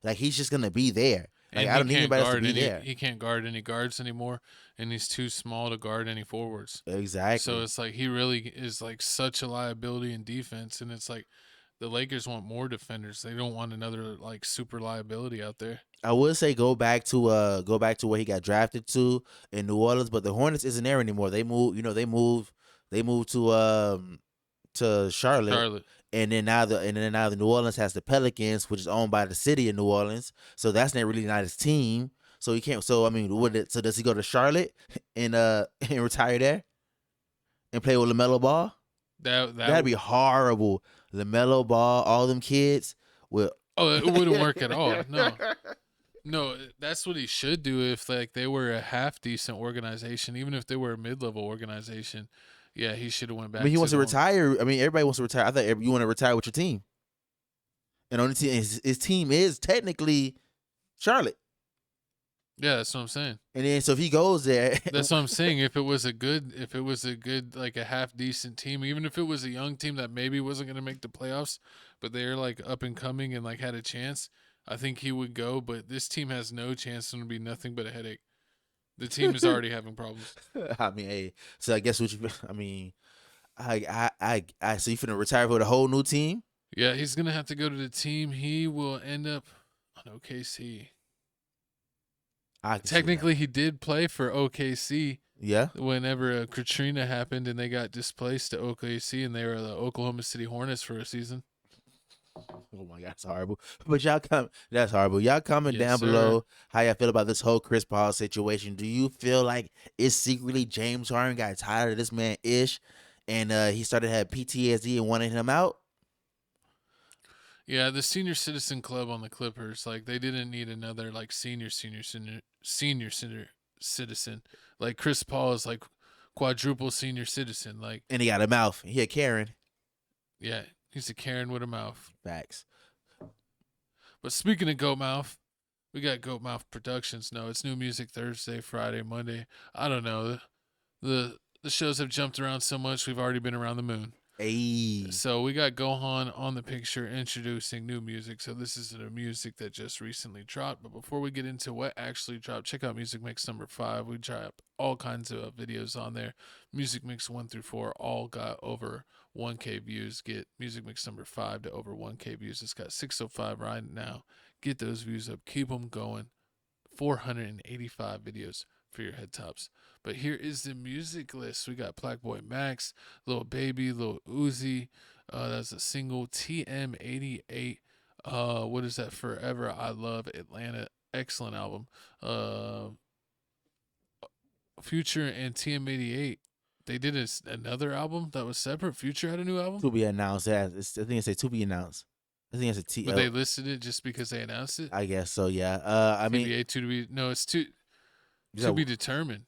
Like, he's just gonna be there. Like, I don't need anybody else to be there. He can't guard any guards anymore, and he's too small to guard any forwards. Exactly. So it's like he really is like such a liability in defense, and it's like the Lakers want more defenders. They don't want another like super liability out there. I would say go back to where he got drafted to in New Orleans, but the Hornets isn't there anymore. They moved to Charlotte. And then now the New Orleans has the Pelicans, which is owned by the city of New Orleans. So that's not really not his team. So he can't. So I mean, so does he go to Charlotte and retire there and play with LaMelo Ball? That'd be horrible. LaMelo Ball, all them kids will. Oh, it wouldn't work at all. No, that's what he should do if like they were a half decent organization, even if they were a mid-level organization. Yeah, he should have went back. But he wants to retire. I mean, everybody wants to retire. I thought you want to retire with your team. And only team his team is technically Charlotte. Yeah, that's what I'm saying. And then so if he goes there, that's what I'm saying. If it was a good like a half decent team, even if it was a young team that maybe wasn't going to make the playoffs, but they're like up and coming and like had a chance, I think he would go. But this team has no chance, and it'll be nothing but a headache. The team is already having problems. I mean, hey, so I guess so you finna retire for the whole new team? Yeah, he's gonna have to go to the team. He will end up on OKC. Technically, he did play for OKC. Yeah. Whenever Katrina happened and they got displaced to OKC and they were the Oklahoma City Hornets for a season. Oh my God, that's horrible. But that's horrible. Y'all comment Yes, down sir. below how y'all feel about this whole Chris Paul situation. Do you feel like it's secretly James Harden got tired of this man Ish and he started to have PTSD and wanted him out? Yeah, the senior citizen club on the Clippers, like they didn't need another like senior citizen. Like Chris Paul is like quadruple senior citizen. Like, And he got a mouth. He a Karen. yeah, he's a Karen with a mouth. Facts. But speaking of Goat Mouth, we got Goat Mouth Productions. No, it's new music Thursday, Friday, Monday. I don't know. The shows have jumped around so much, we've already been around the moon. Hey. So we got Gohan on the picture introducing new music. So this is the music that just recently dropped. But before we get into what actually dropped, check out Music Mix number 5. We drop all kinds of videos on there. Music Mix 1 through 4 all got over 1K views. Get Music Mix number 5 to over 1K views. It's got 605 right now. Get those views up. Keep them going. 485 videos for your head tops. But here is the music list. We got Black Boy Max, Lil Baby, Lil Uzi. That's a single. TM88. What is that? Forever I Love Atlanta. Excellent album. Future and TM88. They did another album that was separate. Future had a new album. To be announced. I think it said to be announced. I think it's a T. But they listed it just because they announced it. I guess so. Yeah. I mean, TBA to be it's to be determined.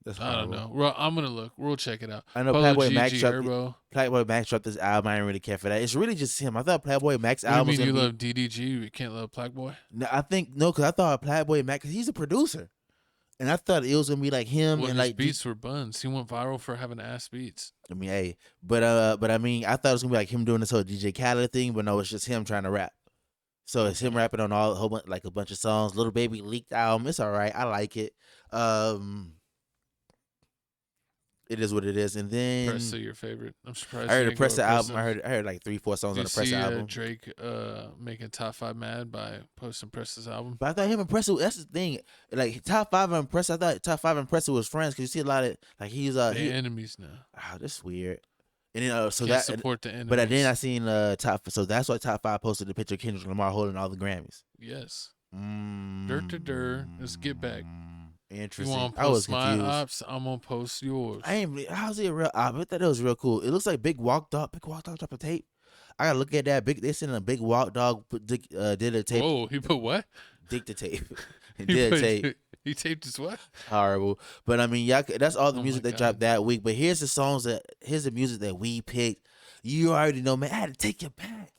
That's I don't know. Well, I'm gonna look. We'll check it out. I know Polo Playboy G, Max G dropped. Herbo. Playboy Max dropped this album. I didn't really care for that. It's really just him. I thought Playboy Max What do album you was mean you gonna love DDG? You can't love Black Boy? No, I think no, because I thought Playboy Max. Cause he's a producer, and I thought it was gonna be like him Well, and his like beats were buns. He went viral for having ass beats. I mean, hey, but I mean, I thought it was gonna be like him doing this whole DJ Khaled thing, but no, it's just him trying to rap. So it's him rapping on a bunch of songs. Little Baby leaked album. It's all right. I like it. It is what it is. And then Pressa, your favorite? I'm surprised. I heard you the didn't go Pressa album. Pressa. I heard like 3-4 songs on the Did you Pressa see album. Drake making top 5 mad by posting Pressa's album? But I thought him and Pressa. That's the thing. Like top 5 and Pressa. I thought top 5 and Pressa was friends because you see a lot of like he's They're enemies now. Oh, that's weird. And then so Can't that support the enemies. But then I seen top. So that's why top 5 posted the picture of Kendrick Lamar holding all the Grammys. Yes. Dirt to dirt. Let's get back. Interesting. You want to I was post my confused. ops? I'm gonna post yours. How's it real? I thought it was real cool. It looks like Big Walk Dog dropped a tape. I gotta look at that. They sent a Big Walk Dog did a tape. Whoa, he put what? Dick the tape. Did a tape. He taped his what? Horrible. But I mean, y'all. That's all the Oh music my that dropped that week. But here's the music that we picked. You already know, man. I had to take you back.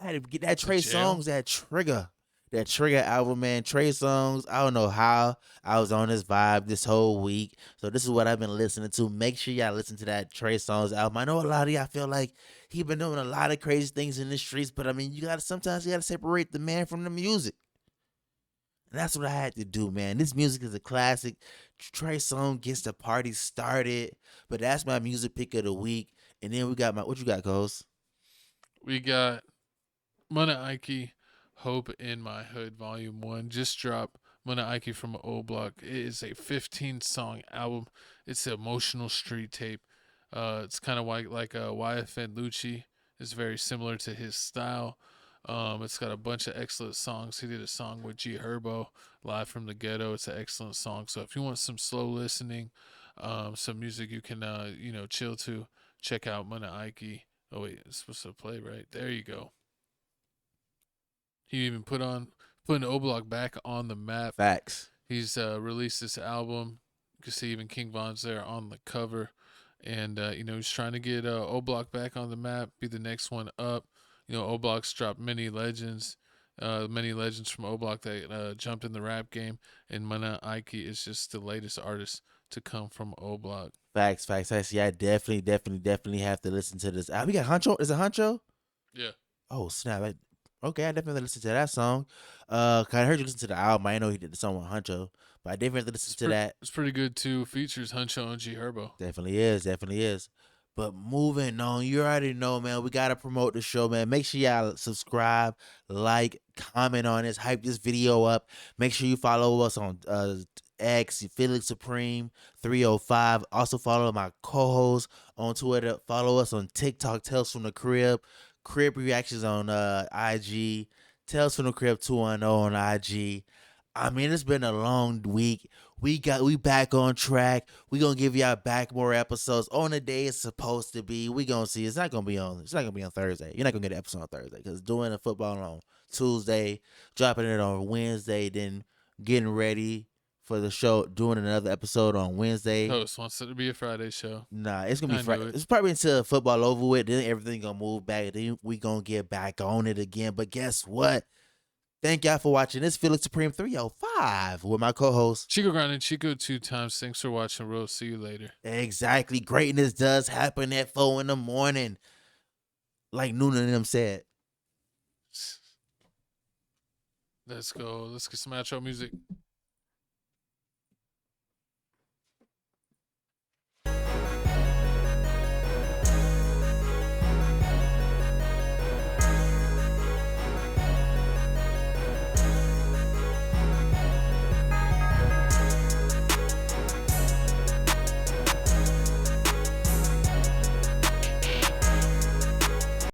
I had to get that Trey jail? Songz, that Trigger. That Trigger album, man. Trey Songz. I don't know how I was on this vibe this whole week. So this is what I've been listening to. Make sure y'all listen to that Trey Songz album. I know a lot of y'all feel like he been doing a lot of crazy things in the streets, but I mean, sometimes you gotta separate the man from the music. And that's what I had to do, man. This music is a classic. Trey Songz gets the party started. But that's my music pick of the week. And then we got what you got, Ghost? We got Mona Ike, Hope in My Hood, Volume 1. Just dropped Mona Ike from O Block. It is a 15-song album. It's an emotional street tape. It's kind of like YFN Lucci. It's very similar to his style. It's got a bunch of excellent songs. He did a song with G Herbo, Live from the Ghetto. It's an excellent song. So if you want some slow listening, some music you can chill to, check out Mona Ike. Oh wait, it's supposed to play right. There you go. He even putting O Block back on the map. Facts. He's released this album. You can see even King Von's there on the cover. And, he's trying to get O Block back on the map, be the next one up. O Block's dropped many legends from O Block that jumped in the rap game. And Mona Ike is just the latest artist to come from O Block. Facts. Yeah, I definitely have to listen to this. We got Huncho. Is it Huncho? Yeah. Oh, snap. Okay, I definitely listened to that song. I heard you listen to the album. I didn't know he did the song with Huncho, but I definitely listened to that. It's pretty good too. Features Huncho and G Herbo. Definitely is. But moving on, you already know, man. We gotta promote the show, man. Make sure y'all subscribe, like, comment on this, hype this video up. Make sure you follow us on X, Felix Supreme 305. Also follow my co-host on Twitter. Follow us on TikTok, Tales from the Crib Reactions on IG, Tales from the Crib 210 on IG. I mean, it's been a long week. We back on track. We gonna give y'all back more episodes on the day it's supposed to be. We gonna see. It's not gonna be on Thursday. You're not gonna get an episode on Thursday because doing the football on Tuesday, dropping it on Wednesday, then getting ready for the show, doing another episode on Wednesday. Host wants it to be a Friday show. Nah, it's gonna be Friday. It's probably until football over with. Then everything gonna move back. Then we gonna get back on it again. But guess what? Thank y'all for watching. This Felix Supreme 305 with my co-host Chico Grinding, Chico 2 times. Thanks for watching. We'll see you later. Exactly. Greatness does happen at 4 a.m. Like Noon and them said. Let's go. Let's get some outro music.